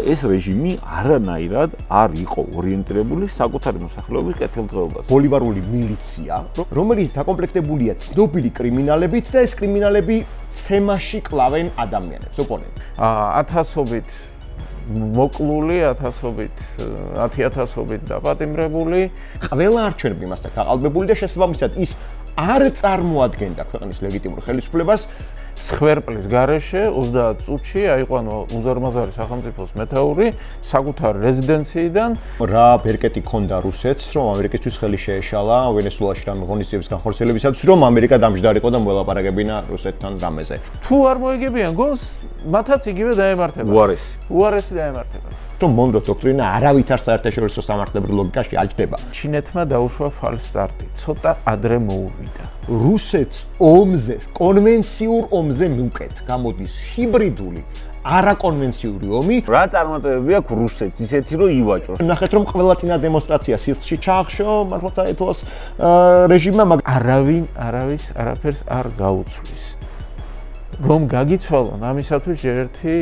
ეს რეჟიმი არანაირად არ იყო ორიენტირებული საკუთარი მოსახლეობის კეთილდღეობაზე. ბოლივარული მილიცია, რომელიც დაკომპლექტებულია ცნობილი კრიმინალებით და ეს კრიმინალები ცემაში კლავენ ადამიანებს, ოპონენტებს. ათასობით მოკლული, ათასობით დაპატიმრებული. ყველა არჩევნები მასთან გაყალბებული და შესაბამისად ის არ წარმოადგენდა ქვეყნის ლეგიტიმურ ხელისუფლებას. სხვერპლის გარეშე 30 წუთში აიყვანა უზარმაზარი სახელმწიფოს მეთაური საკუთარ რეზიდენციიდან. რა ბერკეტი ქონდა რუსეთს, რომ ამერიკისთვის ხელი შეეშალა ვენესუელაში რამე ღონისძიების განხორციელებისათვის, რომ ამერიკა დამჯდარიყო და მოელაპარაკებინა რუსეთთან რამეზე. თუ არ მოეგებიან გონს, მათაც იგივე დაემართება. უარესი დაემართება. რომ მონდოს დოქტრინა არავითარ საერთაშორისო სამართლებრივ ლოგიკაში არ ჯდება. ჩინეთმა დაუშვა ფალსტარტი, ცოტა ადრე მოუვიდა. რუსეთს ომზე, კონვენციურ ომზე მივკეთ, გამოდის ჰიბრიდული, არაკონვენციური ომი. რა წარმატებები აქვს რუსეთს ისეთი, რომ ივაჭროს. ნახეთ, რომ ყველა წინა დემონსტრაცია სიცხში ჩაახშო მართლა საერთოს რეჟიმმა, მაგრამ არავინ არაფერს არ გაუცვლის. რომ გაგიცვალონ, ამისათვის ერთი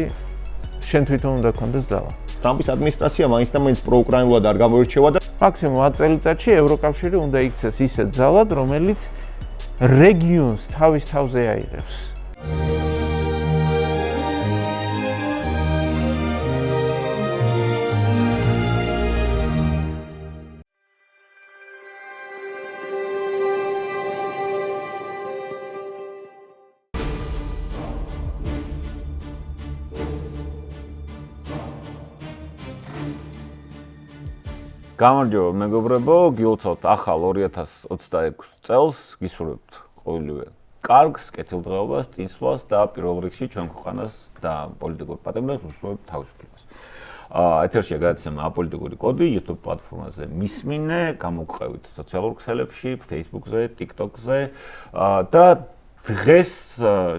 შენ თვითონ უნდა გქონდეს ძალა. ტრამპის ადმინისტრაცია მაინც და მაინც პროუკრაინულად არ გამოირჩევა და მაქსიმუმ 10 წელიწადში ევროკავშირი უნდა იქცეს ისეთ ძალად, რომელიც რეგიონს თავის თავზე აიღებს. გამარჯობა მეგობრებო, გილოცავთ ახალ 2026 წელს, გისურვებთ ყოველივე კარგს, კეთილდღეობას, წინსვლას და პირველ რიგში ჩვენ ქვეყანას და პოლიტიკურ პატიმრებს უსურვებთ თავისუფლებას. ეთერშია გადაცემა აპოლიტიკური კოდი YouTube პლატფორმაზე მისმინე, გამოგყევით სოციალურ ქსელებში, Facebook-ზე, TikTok-ზე და დღეს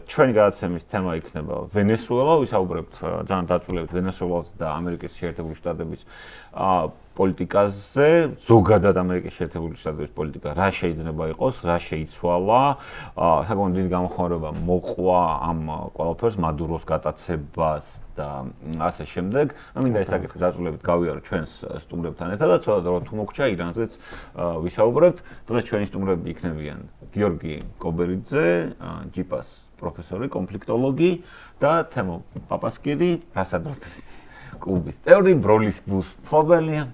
ჩვენი გადაცემის თემა იქნება ვენესუელა, ვისაუბრებთ ძალიან დაწვრილებთ ვენესუელას და ამერიკის შეერთებული შტატების პოლიტიკაზე, ზოგადად ამერიკის შეერთებული შტატების პოლიტიკა რა შეიძლება იყოს, რა შეიცვალა, საკმაოდ დიდი გამოხმაურება მოყვა ამ ყველაფერს, მადუროს გატაცებას და ასე შემდეგ. მინდა ეს საკითხი დაწვრილებით გავიარო ჩვენს სტუმრებთან ერთად და ცოტა დრო თუ მოგჩა ირანზეც ვისაუბრებთ. დღეს ჩვენი სტუმრები იქნებიან გიორგი კობერიძე, ჯიპას პროფესორი, კონფლიქტოლოგი და თემო პაპასკირი, რასადროთის კლუბის წევრი, ბროლის ბუს მფლობელია.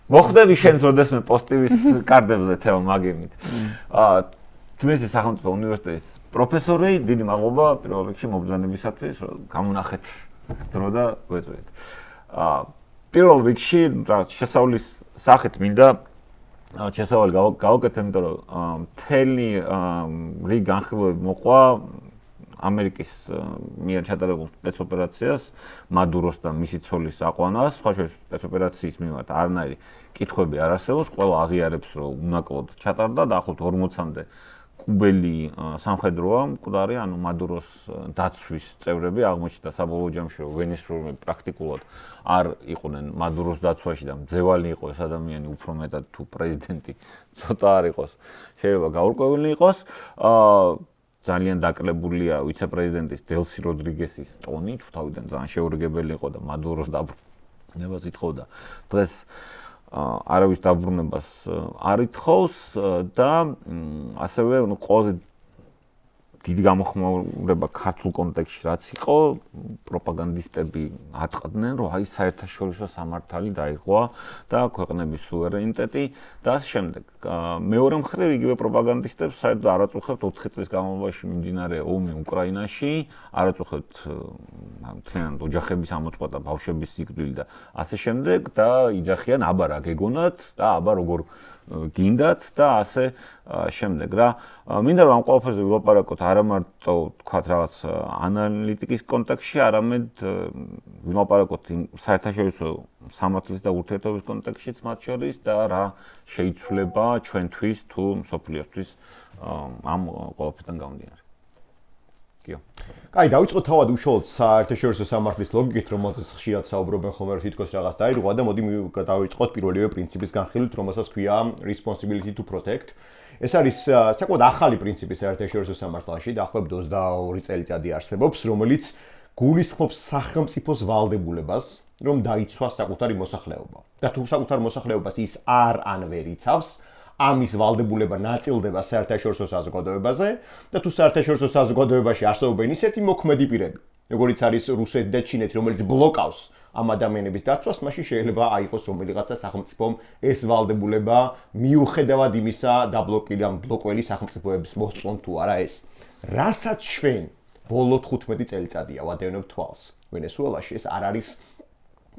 მოხდები შენს როდესმე პოსტივის კარდებზე თემო მაგემით. თბილისის სახელმწიფო უნივერსიტეტის პროფესორი, დიდი მადლობა პირველ რიგში მობრძანებისათვის, რომ გამონახეთ დრო და გვეწვევით. პირველ რიგში შესავლის სახით მინდა შესავალი გავაკეთე, იმიტომ რომ მთელი რიგ განხილვები მოყვა ამერიკის მიერ ჩატარებულ სპეცოპერაციას, მადუროს და მისი ცოლის აყვანას, სხვა შორის სპეცოპერაციის მიმართ არანაირი კითხვები არ არსებობს, ყველა აღიარებს, რომ უნაკლოდ ჩატარდა და ახლობთ 40-მდე კუბელი სამხედროა მკვდარი, ანუ მადუროს დაცვის წევრები აღმოჩნდა საბოლოო ჯამში, რომ ვენესუელები პრაქტიკულად არ იყვნენ მადუროს დაცვაში და მძევალი იყო ეს ადამიანი უფრო მეტად თუ პრეზიდენტი ცოტა არ იყოს, შეიძლება გაურკვეველი იყოს. ძალიან დაკლებულია ვიცე-პრეზიდენტის დელსი როდრიგესის ტონი, თუ თავიდან ძალიან შეურიგებელი იყო და მადუროს დაბრუნებას ითხოვდა. დღეს არავის დაბრუნებას არ ითხოვს და ასევე ყველაზე დიდი გამოხმაურება ქართულ კონტექსტში რაც იყო, პროპაგანდისტები ატყდნენ, რომ აი საერთაშორისო სამართალი დაიხვა და ქვეყნების სუვერენიტეტი და ასე შემდეგ. მეორე მხრივ იგივე პროპაგანდისტებს საერთოდ არ აწუხებთ 4 წლის განმავლობაში მიმდინარე ომი უკრაინაში, არ აწუხებთ მთლიანად ოჯახების ამოწყვეტა და ბავშვების სიკვდილი და ასე შემდეგ და იძახიან აბა რა გეგონათ და აბა როგორ გინდათ და ასე შემდეგ რა. მინდა რომ ამ ყველაფერზე ვილაპარაკოთ არა მარტო თქვათ რაღაც ანალიტიკის კონტექსტში, არამედ ვილაპარაკოთ საერთაშორისო სამართლის და ურთიერთობის კონტექსტშიც მათ შორის და რა შეიცვლება ჩვენთვის თუ მსოფლიოსთვის ამ ყველაფერთან გამომდინარე. გიო. კაი, დავიწყოთ თავად უშუალოდ საერთაშორისო სამართლის ლოგიკით, რომელზეც ხშირად საუბრობენ ხოლმე, რომ თითქოს რაღაც დაირღვა და მოდი დავიწყოთ პირველივე პრინციპის განხილვით, რომელსაც ქვია responsibility to protect. ეს არის საკმაოდ ახალი პრინციპი საერთაშორისო სამართალში, დაახლოებით 22 წელიწადი არსებობს, რომელიც გულისხმობს სახელმწიფოს ვალდებულებას რომ დაიცვას საკუთარი მოსახლეობა. და თუ საკუთარ მოსახლეობას ის არ ვერ იცავს, ამის ვალდებულება ნაწილდება საერთაშორისო საზოგადოებაზე და თუ საერთაშორისო საზოგადოებაში არსებობენ ისეთი მოქმედი პირები, როგორიც არის რუსეთი და ჩინეთი, რომელიც ბლოკავს ამ ადამიანების დაცვას, მაშინ შეიძლება აიღოს რომელიღაცა სახელმწიფომ ეს ვალდებულება მიუხედავად იმისა ბლოკველი სახელმწიფოების მოსწონ თუ არა ეს. რასაც ჩვენ ბოლო 15 წელიწადია ვადევნებთ თვალს ვენესუელაში, ეს არ არის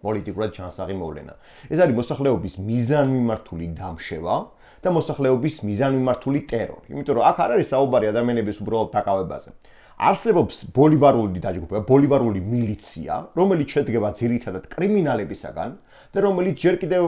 პოლიტიკურად ჩანსაღი მოვლენა. ეს არის მოსახლეობის მიზანმიმართული დამშევა და მოსახლეობის მიზანმიმართული ტერორი. იმიტომ რომ აქ არ არის საუბარი ადამიანების უბრალოდ დაკავებაზე. არსებობს ბოლივარული დაჯგუფება, ბოლივარული მილიცია, რომელიც შედგება ძირითადად კრიმინალებისაგან და რომელიც ჯერ კიდევ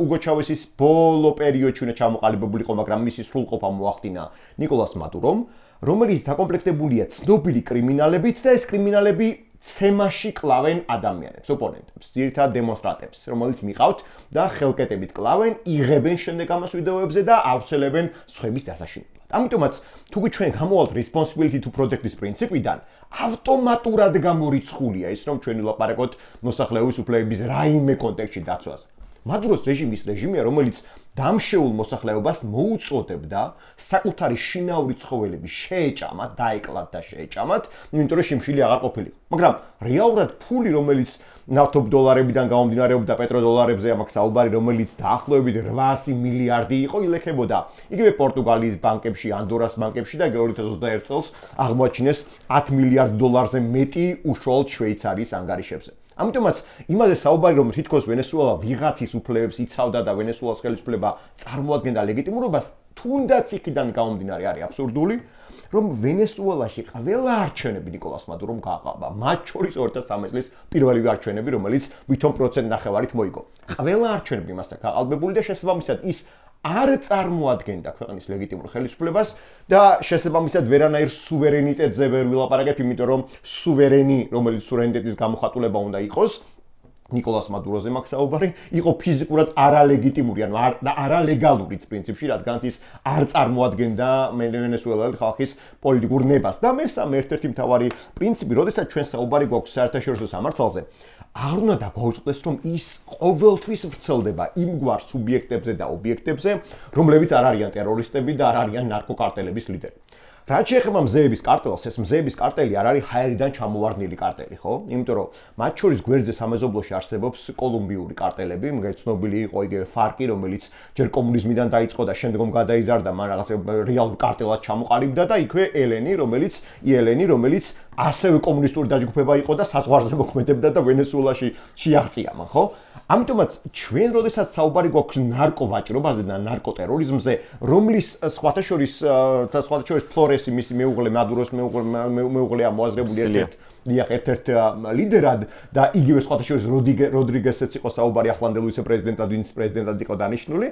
უგო ჩავესის ბოლო პერიოდში უნდა ჩამოყალიბებულიყო, მაგრამ მისი სრულყოფა მოახდინა ნიკოლას მადურომ, რომელიც დაკომპლექტებულია ცნობილი კრიმინალებით და ეს კრიმინალები ცემაში კლავენ ადამიანებს, ოპონენტებს, ძირითადად დემონსტრანტებს, რომელიც მიყავთ და ხელკეტებით კლავენ, იღებენ შემდეგ ამას ვიდეოებზე და ავრცელებენ სხვების დასაშინებლად. ამიტომაც, თუ ჩვენ გამოვალთ responsibility to protect-ის პრინციპიდან, ავტომატურად გამორიცხულია ის, რომ ჩვენ ვილაპარაკოთ მოსახლეობის უფლებების რაიმე კონტექსტში დაცვაზე. მადუროს რეჟიმია, რომელიც დამშეულ მოსახლეობას მოუწოდებდა საკუთარი შინაური ცხოველების შეეჭამათ, დაეკლათ და შეეჭამათ, იმიტომ რომ შიმშილი აღარ ყოფილიყო. მაგრამ რეალურად ფული, რომელიც ნავთობდოლარებიდან გამომდინარეობდა პეტროდოლარებზე ამაქვს საუბარი, რომელიც დაახლოებით 800 მილიარდი იყო, ილექებოდა იგივე პორტუგალიის ბანკებში, ანდორას ბანკებში და 2021 წელს აღმოაჩინეს 10 მილიარდ დოლარზე მეტი უშუალოდ შვეიცარიის ანგარიშებზე. ამიტომაც იმაზე საუბარი, რომ თითქოს ვენესუელა ვიღაცის უფლებებს იცავდა და ვენესუელას ხელისუფლება წარმოადგენდა ლეგიტიმურობას, თუნდაც იქიდან გამომდინარე არის აბსურდული, რომ ვენესუელაში ყველა არჩევნები ნიკოლას მადურომ გააყალბა, მათ შორის 2013 წლის პირველივე არჩევნები, რომელიც ვითომ 1.5%-ით მოიგო. ყველა არჩევნები მასა გააყალბებული და შესაბამისად ის არ წარმოადგენდა ქვეყნის ლეგიტიმურ ხელისუფლებას და შესაბამისად ვერანაირ სუვერენიტეტზე ვერ ვილაპარაკებ, იმიტომ რომ სუვერენი, რომელიც სუვერენიტეტის გამოხატულება უნდა იყოს, ნიკოლას მადუროზე მაქვს საუბარი, იყო ფიზიკურად არალეგიტიმური, ანუ არალეგალური პრინციპში, რადგან ის არ წარმოადგენდა ვენესუელელი ხალხის პოლიტიკურ ნებას. და მესამე ერთ-ერთი მთავარი პრინციპი, როდესაც ჩვენ საუბარი გვაქვს საერთაშორისო სამართალზე, არ უნდა დაგვაუწყდეს, რომ ის ყოველთვის ვრცელდება იმგვარ სუბიექტებზე და ობიექტებზე, რომლებიც არ არიან ტერორისტები და არ არიან ნარკოკარტელების ლიდერები. რაც შეეხება მზეების კარტელს, ეს მზეების კარტელი არ არის ჰაერიდან ჩამოვარდნილი კარტელი, ხო? იმიტომ რომ მათ შორის გვერდზე სამეზობლოში არსებობს კოლუმბიური კარტელები, ცნობილი იყო იგივე FARC-ი, რომელიც ჯერ კომუნიზმიდან დაიწყო და შემდგომ გადაიზარდა, მაგრამ რაღაცა რეალურ კარტელად ჩამოყალიბდა და იქვე ELN-ი, რომელიც ასევე კომუნისტური დაჯგუფება იყო და საზღვარზე მოქმედებდა და ვენესუელაში შეაღწია მან, ხო? ამიტომაც ჩვენ როდესაც საუბარი გვაქვს ნარკოვაჭრობაზე და ნარკოტერორიზმზე, რომლის სხვათა შორის ფლორესი მისი მეუღლე მადუროს მეუღლეა მოაზრებული ერთ-ერთ ლიდერად და იგივე სხვათა შორის როდრიგესიც იყო საუბარი ახლანდელ ვიცე-პრეზიდენტად, ვინც პრეზიდენტად იყო დანიშნული.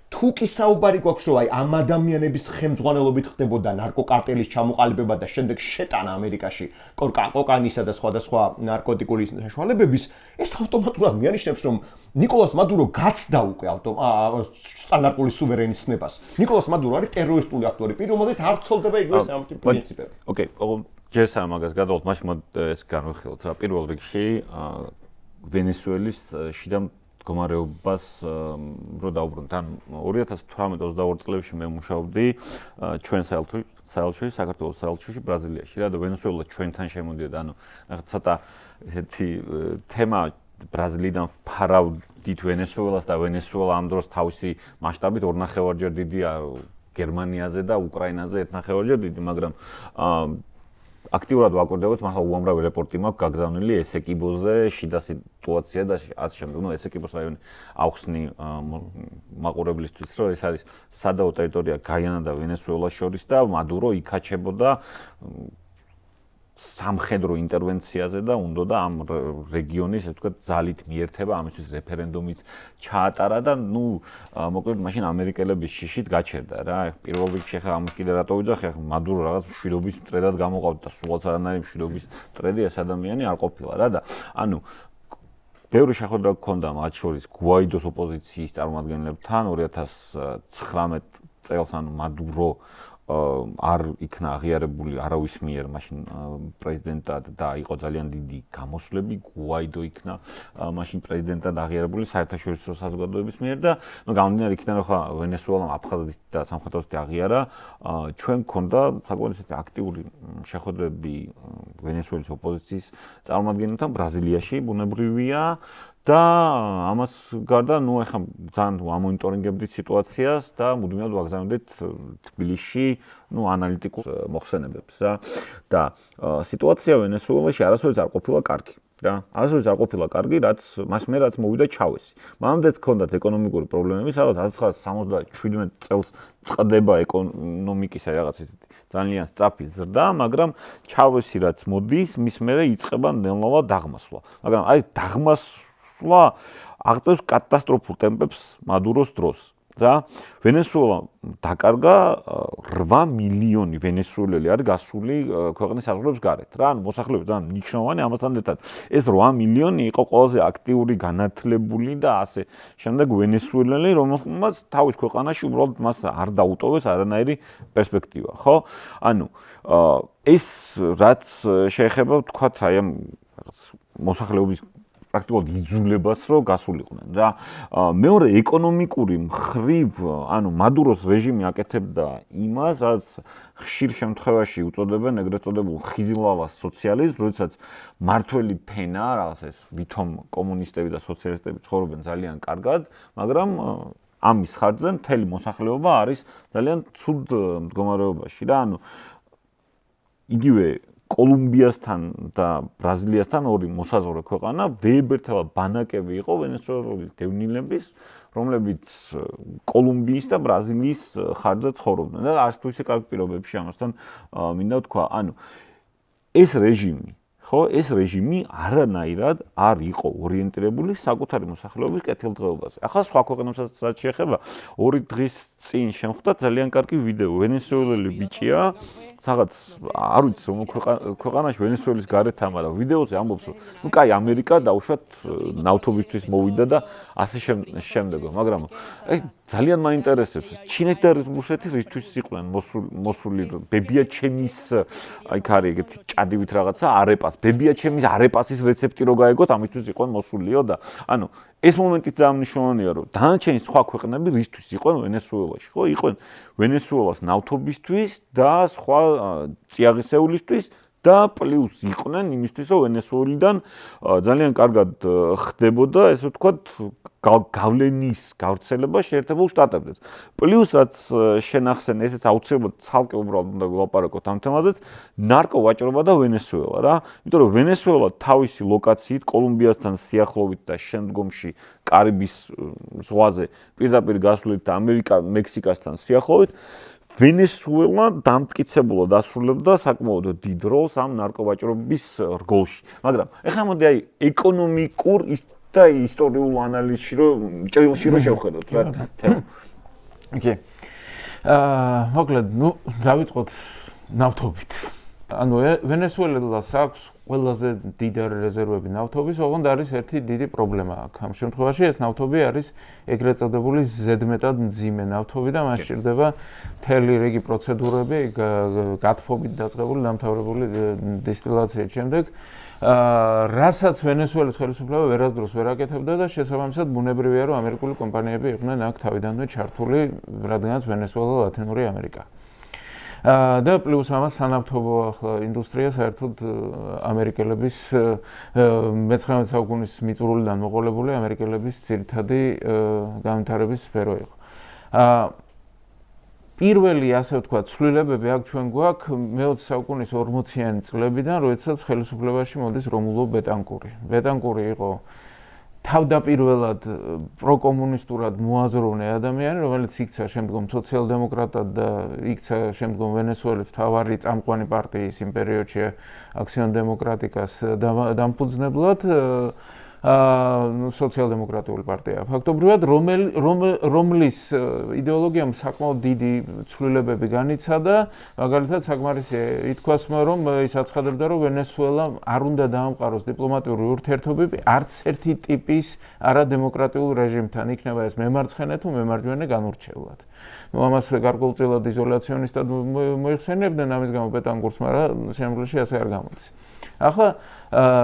თუ კი საუბარი გვაქვს, რომ აი ამ ადამიანების ხელმძღვანელობით ხდებოდა ნარკოკარტელის ჩამოყალიბება და შემდეგ შეტანა ამერიკაში კოკაინისა და სხვადასხვა ნარკოტიკული საშუალებების, ეს ავტომატურად მიანიშნებს, რომ ნიკოლას მადურო გაცდა უკვე სტანდარტული სუვერენის ცნებას. ნიკოლას მადურო არის ტერორისტული აქტორი, რომელზეც არ ცოლდება იგივე სამართლის პრინციპები. ოკეი, ჯერ სამაგას გადავთ, მაშინ ეს განვიხილოთ რა. პირველ რიგში ვენესუელის შიდა მდგომარეობას რო დავუბრუნდეთ, ან 2018-22 წლებში მე მუშაობდი ჩვენ საელჩოში, საქართველოს საელჩოში ბრაზილიაში რა და ვენესუელა ჩვენთან შემოდიოდა, ანუ ცოტა ესეთი თემა ბრაზილიიდან ფარავდით ვენესუელას და ვენესუელა ამ დროს თავისი მასშტაბით 2.5-ჯერ დიდია გერმანიაზე და უკრაინაზე 1.5-ჯერ დიდი, მაგრამ აქტიურად ვაკვირდებოდ, მაგრამ უამრავი რეპორტი მაქვს გაგზავნილი ესეკიბოზე, შიდა სიტუაცია და ასე შემდეგ. ნუ ესეკიბოს რაიონი ახსნი მაყურებლისთვის, რომ ეს არის სადაო ტერიტორია გაიანა და ვენესუელას შორის და მადურო იქაჩებოდა სამხედრო ინტერვენციაზე და უნდა ამ რეგიონის, ასე ვთქვათ, ძალით მიერთება, ამისთვის რეფერენდუმიც ჩაატარა და ნუ მოკლედ მაშინ ამერიკელების შიშით გაჩერდა რა. პირველ რიგში ხა ამის კიდე რატო ვიძახი, ხა მადურო რაღაც მშვიდობის მტრედად გამოყავდა და სულაც არანაირი მშვიდობის მტრედი ეს ადამიანი არ ყოფილა რა და ანუ ბევრი შეხვედრა გქონდა მათ შორის გვაიდოს ოპოზიციის წარმომადგენლებთან 2019 წელს, ანუ მადურო არ იქნა აღიარებული არავის მიერ მაშინ პრეზიდენტად და იყო ძალიან დიდი გამოსვლები გუაიდო იქნა მაშინ პრეზიდენტად აღიარებული საერთაშორისო საზოგადოების მიერ და გამომდინარე იქიდან რომ ხა ვენესუელამ აფხაზეთით და სამხრეთოსით აღიარა ჩვენ გქონდა საკუთარი აქტიური შეხვედრები ვენესუელის ოპოზიციის წარმომადგენელთან ბრაზილიაში ბუნებრივია და ამას გარდა ეხლა ძალიან ამონიტორინგებდით სიტუაციას და მუდმივად ვაგზავნებდით თბილისში ანალიტიკურ მოხსენებებს რა და სიტუაცია ვენესუელაში არასოდეს არ ყოფილა კარგი რა არასოდეს არ ყოფილა კარგი რაც მოვიდა ჩავესი მანამდეც ჰქონდათ ეკონომიკური პრობლემები სადაც 1977 წელს წყდება ეკონომიკის რაღაც ისეთი ძალიან სწრაფი ზრდა მაგრამ ჩავესი რაც მოდის მის მერე იწყება ნელ-ნელა დაღმასვლა მაგრამ აი დაღმასვლა აღწევს კატასტროფულ ტემპებს მადუროს დროს რა ვენესუელა დაკარგა 8 მილიონი ვენესუელელი არის გასული ქვეყნის საზღვრებს გარეთ რა ანუ მოსახლეობა ძალიან მნიშვნელოვანი ამასთან ერთად ეს 8 მილიონი იყო ყველაზე აქტიური განათლებული და ასე შემდეგ ვენესუელელი რომელმაც თავის ქვეყანაში უბრალოდ მას არ დაუტოვეს არანაირი პერსპექტივა ხო ანუ ეს რაც შეეხება თქვათ აი ამ მოსახლეობის პრაქტიკულად იძულებას რომ გასულიყვნენ რა მეორე ეკონომიკური მხრივ ანუ მადუროს რეჟიმი აკეთებდა იმას რაც ხშირ შემთხვევაში უწოდებენ ეგრეთ წოდებულ ხიზილალას სოციალიზმს როდესაც მართველი ფენა რაღაც ეს ვითომ კომუნისტები და სოციალისტები ცხოვრობენ ძალიან კარგად მაგრამ ამის ხარჯზე მთელი მოსახლეობა არის ძალიან ცუდ მდგომარეობაში რა ანუ იგივე კოლუმბიასთან და ბრაზილიასთან ორი მოსაზღვრე ქვეყანა ვეებერთელა ბანაკები იყო ვენესუელელი დევნილების რომლებიც კოლუმბიის და ბრაზილიის ხარჯზე ცხოვრობდნენ და არც თუ ისე კარგ პირობებში ამასთან მინდა ვთქვა ანუ ეს რეჟიმი ხო ეს რეჟიმი არანაირად არ იყო ორიენტირებული საკუთარი მოსახლეობის კეთილდღეობაზე. ახლა სხვა ქვეყნებსაც შეეხება 2 დღის წინ შემხვდა ძალიან კარგი ვიდეო ვენესუელელი ბიჭია სადაც არ ვიცი რომ ქვეყანაში ვენესუელის გარეთ ამარა ვიდეოზე ამბობს რომ ნუ კაი ამერიკა დაუშვათ ნავთობისთვის მოვიდა და ასე შემდეგო მაგრამ აი ძალიან მაინტერესებს ჩინეთი და რუსეთი რისთვის იყვნენ მოსული ბებია ჩემის აი ხარი ეგეთი ჭადივით რაღაცა არეპას ბებია ჩემის არეპასის რეცეპტი რო გაეგოთ ამისთვის იყვნენ მოსულიო და ანუ ეს მომენტიც ძალიან მნიშვნელოვანია რომ დანარჩენი სხვა ქვეყნები რისთვის იყვნენ ვენესუელაში ხო იყვნენ ვენესუელას ნავთობისთვის და სხვა წიაღისეულისთვის და პლუს იყვნენ იმისთვის რომ ვენესუელიდან ძალიან კარგად ხდებოდა ესე ვთქვათ გავლენის გავრცელება შეერთებულ შტატებზეც. პლუს რაც შენახსენ ესეც აუცილებლად ცალკე უბრალოდ უნდა ვილაპარაკოთ ამ თემაზეც ნარკოვაჭრობა და ვენესუელა რა. იმიტომ რომ ვენესუელა თავისი ლოკაციით კოლუმბიასთან სიახლოვით და შემდგომში კარიბის ზღვაზე პირდაპირ გასვლით და ამერიკა-მექსიკასთან სიახლოვით ვენესუელა დამტკიცებულად ასრულებდა საკმაოდ დიდ როლს ამ ნარკოვაჭრობის რგოლში. მაგრამ ეხლა მოდი აი ეკონომიკურ და ისტორიულ ანალიზში რომ ჭრილში რომ შევხედოთ რა თემა. ოკეი. მოკლედ, ნუ დავიწყოთ ნავთობით. ანუ ვენესუელას აქვს ყველაზე დიდი რეზერვები ნავთობის, ოღონდ არის ერთი დიდი პრობლემა აქ. ამ შემთხვევაში ეს ნავთობი არის ეგრეთ წოდებული ზედმეტად მძიმე ნავთობი და მას სჭირდება მთელი რიგი პროცედურები, გათბობით დაწყებული, დამთავრებული დისტილაციით შემდეგ. რასაც ვენესუელის ხელისუფლება ვერასდროს ვერ აკეთებდა და შესაბამისად ბუნებრივია რომ ამერიკული კომპანიები იყვნენ აქ თავიდანვე ჩართული, რადგანაც ვენესუელა ლათინური ამერიკა. და პლუს ამას სანავთობო ახლა ინდუსტრია საერთოდ ამერიკელების მე-19 საუკუნის მიწურულიდან მოყოლებული ამერიკელების ძირითადი განვითარების სფერო იყო. პირველი ასე ვთქვათ ცვლილებები აქ ჩვენ გვაქვს მე-20 საუკუნის 40-იანი წლებიდან, როდესაც ხელისუფლებაში მოდის რომულო ბეტანკური. ბეტანკური იყო თავდაპირველად პროკომუნისტურად მოაზროვნე ადამიანი, რომელიც იქცა შემდგომ სოციალ-დემოკრატად და იქცა შემდგომ ვენესუელის მთავარი წამყვანი პარტიის იმ პერიოდში აქციონ დემოკრატიკას დამფუძნებლად. სოციალ-დემოკრატიული პარტია. ფაქტობრივად, რომლის იდეოლოგიამ საკმაოდ დიდი ცვლილებები განიცადა, მაგალითად, საკმარისია ითქვას, რომ ის აცხადებდა, რომ ვენესუელამ არ უნდა დაამყაროს დიპლომატიური ურთიერთობები არც ერთი ტიპის არადემოკრატიულ რეჟიმთან, იქნება ეს მემარცხენე თუ მემარჯვენე განურჩევლად. ამას გარკვეულწილად იზოლაციონისტად მოიხსენიებდნენ, ამის გამო ბეტანგურს, მაგრამ შემდგომში ასე არ გამოდის. ახლა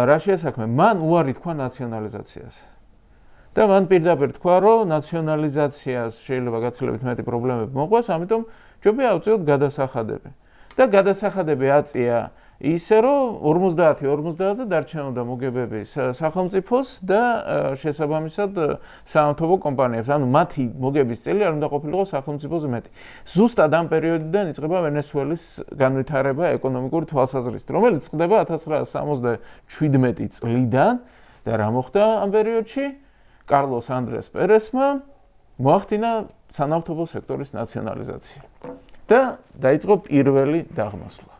რა შეასაქმე? მან უარი თქვა ნაციონალიზაციას. და მან პირდაპირ თქვა, რომ ნაციონალიზაციას შეიძლება გაცილებით მეტი პრობლემები მოყვას, ამიტომ ჯობია ავწიოთ გადასახადები. და გადასახადები აწია ისე, რომ 50-50-ზე დარჩენოდა მოგებები სახელმწიფოს და შესაბამისად საავტომობილო კომპანიებს. ანუ მათი მოგების წელი არ უნდა ყოფილიყო სახელმწიფოზე მეტი. ზუსტად ამ პერიოდიდან იწყება ვენესუელის განვითარება ეკონომიკური თვალსაზრისით, რომელიც წყდება 1977 წლიდან და რა მოხდა ამ პერიოდში? კარლოს andrés pérezმა მოახდინა სანავთობო სექტორის ნაციონალიზაცია და დაიწყო პირველი დაღმასვლა.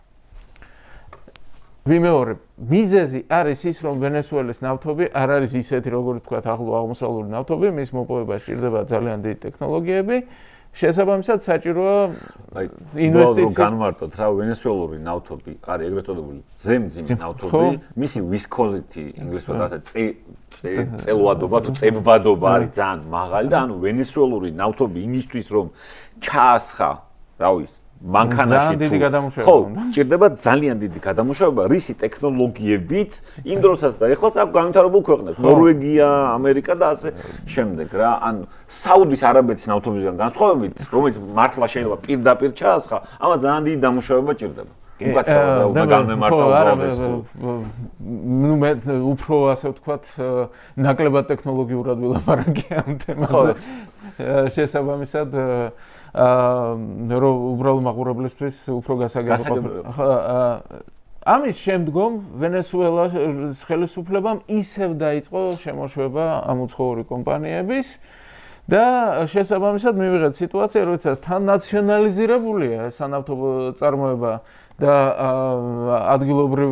ვიმეორებ, მიზეზი არის ის, რომ ვენესუელის ნავთობი არ არის ისეთი, როგორც თქვათ, ახლო აღმოსავლური ნავთობი, მის მოპოვებას სჭირდება ძალიან დიდი ტექნოლოგიები. შესაბამისად საჭიროა ინვესტიცია. განმარტოთ რა, ვენესუელური ნავთობი არის ეგრეთ წოდებული ზემძიმე ნავთობი, მისი ვისკოზიტი ინგლისურად ასე წელვადობა თუ წებვადობა არის ძალიან მაღალი და ანუ ვენესუელური ნავთობი იმისთვის რომ ჩაასხა, რა ვიცი, მანქანაში დიდი გადამუშავება. ხო, ჭირდება ძალიან დიდი გადამუშავება რისი ტექნოლოგიებით იმ დროსაც და ეხლაც აქ განვითარებულ ქვეყნებს, ნორვეგია, ამერიკა და ასე შემდეგ რა. ანუ საუდის არაბეთის ნავთობისგან განსხვავებით, რომელიც მართლა შეიძლება პირდაპირ ჩაასხა, ამას ძალიან დიდი დამუშავება ჭირდება. უკაცრავად რა უნდა განმემართავდეს. ნუ მე უფრო ასე ვთქვათ, ნაკლებად ტექნოლოგიურად ვილაპარაკე ამ თემაზე. შესაბამისად რომ უბრალო მაყურებლისთვის უფრო გასაგებია. ამის შემდგომ ვენესუელას ხელისუფლებამ ისევ დაიწყო შემოშვება ამ უცხოური კომპანიების და შესაბამისად მივიღეთ სიტუაცია, როდესაც თან ნაციონალიზირებულია სანავთობო წარმოება და ადგილობრივ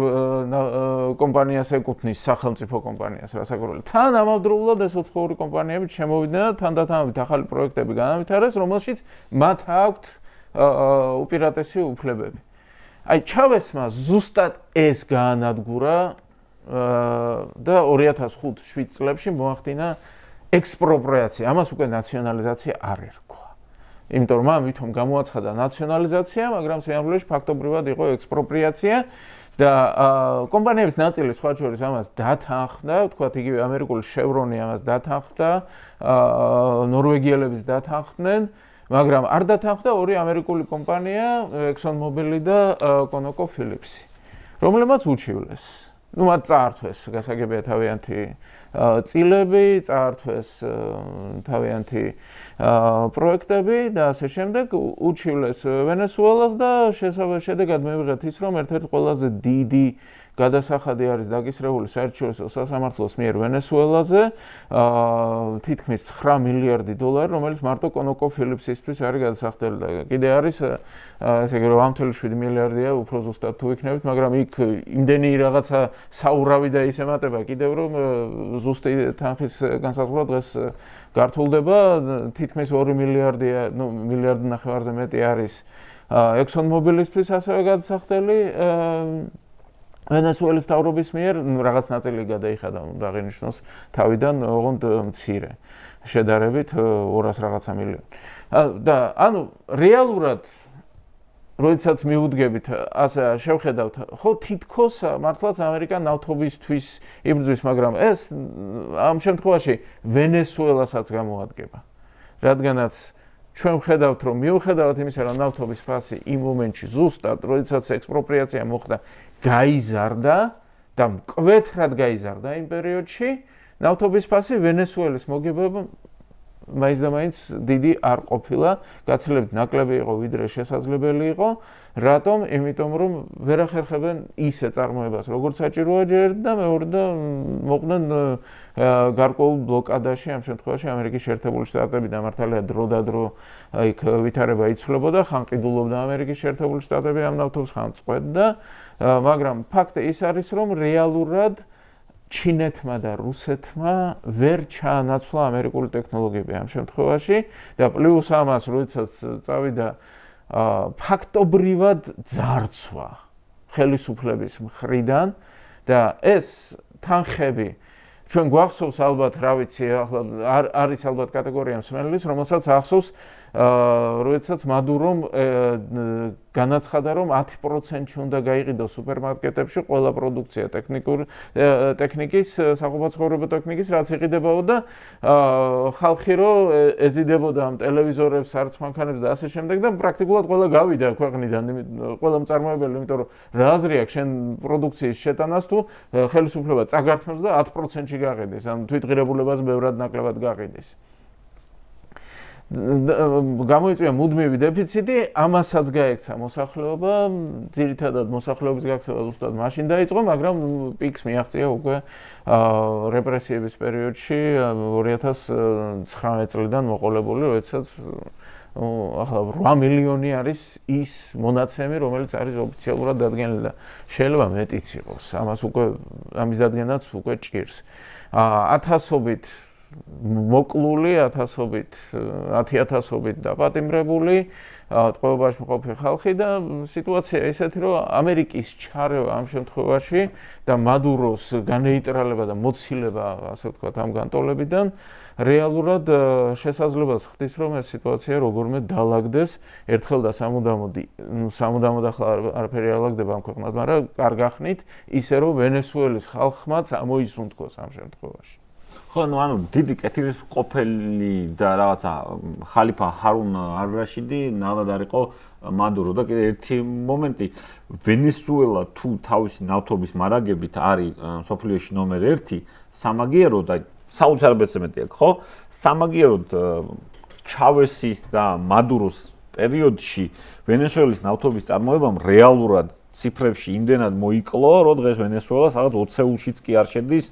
კომპანიას ეკუთვნის სახელმწიფო კომპანიას რასაკვირველია. თან ამავდროულად ეს უცხოური კომპანიები შემოვიდნენ და თანდათანობით ახალი პროექტები განავითარეს, რომელშიც მათ აქვთ უპირატესი უფლებები. აი ჩავესმა ზუსტად ეს გაანადგურა და 2005-7 წლებში მოახდინა ექსპროპრიაცია. ამას უკვე ნაციონალიზაცია არ ერქვა. იმიტომ რომ ამ ვითომ გამოაცხადა ნაციონალიზაცია, მაგრამ სიამოვნებაში ფაქტობრივად იყო ექსპროპრიაცია და კომპანიების ნაწილი სხვა შორის ამას დათანხმდა, ვთქვათ, იგივე ამერიკული შევრონი ამას დათანხმდა, ნორვეგიელების დათანხმდნენ, მაგრამ არ დათანხმდა ორი ამერიკული კომპანია, ExxonMobil და ConocoPhillips, რომლებმაც უჩივლეს. ნუ მათ წაართვეს გასაგებია თავიანთი წილები, წაართვეს თავიანთი პროექტები და ასე შემდეგ უჩივლეს ვენესუელას და შედეგად მივიღეთ ის, რომ ერთ-ერთი ყველაზე დიდი გადასახადი არის დაკისრებული საერთაშორისო სასამართლოს მიერ ვენესუელაზე, თითქმის $9 მილიარდი, რომელიც მარტო ConocoPhillipsისთვის არის გადასახდელი და კიდე არის ესე იგი რომ ამ 7 მილიარდია უფრო ზუსტად თუ იქნებით, მაგრამ იქ იმდენი რაღაცა საურავი და ის ემატება კიდევ რომ ზუსტი თანხის განსაზღვრა დღეს გართულდება, თითქმის 2 მილიარდია, ნუ მილიარდ ნახევარზე მეტი არის ExxonMobil-ისთვის ასევე გადასახდელი ვენესუელის მთავრობის მიერ რაღაც ნაწილი გადაიხადა, აღინიშნოს თავიდან ოღონდ მცირე შედარებით 200 რაღაცა მილიონი. და ანუ რეალურად როდესაც მივუდგებით, ასე შევხედავთ, ხო თითქოს მართლაც ამერიკა ნავთობისთვის იბრძვის, მაგრამ ეს ამ შემთხვევაში ვენესუელასაც გამოადგება. რადგანაც ჩვენ ვხედავთ, რომ მიუხედავად იმისა, რომ ნავთობის ფასი იმ მომენტში ზუსტად, როდესაც ექსპროპრიაცია მოხდა, გაიზარდა და მკვეთრად გაიზარდა იმ პერიოდში, ნავთობის ფასი ვენესუელის მოგებებამ მაინც და მაინც დიდი არ ყოფილა, გაცილებით ნაკლები იყო, ვიდრე შესაძლებელი იყო. რატომ? იმიტომ რომ ვერ ახერხებენ ისე წარმოებას, როგორც საჭიროა ჯერ და მეორე და მოყვნენ გარკვეულ ბლოკადაში, ამ შემთხვევაში ამერიკის შეერთებული შტატები დამართალია დრო-დადრო იქ ვითარება იცვლებოდა, ხან ყიდულობდა ამერიკის შეერთებული შტატები ამ ნავთობს, ხან წყვეტდა, მაგრამ ფაქტი ის არის, რომ რეალურად ჩინეთმა და რუსეთმა ვერ ჩაანაცვლა ამერიკული ტექნოლოგიები ამ შემთხვევაში და პლუს ამას როდესაც წავიდა ფაქტობრივად ძარცვა ხელისუფლების მხრიდან და ეს თანხები ჩვენ გვახსოვს ალბათ რა ვიცი ახლა არის ალბათ კატეგორია მსმენელის რომელსაც ახსოვს როდესაც მადურომ განაცხადა რომ 10%-ში უნდა გაიყიდოს სუპერმარკეტებში ყველა პროდუქცია ტექნიკის საყოფაცხოვრებო ტექნიკის რაც იყიდებოდა ხალხი რო ეზიდებოდა ამ ტელევიზორებს, არც მანქანებს და ასე შემდეგ და პრაქტიკულად ყველა გავიდა ქვეყნიდან ყველა მწარმოებელი იმიტომ რომ რა აზრი აქვს შენ პროდუქციის შეტანას თუ ხელისუფლება წაგართმევს და 10%-ში გაყიდეს ამ თვითღირებულებას ბევრად ნაკლებად გაყიდეს გამოიწვია მუდმივი დეფიციტი, ამასაც გაექცა მოსახლეობა, ძირითადად მოსახლეობის გაქცევა ზუსტად მაშინ დაიწყო, მაგრამ პიკს მიაღწია უკვე რეპრესიების პერიოდში 2019 წლიდან მოყოლებული, როდესაც ახლა 8 მილიონი არის ის მონაცემი, რომელიც არის ოფიციალურად დადგენილი და შეიძლება მეტიც იყოს. ამას უკვე ამის დადგენაც უკვე ჭირს. 1000-ობით მოკლული 10,000-ობით დაპატიმრებული ტყვეობაში მყოფი ხალხი და სიტუაცია ისეთი რომ ამერიკის ჩარევა ამ შემთხვევაში და მადუროს განეიტრალება და მოცილება ასე ვთქვათ ამ განტოლებიდან რეალურად შესაძლებას ხდის რომ ეს სიტუაცია როგორმე დაალაგდეს ერთხელ და სამუდამოდ ახლა არაფერი არ ალაგდება ამ ქვეყნად მაგრამ არ გახნით ისე რომ ვენესუელის ხალხმაც ამოისუნთქოს ამ შემთხვევაში ხო, ანუ დიდი კეთილის ყოფილი და რაღაცა ხალიფა ჰარუნ არ-რაშიდი ნავად არ იყო მადურო და კიდე ერთი მომენტი ვენესუელა თუ თავისი ნავთობის მარაგებით არის სოფლიოში ნომერ 1 სამაგიერო და საუთარბეთზე მეტი აქვს, ხო? სამაგიეროდ ჩავესის და მადუროს პერიოდში ვენესუელის ნავთობის წარმოებამ რეალურად ციფრებში იმდენად მოიკლო, რომ დღეს ვენესუელა სადღაც 20-ულშიც კი არ შედის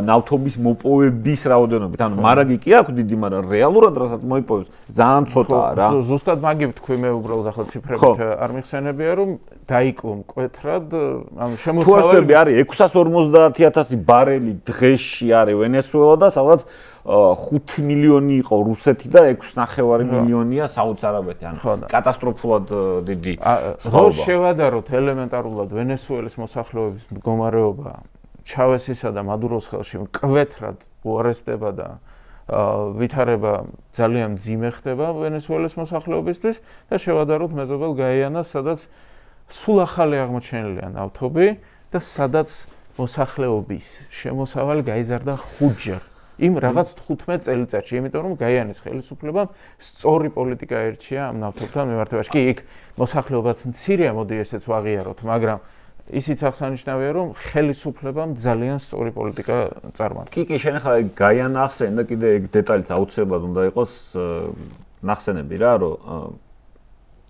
ნავთობის მოპოვების რაოდენობით. ანუ მარაგი კი აქვს დიდი, მაგრამ რეალურად რასაც მოიპოვებს, ძალიან ცოტაა რა. ზუსტად მაგი ვთქვი მე უბრალოდ ახლა ციფრებით არ მიხსენებია, რომ დაიკლო მკვეთრად, ანუ შემოსავალი არის 650,000 ბარელი დღეში არის ვენესუელა და სადღაც 5 მილიონი იყო რუსეთი და 6,5 მილიონია საუდის არაბეთი. ანუ კატასტროფულად დიდი ხო შევადაროთ ელემენტარულად ვენესუელის მოსახლეობის მდგომარეობა ჩავესისა და მადუროს ხელში მკვეთრად უარესდება და ვითარება ძალიან მძიმე ხდება ვენესუელის მოსახლეობისთვის და შევადაროთ მეზობელ გაიანას, სადაც სულ ახალი აღმოჩენილია ნავთობი და სადაც მოსახლეობის შემოსავალი გაიზარდა 5-ჯერ. იმ რაღაც 15 წელიწადში, იმიტომ რომ გაიანის ხელისუფლებამ სწორი პოლიტიკა ერჩია ამ ნავთობთან მიმართებაში. კი, იქ მოსახლეობაც მცირეა, მოდი ესეც ვაღიაროთ, მაგრამ ისიც აღსანიშნავია, რომ ხელისუფლებამ ძალიან სწორი პოლიტიკა წარმართა. კი, შენ ახლა გაიანა ახსენე და კიდე ეგ დეტალიც აუცილებლად უნდა იყოს ნახსენები რა, რომ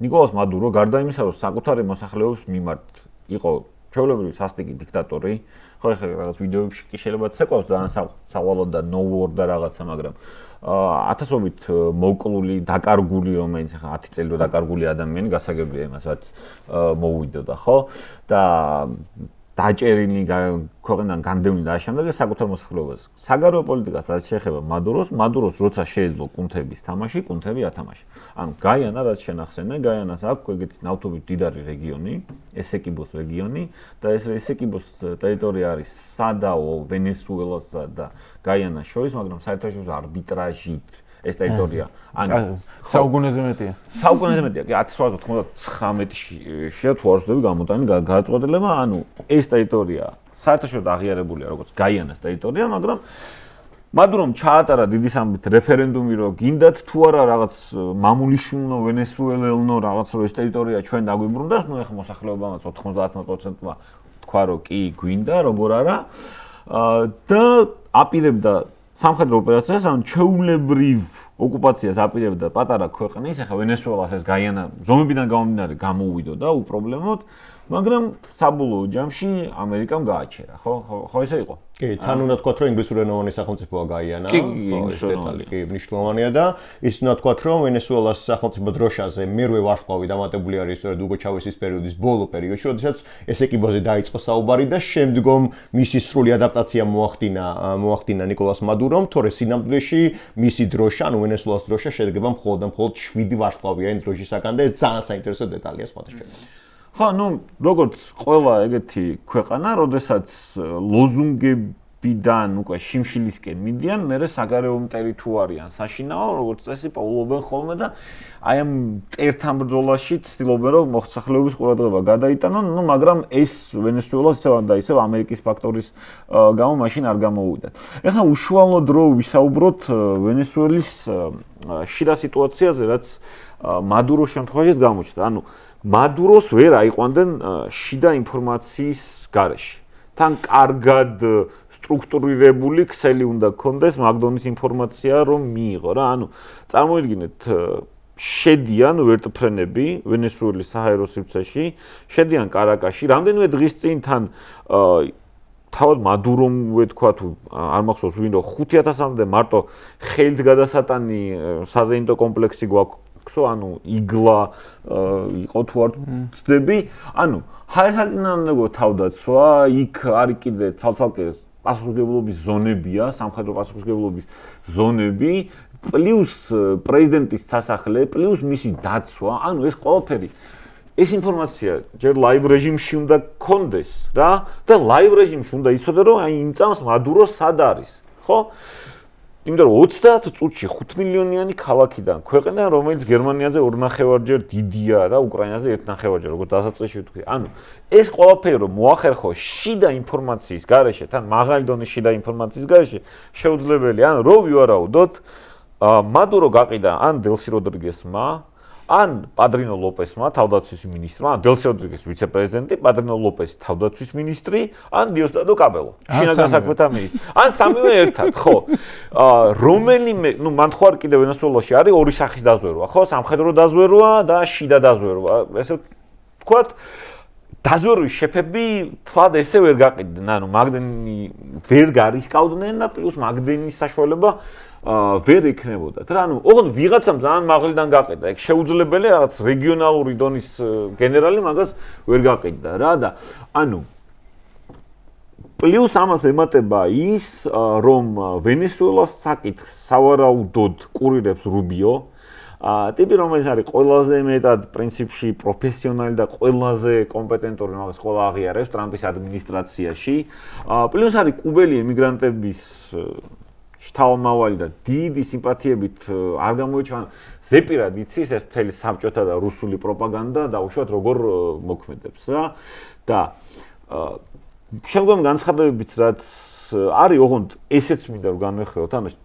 ნიკოლას მადურო გარდა იმისა, რომ საკუთარი მოსახლეობის მიმართ იყო ჩვეულებრივი სასტიკი დიქტატორი, ხო ეხლა რაღაც ვიდეოებში კი შეიძლება ცეკვავს ძალიან სავალო და no word და რაღაცა, მაგრამ 1000-ობით მოკლული, დაკარგული, რომელიც ახლა 10 წელი დაკარგული ადამიანი გასაგებია იმასაც მოუვიდოდა, ხო? და დაჭერილი ქვეყნიდან განდევნილი და ამავდროულად საკუთარ მოსახლეობას. საგარეო პოლიტიკას რაც შეეხება მადუროს როცა შეეძლო კუნთების თამაში, კუნთები ათამაშა. ანუ გაიანა რაც შენახსენე, გაიანას აქვს ეგეთი ნავთობით მდიდარი რეგიონი, ესეკიბოს რეგიონი და ეს ესეკიბოს ტერიტორია არის სადაო ვენესუელასა და გაიანას შორის, მაგრამ საერთაშორისო არბიტრაჟით ეს ტერიტორია ანუ საუკუნეზე მეტია. საუკუნეზე მეტია. კი 1899-ში თუ არ ვცდები გამოტანი გააწყვეტილება, ანუ ეს ტერიტორია საერთაშორისო აღიარებულია როგორც გაიანას ტერიტორია, მაგრამ მადურომ ჩაატარა დიდი სამბით რეფერენდუმი, რომ გინდათ თუ არა რაღაც მამულიშვილო ვენესუელელნო რაღაც რომ ეს ტერიტორია ჩვენ დაგვიბრუნდას, ნუ ეხლა მოსახლეობამაც 90%-მა თქვა რომ კი გვინდა, როგორ არა და აპირებდა სამხედრო ოპერაციას, ანუ ჩვეულებრივ ოკუპაციას აპირებდა პატარა ქვეყნის, ახლა ვენესუელას ეს გაიანა ზომებიდან გამომდინარე გამოუვიდოდა უპრობლემოდ, მაგრამ საბოლოო ჯამში ამერიკამ გააჩერა, ხო? ხო ესე იყო. კი, თან უნდა თქვათ, რომ ინგლისურენოვანი სახელმწიფოა გაიანა, ეს დეტალი კი მნიშვნელოვანია და ის უნდა თქვათ, რომ ვენესუელას სახელმწიფო დროშაზე მერვე ვარსკვლავი დამატებული არის სწორედ უგო ჩავესის პერიოდის ბოლო პერიოდში, როდესაც ესეკიბოზე დაიწყო საუბარი და შემდგომ მისი სრული ადაპტაცია მოახდინა ნიკოლას მადურომ, თორე სინამდვილეში მისი დროშა, ანუ ვენესუელას დროშა შედგება მხოლოდ 7 ვარსკვლავია იმ დროშისაგან და ეს ძალიან საინტერესო დეტალია სხვადასხვა. ხო, როგორც ყველა ეგეთი ქვეყანა, როდესაც ლოზუნგებიდან უკვე შიმშილისკენ მიდიან, მერე საგარეო მტერი თუ არიან საშინაო, როგორც წესი პაულობენ ხოლმე და აი ამ ერთთან ბრძოლაში ცდილობენ, რომ მოსახლეობის ყურადღება გადაიტანონ, მაგრამ ეს ვენესუელას ისევ და ისევ ამერიკის ფაქტორის გამო მაშინ არ გამოუვიდა. ეხლა უშუალოდ რო ვისაუბროთ ვენესუელის შიდა სიტუაციაზე, რაც მადუროს შემთხვევაშიც გამოჩნდა. მადუროს ვერ აიყვანდნენ შიდა ინფორმაციის გარეშე. თან კარგად სტრუქტურირებული ქსელი უნდა გქონდეს მაგდონის ინფორმაცია რომ მიიღო რა. წარმოიდგინეთ შედიან ვერტფრენები ვენესუელის საჰაერო სივრცეში, შედიან კარაკაში, რამდენიმე დღის წინ თან თავად მადურომ ვეთქვა თუ არ მახსოვს ვინ რომ 5000-მდე მარტო ხელით გადასატანი საზეიმტო კომპლექსი გვაქვს იგლა იყო თუ არ ვცდები, ჰაერსაწინააღმდეგო თავდაცვა, იქ არის კიდე ცალ-ცალკე პასუხისმგებლობის ზონებია, სამხედრო პასუხისმგებლობის ზონები, პლუს პრეზიდენტის სასახლე, პლუს მისი დაცვა, ეს ყველაფერი ეს ინფორმაცია ჯერ ლაივ რეჟიმში უნდა გქონდეს რა და ლაივ რეჟიმში უნდა იცოდე რომ იმ წამს მადურო სად არის, ხო? იმიტომ რომ 30 წუთში 5 მილიონიანი ქალაქიდან ქვეყანა, რომელიც გერმანიაზე 2.5-ჯერ დიდია და უკრაინაზე 1.5-ჯერ, როგორც დასაწყისში ვთქვი. ეს ყველაფერი რომ მოახერხო შიდა ინფორმაციის გარეშე, თან მაღალი დონის შიდა ინფორმაციის გარეშე, შეუძლებელია, რო ვივარაუდოთ, მადურო გაყიდა ან დელსი როდრიგესმა, ან პადრინო ლოპესმა, თავდაცვის მინისტრმა, დელსი როდრიგეს ვიცე-პრეზიდენტი, პადრინო ლოპესი თავდაცვის მინისტრი, ან დიოსტადო კაბელო, შინაგან საქმეთა მინისტრი. ან სამივე ერთად, ხო. რომელიმე, მან ხო არ კიდე ვენესუელაში არის ორი სახის დაზვერვა, ხო? სამხედრო დაზვერვა და შიდა დაზვერვა. ესე ვთქვათ, დაზვერვის შეფები თვად ესე ვერ გაყიდნენ, მაგდენი ვერ გარისკავდნენ და პლუს მაგდენის საშუალება ვერ ექნებოდათ რა. ოღონდ ვიღაცამ ძალიან მაღლიდან გაყიდა. ეგ შეუძლებელია რაღაც რეგიონალური დონის გენერალი მაგას ვერ გაყიდა რა და პლუს ამას ემატება ის რომ ვენესუელას საკითხს სავარაუდოდ კურირებს რუბიო, ტიპი რომელიც არის ყველაზე მეტად პრინციპში პროფესიონალი და ყველაზე კომპეტენტური, მაგას ყველა აღიარებს ტრამპის ადმინისტრაციაში. პლუს არის კუბელი ემიგრანტების შთამომავალი და დიდი სიმპათიებით არ გამოიჩვენა ზეპირად იცის ეს მთელი საბჭოთა და რუსული პროპაგანდა და უშუალოდ როგორ მოქმედებს რა და შემდგომ განცხადებებიც რაც არის ოღონდ ესეც მინდა რომ განვიხილოთ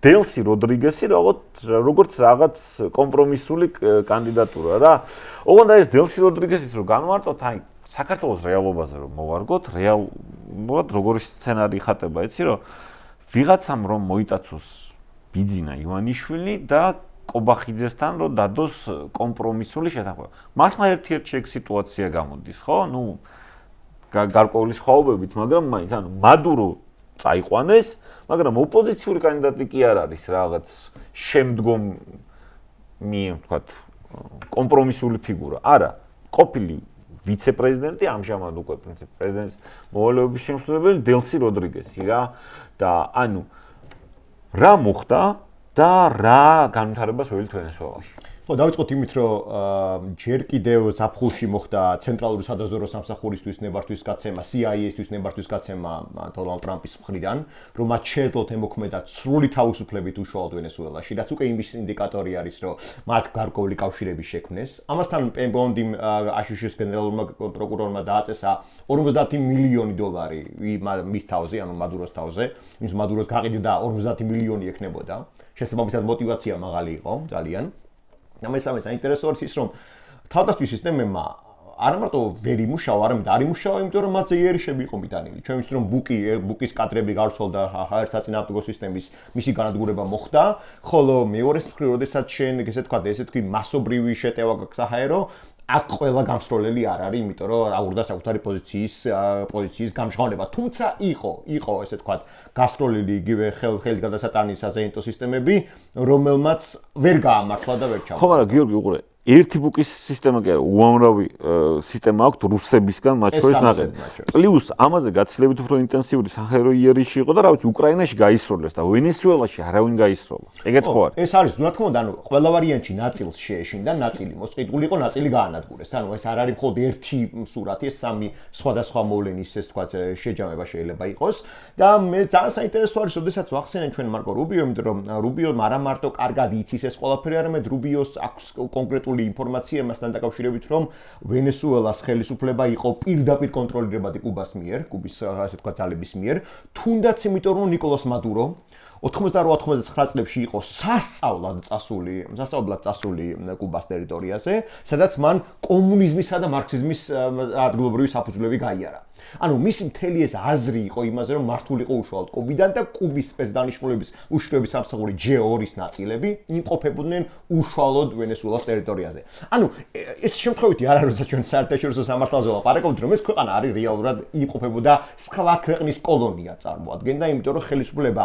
დელსი როდრიგესი როგორც რაღაც კომპრომისული კანდიდატურა რა. ოღონდ ეს დელსი როდრიგესიც რომ განვარტოთ საქართველოს რეალობაზე რომ მოვარგოთ, რეალურად როგორი სცენარი ხატება, იცი რომ ვიღაცამ რომ მოიტაცოს ბიძინა ივანიშვილი და კობახიძესთან რომ დადოს კომპრომისული შეთანხმება. მართლა ერთ-ერთი ეგ სიტუაცია გამოდის, ხო? გარკვეული სხვაობებით, მაგრამ მაინც მადურო წაიყვანეს, მაგრამ ოპოზიციური კანდიდატი კი არ არის რაღაც შემდგომი, ვთქვათ, კომპრომისული ფიგურა. არა, ყოფილი ვიცე-პრეზიდენტი, ამჟამად უკვე პრეზიდენტის მოვალეობის შემსრულებელი დელსი როდრიგესი რა და რა მოხდა და რა განვითარებას ვეულით ვენესუელაში. ხო, დავიწყოთ იმით, რომ ჯერ კიდევ ზაფხულში მოხდა ცენტრალური სადაზვერვო სამსახურისთვის ნებართვის გაცემა, CIA-ისთვის ნებართვის გაცემა დონალდ ტრამპის მხრიდან, რომ მათ შეეძლოთ ემოქმედათ სრული თავისუფლებით უშუალოდ ვენესუელაში, რაც უკვე იმის ინდიკატორი არის, რომ მათ გარკვეული კავშირები შექმნეს. ამასთან პენბონდიმ აშშ-ის გენერალურმა პროკურორმა დააწესა 50 მილიონი დოლარი მის თავზე, ანუ მადუროს თავზე, იმის მადუროს გაყიდდა 50 მილიონი ექნებოდა. შესაბამისად мотиваცია მაღალი იყო, ძალიან. ამასამე საინტერესო არის ის, რომ თავდაცვის სისტემებმა არ მარტო ვერ იმუშავა, არამედ არ იმუშავა, იმიტომ რომ მათზე იერიშები იყო მიტანილი. ჩვენ ვიცით, რომ ბუკის კადრები გავრცელდა ჰაერსაწინააღმდეგო სისტემის მისი განადგურება მოხდა, ხოლო მეორეს მხრივ, როდესაც შენ ესე თქვა, ესე თქვი, მასობრივი შეტევა გაქვს საჰაერო, აქ ყველა გამსროლელი არ არის, იმიტომ რომ აურდა საკუთარი პოზიციის გამჟღავნება. თუმცა იყო ესე თქვა გასროლილი იგივე ხელით გადასატანის აზეინტო სისტემები, რომელმაც ვერ გაამართლა და ვერ ჩავარდა. ხო, მაგრამ გიორგი უყურე, ერთი ბუკის სისტემა კი არა, უამრავი სისტემა აქვს რუსებისგან, მათ შორის ნაყენი. პლუს ამაზე გაცილებით უფრო ინტენსიური საჰაერო იერიში იყო და რა ვიცი, უკრაინაში გაისროლეს და ვენესუელაში არავინ გაისროლა. ეგეც ხო არის. ეს არის, რა თქმა უნდა, ანუ ყველა ვარიანტში ნაწილს შეეშინდა, ნაწილი მოსყიდული იყო, ნაწილი გაანადგურეს. ანუ ეს არ არის მხოლოდ ერთი სურათი, ეს სამი სხვადასხვა მოვლენის ეს თქვა შეჯამება შეიძლება იყოს და მე ძალიან საინტერესო არის, როდესაც ვახსენე ჩვენ მარკო რუბიო, იმიტომ რომ რუბიო არა მარტო კარგად იცის ეს ყველაფერი, არამედ რუბიოს აქვს კონკრეტული ინფორმაცია მასთან დაკავშირებით, რომ ვენესუელას ხელისუფლება იყო პირდაპირ კონტროლირებადი კუბის ასე თქვა ძალების მიერ, თუნდაც იმიტომ რომ ნიკოლას მადურო 88-99 წლებში იყო სასწავლად წასული კუბას ტერიტორიაზე, სადაც მან კომუნიზმისა და მარქსიზმის ადგილობრივი საფუძვლები გაიარა. ანუ მისი მთელი ეს აზრი იყო იმაზე, რომ მართული იყო უშუალოდ კუბიდან და კუბის სპეცდანიშნულების უშუალოდ სამსახური J2-ის ნაწილები იმყოფებოდნენ უშუალოდ ვენესუელას ტერიტორიაზე. ანუ ეს შემთხვევითი არ არის, როცა ჩვენ საერთაშორისო სამართალზე ვლაპარაკობთ, რომ ეს ქვეყანა არის რეალურად იმყოფებოდა სხვა ქვეყნის კოლონია წარმოადგენდა, იმიტომ რომ ხელისუფლება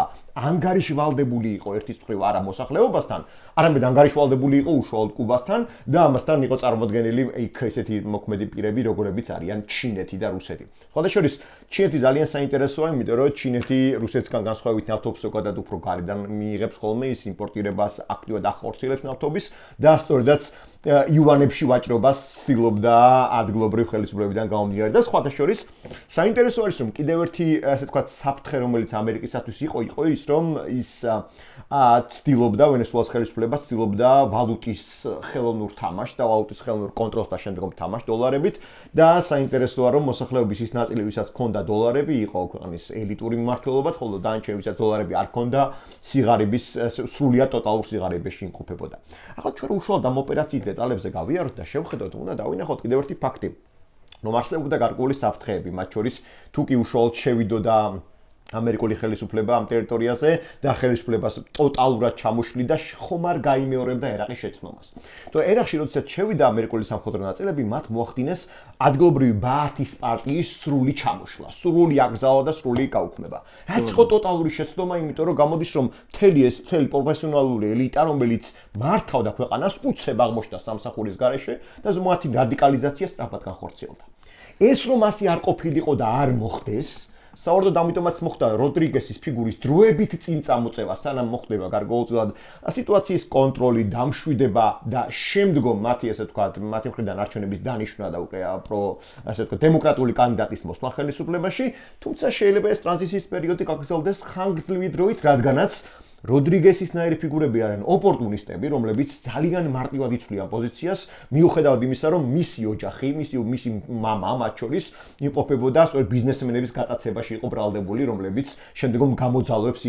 ანგარიშვალდებული იყო ერთის მხრივ არა მოსახლეობასთან, არამედ ანგარიშვალდებული იყო უშუალოდ კუბასთან და ამასთან იყო წარმოდგენილი იქ ესეთი მოქმედი პირები, როგორებიც არიან ჩინეთი და რუსეთი. ხოდაშორის ჩინეთი ძალიან საინტერესოა, იმიტომ რომ ჩინეთი რუსეთსგან განსხვავებით ნავთობს ზოგადად უფრო გარედან მიიღებს ხოლმე, ის იმპორტირებას აქტიურად ახორციელებს ნავთობის და სწორედაც იუანებში ვაჭრობას ცდილობდა ადგილობრივ ხელისუფლებებიდან გამომდინარე და სხვათა შორის საინტერესო არის რომ კიდევ ერთი ასე ვთქვათ საფრთხე რომელიც ამერიკისათვის იყო ის რომ ის ცდილობდა ვენესუელას ხელისუფლება ცდილობდა ვალუტის ხელოვნურ თამაშს და ვალუტის ხელოვნურ კონტროლს და შემდგომ თამაშს დოლარებით და საინტერესოა რომ მოსახლეობის ის ნაწილი ვისაც ჰქონდა დოლარები იყო ქვეყნის ელიტური მმართველობა ხოლო დანარჩენი ვისაც დოლარები არ ჰქონდა სიღარიბის სრულიად ტოტალურ სიღარიბეში იმყოფებოდა. ახლა ჩვენ უშუალოდ ამ ოპერაციის დეტალებზე გავიაროთ და შევხედოთ, უნდა დავინახოთ კიდევ ერთი ფაქტი. რომ არსებობდა გარკვეული საფრთხეები, მათ შორის თუ კი უშუალოდ შევიდოდა ამერიკული ხელისუფლება ამ ტერიტორიაზე და ხელისუფლებას ტოტალურად ჩამოშლიდა ხომ არ გაიმეორებდა ერაყის შეცნობას. თუ ერაყში როდესაც შევიდა ამერიკული სამხედრო ნაწილები, მათ მოახდინეს ადგილობრივი ბაათის პარტიის სრული ჩამოშლა, სრული აკრძალვა და სრული გაუქმება. რაც იყო ტოტალური შეცდომა, იმიტომ რომ გამოდის რომ მთელი პროფესიონალური ელიტა, რომელიც მართავდა ქვეყანას, უცებ აღმოჩნდა სამსახურის გარეშე და მათი რადიკალიზაცია სწრაფად განხორციელდა. ეს რომ ასე არ ყოფილიყო და არ მოხდეს საერთოდ ამიტომაც მოხდა როდრიგესის ფიგურის დროებით წინ წამოწევა, სანამ მოხდება გარკვეულწილად სიტუაციის კონტროლი, დამშვიდება და შემდგომ მათი ასე ვთქვათ, მათი მხრიდან არჩევნების დანიშვნა და უკვე ასე ვთქვათ, დემოკრატიული კანდიდატის მოსვლა ხელისუფლებაში, თუმცა შეიძლება ეს ტრანზიციის პერიოდი გაგრძელდეს ხანგრძლივი დროით, რადგანაც როდრიგესისნაირი ფიგურები არიან ოპორტუნისტები, რომლებიც ძალიან მარტივად იცვლიან პოზიციას, მიუხედავად იმისა, რომ მისი ოჯახი, მისი მამა მათ შორის იმყოფებოდა სწორედ ბიზნესმენების გატაცებაში იყო ბრალდებული, რომლებიც შემდგომ გამოძალოებს,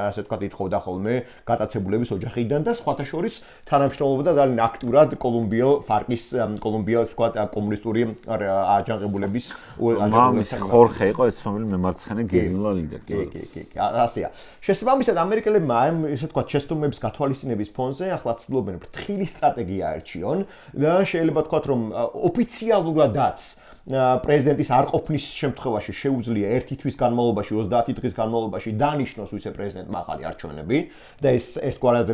ასე ვთქვათ, ითხოვდა ხოლმე გატაცებულების ოჯახიდან და სხვათა შორის თანამშრომლობდა ძალიან აქტიურად კოლუმბიას ვთქვათ, კომუნისტური აჯანყებულების მამის ხორხე იყო ეს ცნობილი მემარცხენე გერილა ლიდერი. კი, ასეა. შესაბამისად ამერიკელებმა ესე ვთქვათ შეცდომების გათვალისწინების ფონზე ახლა ცდილობენ ფრთხილი სტრატეგია არჩიონ და შეიძლება ვთქვათ რომ ოფიციალურადაც პრეზიდენტის არყოფნის შემთხვევაში შეუძლია 1 თვის განმავლობაში 30 დღის განმავლობაში დანიშნოს ვიცე-პრეზიდენტმა ახალი არჩევნები და ეს ერთგვარად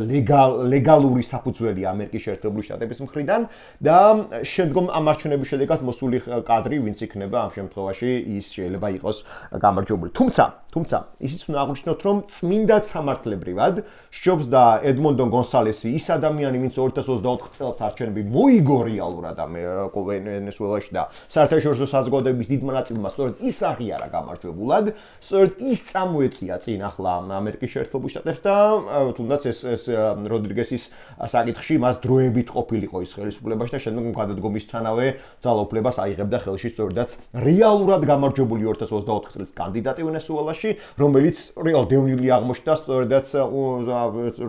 ლეგალური საფუძველია ამერიკის შეერთებული შტატების მხრიდან და შემდგომ ამ არჩევნების შედეგად მოსული კადრი ვინც იქნება ამ შემთხვევაში ის შეიძლება იყოს გამარჯვებული. თუმცა ისიც უნდა აღვნიშნოთ რომ წმინდად სამართლებრივად შობს და ედმონდონ გონსალესი ის ადამიანი ვინც 2024 წელს არჩევნები მოიგო რეალურად ვენესუელაში და საერთაშორისო საზოგადოების დიდმა ნაწილმა სწორედ ის აღიარა გამარჯვებულად, სწორედ ის წამოეწია წინ ახლა ამერიკის შეერთებულ შტატებს და თუნდაც ეს როდრიგესის საკითხში მას დროებით ყოფილიყო ის ხელისუფლებაში და შემდგომ გადადგომისთანავე ძალაუფლებას აიღებდა ხელში სწორედაც რეალურად გამარჯვებული 2024 წლის კანდიდატი ვენესუელაში, რომელიც რეალ დევნილი აღმოჩნდა სწორედაც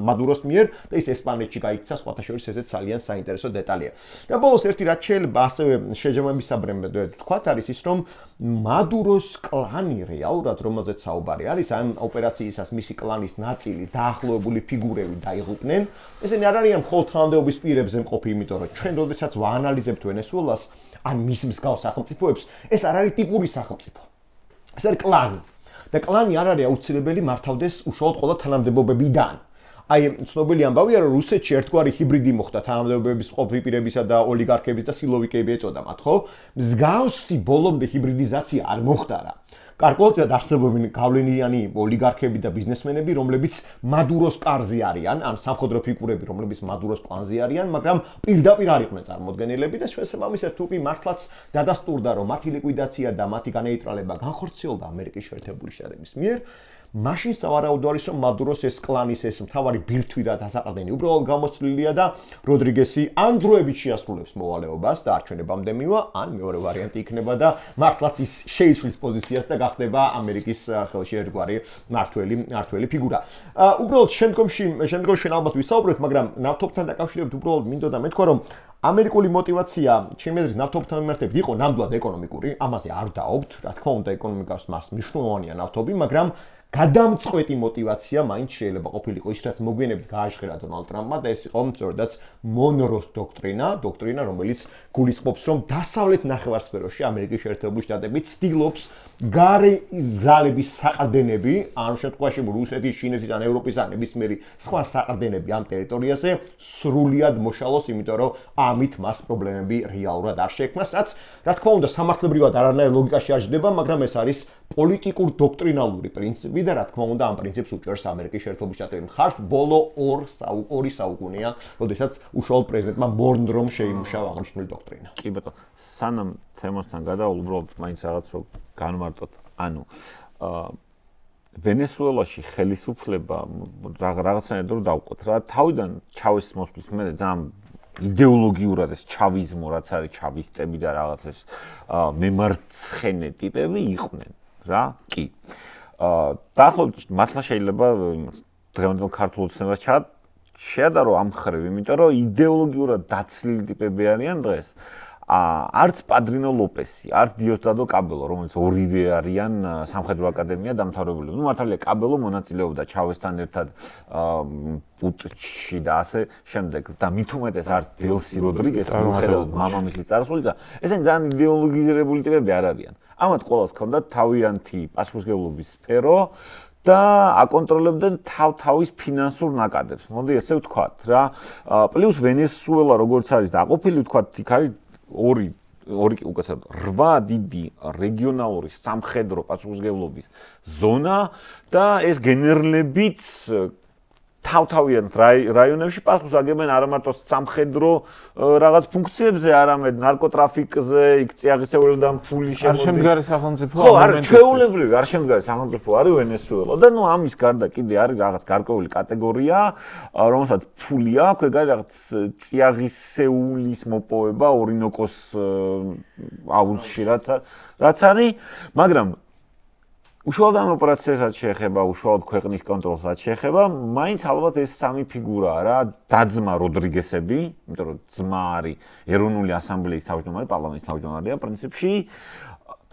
მადუროს მიერ და ის ესპანეთში გაიქცა, სხვათა შორის ესეც ძალიან საინტერესო დეტალია. და ბოლოს ერთი რაც შეიძლება ასევე შეჯამებისაბრემ თქვათ არის ის, რომ მადუროს კლანი რეალურად, რომელზეც საუბარი არის, ან ოპერაციისას მისი კლანის ნაწილი დაახლოებული ფიგურები დაიღუპნენ. ესენი არ არიან მხოლოდ თანამდებობის პირებზე მყოფი, იმიტომ რომ ჩვენ როდესაც ვაანალიზებთ ვენესუელას, ან მის მსგავს სახელმწიფოებს, ეს არ არის ტიპური სახელმწიფო. ეს არის კლანი. და კლანი არ არის აუცილებელი მართავდეს უშუალოდ ყველა თანამდებობებიდან. აი, ცნობილი ამბავია, რომ რუსეთში ერთგვარი ჰიბრიდი მოხდა თანამდებობების ყოფი პირებისა და ოლიგარქების და სილოვიკები ეწოდა მათ, ხო? მსგავსი ბოლომდე ჰიბრიდიზაცია არ მოხდარა. გარკვეულად არსებობენ გავლენიანი ოლიგარქები და ბიზნესმენები, რომლებიც მადუროს კარზე არიან, ან სამხედრო ფიგურები, რომლებიც მადუროს კლანზე არიან, მაგრამ პირდაპირ არ იყვნენ წარმოდგენილები და შესაბამისად თუ კი მართლაც დადასტურდა, რომ მათი ლიკვიდაცია და მათი განეიტრალება განხორციელდა ამერიკის შეერთებული შტატების მიერ, მაშინ სავარაუდო არის, რომ მადუროს ეს კლანის ეს მთავარი ბირთვი და დასაყრდენი უბრალოდ გამოცვლილია და როდრიგესი ან დროებით შეასრულებს მოვალეობას და არჩევნებამდე მივა, ან მეორე ვარიანტი იქნება და მართლაც ის შეიცვლის პოზიციას და გახდება ამერიკის ხელში ერთგვარი მართველი ფიგურა. უბრალოდ შემდგომში შენ ალბათ ვისაუბრებთ, მაგრამ ნავთობთან დაკავშირებით უბრალოდ მინდოდა მეთქვა, რომ ამერიკული мотиваცია ჩემი აზრით ნავთობთან მიმართებით იყო ნამდვილად ეკონომიკური, ამაზე არ დაობთ, რა თქმა უნდა ეკონომიკას მას მნიშვნელოვანია ნავთობი, მაგრამ გადამწყვეტი мотиваცია მაინც შეიძლება ყოფილიყო ის, რაც მოგვიანებით გააჟღერა დონალდ ტრამპმა და ეს იყო სწორედაც მონროს დოქტრინა, რომელიც გულისხმობს, რომ დასავლეთ ნახევარსფეროში ამერიკის შეერთებული შტატები ცდილობს გარე ძალების საყრდენები, ანუ შემთხვევაში რუსეთის, ჩინეთის ან ევროპის ან ნებისმიერი სხვა საყრდენები ამ ტერიტორიაზე სრულიად მოშალოს, იმიტომ რომ ამით მას პრობლემები რეალურად არ შეექმნას, რაც რა თქმა უნდა სამართლებრივად არანაირ ლოგიკაში არ ჯდება, მაგრამ ეს არის პოლიტიკურ დოქტრინალური პრინციპი და რა თქმა უნდა ამ პრინციპს უჭერს ამერიკის შეერთებული შტატები მხარს ბოლო 2 საუკუნეა, როდესაც უშუალოდ პრეზიდენტმა მონრომ შეიმუშავა აღნიშნული დოქტრინა. კი ბატონო, სანამ თემასთან გადავალ, უბრალოდ მაინც რაღაც რო განმარტოთ. ანუ ვენესუელაში ხელისუფლება რაღაცნაირად რო დავყოთ რა, თავიდან ჩავის მოსვლის მერე ძალიან იდეოლოგიურად ეს ჩავიზმო, რაც არის ჩავისტები და რაღაც ეს მემარცხენე ტიპები იყვნენ რა. კი. დაახლოებით მართლა შეიძლება დღევანდელ ქართულ ოცნებას შეადარო ამ ხრივ, იმიტომ რომ იდეოლოგიურად დაცლილი ტიპები არიან დღეს. არც პადრინო ლოპესი, არც დიოსდადო კაბელო, რომელიც ორივე არიან სამხედრო აკადემია დამთავრებული. ნუ მართალია კაბელო მონაწილეობდა ჩავესთან ერთად პუტჩში და ასე შემდეგ და მით უმეტეს არც დელსი როდრიგესი მიუხედავად მამამისის წარსულისა, ესენი ძალიან იდეოლოგიზირებული ტიპები არ არიან. ამათ ყველას ჰქონდათ თავიანთი პასუხისმგებლობის სფერო და აკონტროლებდნენ თავის ფინანსურ ნაკადებს. მოდი ესე ვთქვათ რა. პლუს ვენესუელა როგორც არის დაყოფილი, ვთქვათ, იქ არის ორი უკაცრავად 8 დიდი რეგიონალური სამხედრო პასუხისმგებლობის ზონა და ეს გენერლებიც თავთავიანთ რაიონებში პასუხს აგებენ არა მარტო სამხედრო რაღაც ფუნქციებზე, არამედ ნარკოტრაფიკზე, იქ წიაღისეული და ფული შემოდის. არ შემდგარი სახელმწიფო ხო, არ ჩვეულებრივი, არ შემდგარი სახელმწიფო არის ვენესუელა და ნუ ამის გარდა კიდე არის რაღაც გარკვეული კატეგორია, რომელსაც ფული აქვს, ეგ არის რაღაც წიაღისეულის მოპოვება ორინოკოს აუზში რაც არის, მაგრამ უშუალოდ ამ ოპერაციასაც შეეხება, უშუალოდ ქვეყნის კონტროლსაც შეეხება, მაინც ალბათ ეს სამი ფიგურაა რა, დაძმა როდრიგესები, იმიტომ რომ ძმა არის ეროვნული ასამბლეის თავმჯდომარე, პარლამენტის თავმჯდომარეა პრინციპში,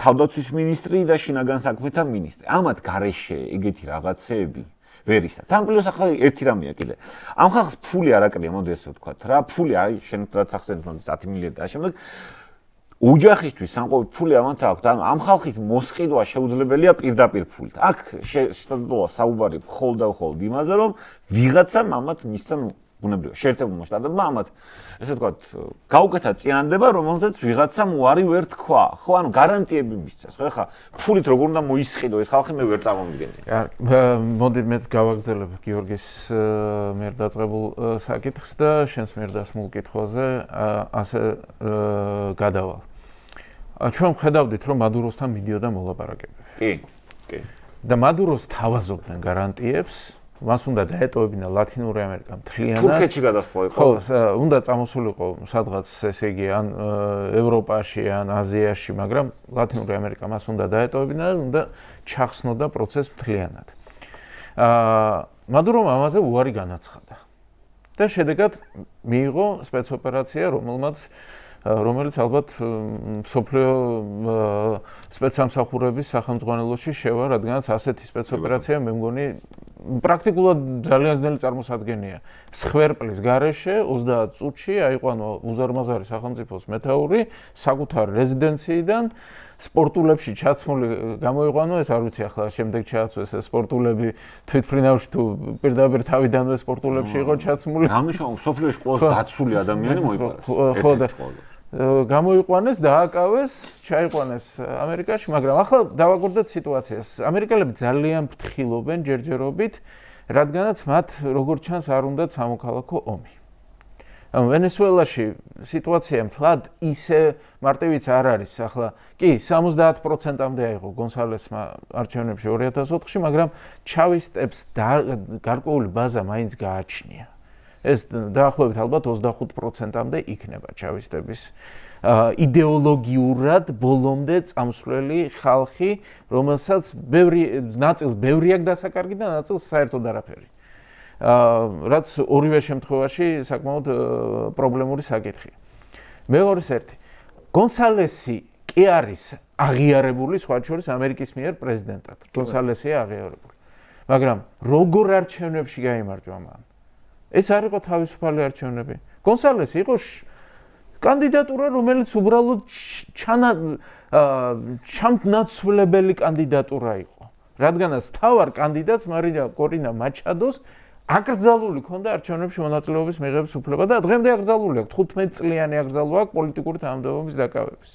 თავდაცვის მინისტრი და შინაგან საქმეთა მინისტრი. ამათ გარეშე ეგეთი რაღაცეები ვერ ისა. თან პლუს ახლა ერთი რამეა კიდე. ამ ხალხს ფული არ აკლია, მოდი ესე ვთქვათ რა, ფული არის, შენ რაც ახსენეთ, 10 მილიარდი და შემდეგ ოჯახისთვის სამყარო ფული ამათ აქვს და ამ ხალხის მოსყიდვა შეუძლებელია პირდაპირ ფულით. აქ შესაძლოა საუბარი მხოლოდ იმაზე, რომ ვიღაცამ ამათ მისცა ბუნებრივია შეერთებულმა შტატებმა ამათ ესე ვთქვათ გაუკეთა წინადება, რომელზეც ვიღაცამ უარი ვერ თქვა. ხო, ანუ გარანტიები მისცეს. ხო, ეხლა ფულით როგორ უნდა მოისყიდო ეს ხალხი მე ვერ წარმომიდგენია. მოდი მეც გავაგრძელებ გიორგის მიერ დაწყებულ საკითხს და შენს მიერ დასმულ კითხვაზე ასე გადავალ. ჩვენ ხედავდით, რომ მადუროსთან მიდიოდა მოლაპარაკებები. კი. და მადუროს თავაზობდნენ გარანტიებს. მას უნდა დაეტოვებინა ლათინური ამერიკა მთლიანად. თურქეთში გადასვლა იყო. ხო, უნდა წამოსულიყო სადღაც ესე იგი ან ევროპაში, ან აზიაში, მაგრამ ლათინური ამერიკა მას უნდა დაეტოვებინა და უნდა ჩახსნოდა პროცესს მთლიანად. მადურომ ამაზე უარი განაცხადა. და შედეგად მიიღო სპეცოპერაცია, რომელმაც რომელიც ალბათ მსოფლიო სპეცსამსახურების სახელმძღვანელოში შევა, რადგანაც ასეთი სპეცოპერაცია მე მგონი პრაქტიკულად ძალიან ძნელი წარმოსადგენია. მსხვერპლის გარეშე 30 წუთში აიყვანო უზარმაზარი სახელმწიფოს მეთაური საკუთარ რეზიდენციიდან სპორტულებში ჩაცმული გამოიყვანო, ეს არ ვიცი ახლა შემდეგ ჩააცვეს ეს სპორტულები თვითმფრინავში თუ პირდაპირ თავიდანვე სპორტულებში იყო ჩაცმული. გამიშო სოფლიოში ყოველს დაცული ადამიანი მოიყვანეს. ხო და გამოიყვანეს, დააკავეს, ჩაიყვანეს ამერიკაში, მაგრამ ახლა დავაკვირდეთ სიტუაციას. ამერიკელები ძალიან ფრთხილობენ ჯერჯერობით, რადგანაც მათ როგორც ჩანს არ უნდათ სამოქალაქო ომი. ანუ ვენესუელაში სიტუაცია მთლად ისე მარტივიც არ არის. ახლა კი 70%-მდე აიღო გონსალესმა არჩევნებში 2004-ში, მაგრამ ჩავისტებს გარკვეული ბაზა მაინც გააჩნია. ეს დაახლოებით ალბათ 25%-მდე იქნება ჩავისტების იდეოლოგიურად ბოლომდე წამსვლელი ხალხი, რომელსაც ნაწილს ბევრი აქვს დასაკარგი და ნაწილს საერთოდ არაფერი. რაც ორივე შემთხვევაში საკმაოდ პრობლემური საკითხია. მეორეს ერთი. გონსალესი კი არის აღიარებული სხვა შორის ამერიკის მიერ პრეზიდენტად. გონსალესია აღიარებული. მაგრამ როგორ არჩევნებში გაიმარჯვა მან? ეს არ იყო თავისუფალი არჩევნები. გონსალესი იყო კანდიდატურა, რომელიც უბრალოდ ჩამნაცვლებელი კანდიდატურა იყო. რადგანაც მთავარ კანდიდატს მარია კორინა მაჩადოს აკრძალული ქონდა არჩევნებში მონაწილეობის მიღების უფლება და დღემდე აკრძალული აქვს 15 წლიანი აკრძალვა აქვს პოლიტიკური თანამდებობის დაკავების.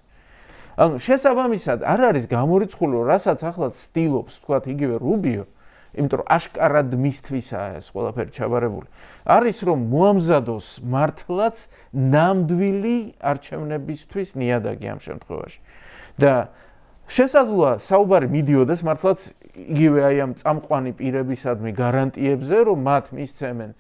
ანუ შესაბამისად არ არის გამორიცხული, რასაც ახლა ცდილობს თქვათ იგივე რუბიო, იმიტომ რომ აშკარად მისთვისაა ეს ყველაფერი ჩაბარებული. არის რომ მოამზადოს მართლაც ნამდვილი არჩევნებისთვის ნიადაგი ამ შემთხვევაში. და შესაძლოა საუბარი მიდიოდეს მართლაც იგივე აი ამ წამყვანი პირებისადმი გარანტიებზე, რომ მათ მისცემენ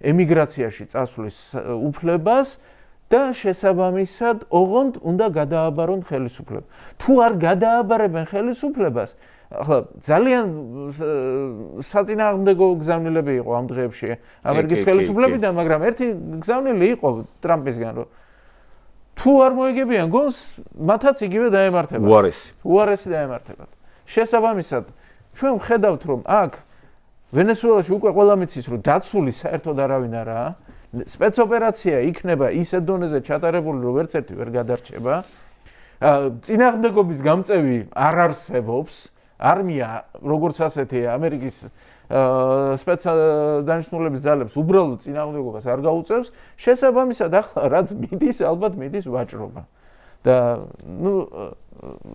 ემიგრაციაში წასვლის უფლებას და შესაბამისად ოღონდ უნდა გადააბარონ ხელისუფლება. თუ არ გადააბარებენ ხელისუფლებას, ახლა ძალიან საწინააღმდეგო გზავნილები იყო ამ დღეებში ამერიკის ხელისუფლებიდან, მაგრამ ერთი გზავნილი იყო ტრამპისგან, რომ თუ არ მოეგებიან გონს, მათაც იგივე დაემართებათ. უარესი დაემართებათ. შესაბამისად, ჩვენ ვხედავთ, რომ აქ ვენესუელაში უკვე ყველა მიცის, რომ დაცული საერთოდ არავინ არაა. სპეცოპერაცია იქნება ისე დონეზე ჩატარებული, რომ ვერც ერთი ვერ გადარჩება. წინააღმდეგობის გამწევი არ არსებობს. არმია, როგორც ასეთი ამერიკის სპეცდანიშნულების ძალებს უბრალოდ წინააღმდეგობას არ გაუწევს, შესაბამისად ახლა რაც მიდის, ალბათ მიდის ვაჭრობა. და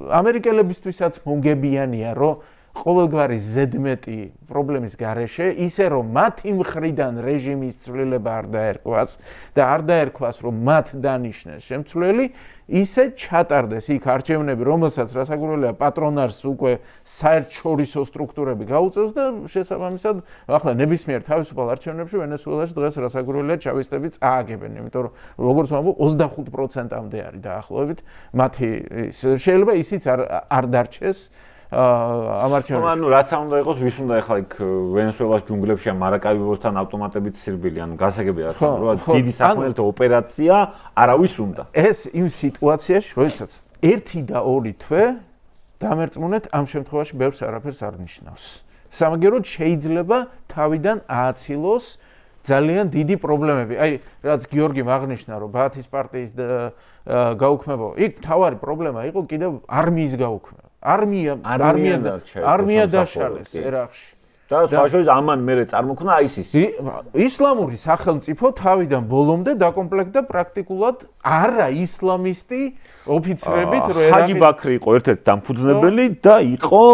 ამერიკელებისთვისაც მომგებიანია, რომ ყოველგვარი ზედმეტი პრობლემის გარეშე, ისე რომ მათი მხრიდან რეჟიმის ცვლილება არ დაერქვას და არ დაერქვას, რომ მათ დანიშნეს შემცვლელი, ისე ჩატარდეს იქ არჩევნები, რომელსაც რასაკვირველია პატრონარს უკვე საერთაშორისო სტრუქტურები გაუწევს და შესაბამისად ახლა ნებისმიერ თავისუფალ არჩევნებში ვენესუელაში დღეს რასაკვირველია ჩავისტები წააგებენ, იმიტომ რომ როგორც ვამბობ 25%-მდე არის დაახლოებით მათი შეიძლება ისიც არ დარჩეს ამ არჩევნებში. ანუ რაც არ უნდა იყოს, ვის უნდა ახლა იქ ვენესუელას ჯუნგლებში ამ მარაკაიბოსთან ავტომატებით სირბილი, ანუ გასაგებია რა, რომ დიდი საქმეთა ოპერაცია არავის უნდა. ეს იმ სიტუაციაში, როდესაც 1 და 2 თვე დამერწმუნეთ ამ შემთხვევაში ბევრს არაფერს არ ნიშნავს. სამაგეროდ შეიძლება თავიდან ააცილოს ძალიან დიდი პრობლემები. აი, რაც გიორგიმ აღნიშნა, რომ ბათის პარტიის გაუქმება, იქ თავარი პრობლემა იყო კიდევ არმიის გაუქმება. არმია დაშალეს ერაყში. და სხვაშორის ამან მერე წარმოქმნა ISIS. ისლამური სახელმწიფო თავიდან ბოლომდე დაკომპლექტდა პრაქტიკულად არა ისლამისტი ოფიცრებით, რომ ჰაგი ბაქრი იყო ერთ-ერთი დამფუძნებელი და იყო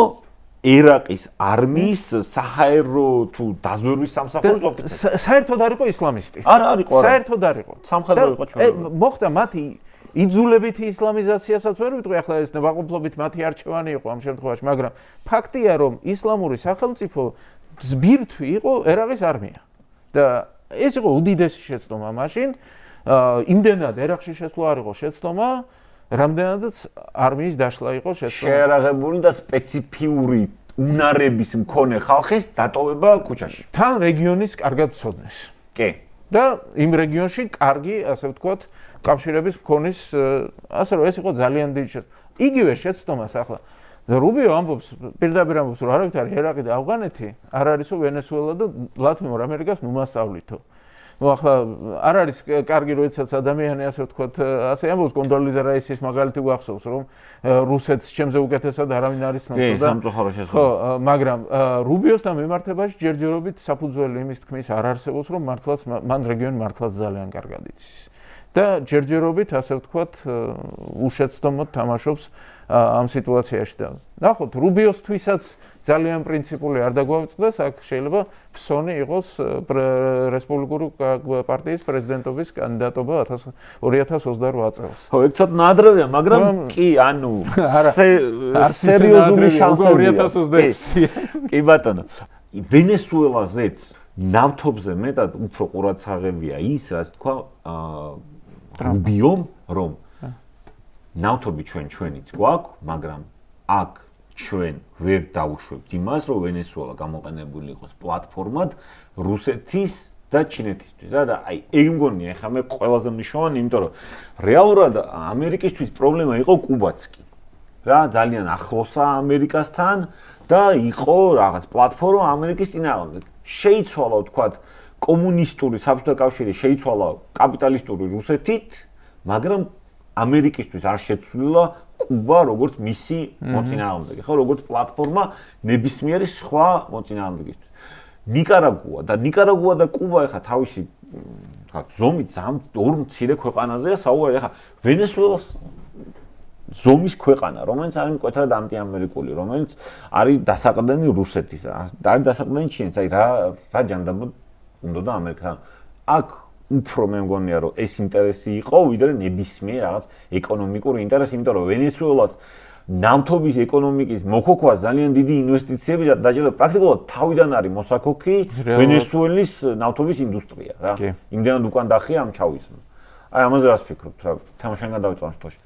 ერაყის არმიის საჰაერო თუ დაზვერვის სამსახურის ოფიცერი. საერთოდ არ იყო ისლამისტი. არა, არ იყო. საერთოდ არ იყო. სამხედრო იყო ჩვენ. მოხდა მათი იძულებითი ისლამიზაციასაც ვერ ვიტყვი, ახლა ეს ნებაყოფლობით მათი არჩევანი იყო ამ შემთხვევაში, მაგრამ ფაქტია, რომ ისლამური სახელმწიფო ზბირთვი იყო ერაყის არმია. და ეს იყო უდიდესი შეცდომა მაშინ. იმდენად ერაყში შესვლა არ იყო შეცდომა, რამდენადაც არმიის დაშლა იყო შეცდომა. შეერაღებული და სპეციფიური უნარების მქონე ხალხის დატოვება ქუჩაში. თან რეგიონის კარგად ცოდნეს. კი. და იმ რეგიონში კარგი, ასე ვთქვათ, კავშირების მქონის, ასე რომ ეს იყო ძალიან დიდი შეცდომა. იგივე შეცდომას ახლა რუბიო ამბობს, პირდაპირ ამბობს, რომ არავით არის ერაყი და ავღანეთი, არ არისო ვენესუელა და ლათინურ ამერიკას ნუმასწავლითო. ნუ ახლა არ არის კარგი როდესაც ადამიანი ასე ვთქვათ, ასე ამბობს კონდოლიზა რაისის მაგალითი გვახსოვს, რომ რუსეთს ჩემზე უკეთესად არავინ არ იცნობს და ხო, მაგრამ რუბიოსთან მიმართებაში ჯერჯერობით საფუძველი იმის თქმის არ არსებობს, რომ მართლაც მან რეგიონი მართლაც ძალიან კარგად იცის. და ჯერჯერობით ასე ვთქვათ, უშეცდომოდ თამაშობს ამ სიტუაციაში და ნახოთ რუბიოსთვისაც ძალიან პრინციპული არ დაგვაუწყდეს, აქ შეიძლება ფსონი იყოს რესპუბლიკური პარტიის პრეზიდენტობის კანდიდატობა 2028 წელს. ხო, ეგ ცოტა ნადრევია, მაგრამ კი, ანუ სერიოზული შანსებია 2026-ია. კი ბატონო. ვენესუელაზეც ნავთობზე მეტად უფრო ყურადსაღებია ის, რაც თქვა რუბიომ, რომ ნავთობი ჩვენიც გვაქვს, მაგრამ აქ ჩვენ ვერ დავუშვებთ იმას, რომ ვენესუელა გამოყენებული იყოს პლატფორმად რუსეთის და ჩინეთისთვის. და აი ეგ მგონია ახლა მე ყველაზე მნიშვნელოვანი, იმიტომ რომ რეალურად ამერიკისთვის პრობლემა იყო კუბაც კი. რა ძალიან ახლოსა ამერიკასთან და იყო რაღაც პლატფორმა ამერიკის წინააღმდეგ. შეიცვალა ვთქვათ კომუნისტური საბჭოთა კავშირი შეიცვალა კაპიტალისტური რუსეთით, მაგრამ ამერიკისთვის არ შეცვლილა კუბა როგორც მისი მოწინააღმდეგე, ხო, როგორც პლატფორმა ნებისმიერი სხვა მოწინააღმდეგისთვის. ნიკარაგუა და კუბა ახლა თავისი თქვათ ზომით ორ მცირე ქვეყანაზეა საუბარი. ახლა ვენესუელას ზომის ქვეყანა, რომელიც არის მკვეთრად ანტიამერიკული, რომელიც არის დასაყრდენი რუსეთის, არის დასაყრდენი ჩინეთის, აი რა ჯანდაბოდ უნდა და ამერიკთან. აქ უფრო მე მგონია რომ ეს ინტერესი იყო ვიდრე ნებისმიერ რაღაც ეკონომიკური ინტერესი, იმიტომ რომ ვენესუელას ნავთობის ეკონომიკის მოქოქვა ძალიან დიდი ინვესტიციები და დაჯერება პრაქტიკულად თავიდან არის მოსაქოქი ვენესუელის ნავთობის ინდუსტრია რა. იმდენად უკან დახია ამ ჩავისმა. აი ამაზე რას ფიქრობთ რა? თემა შენ გადავიწვევ შტოში.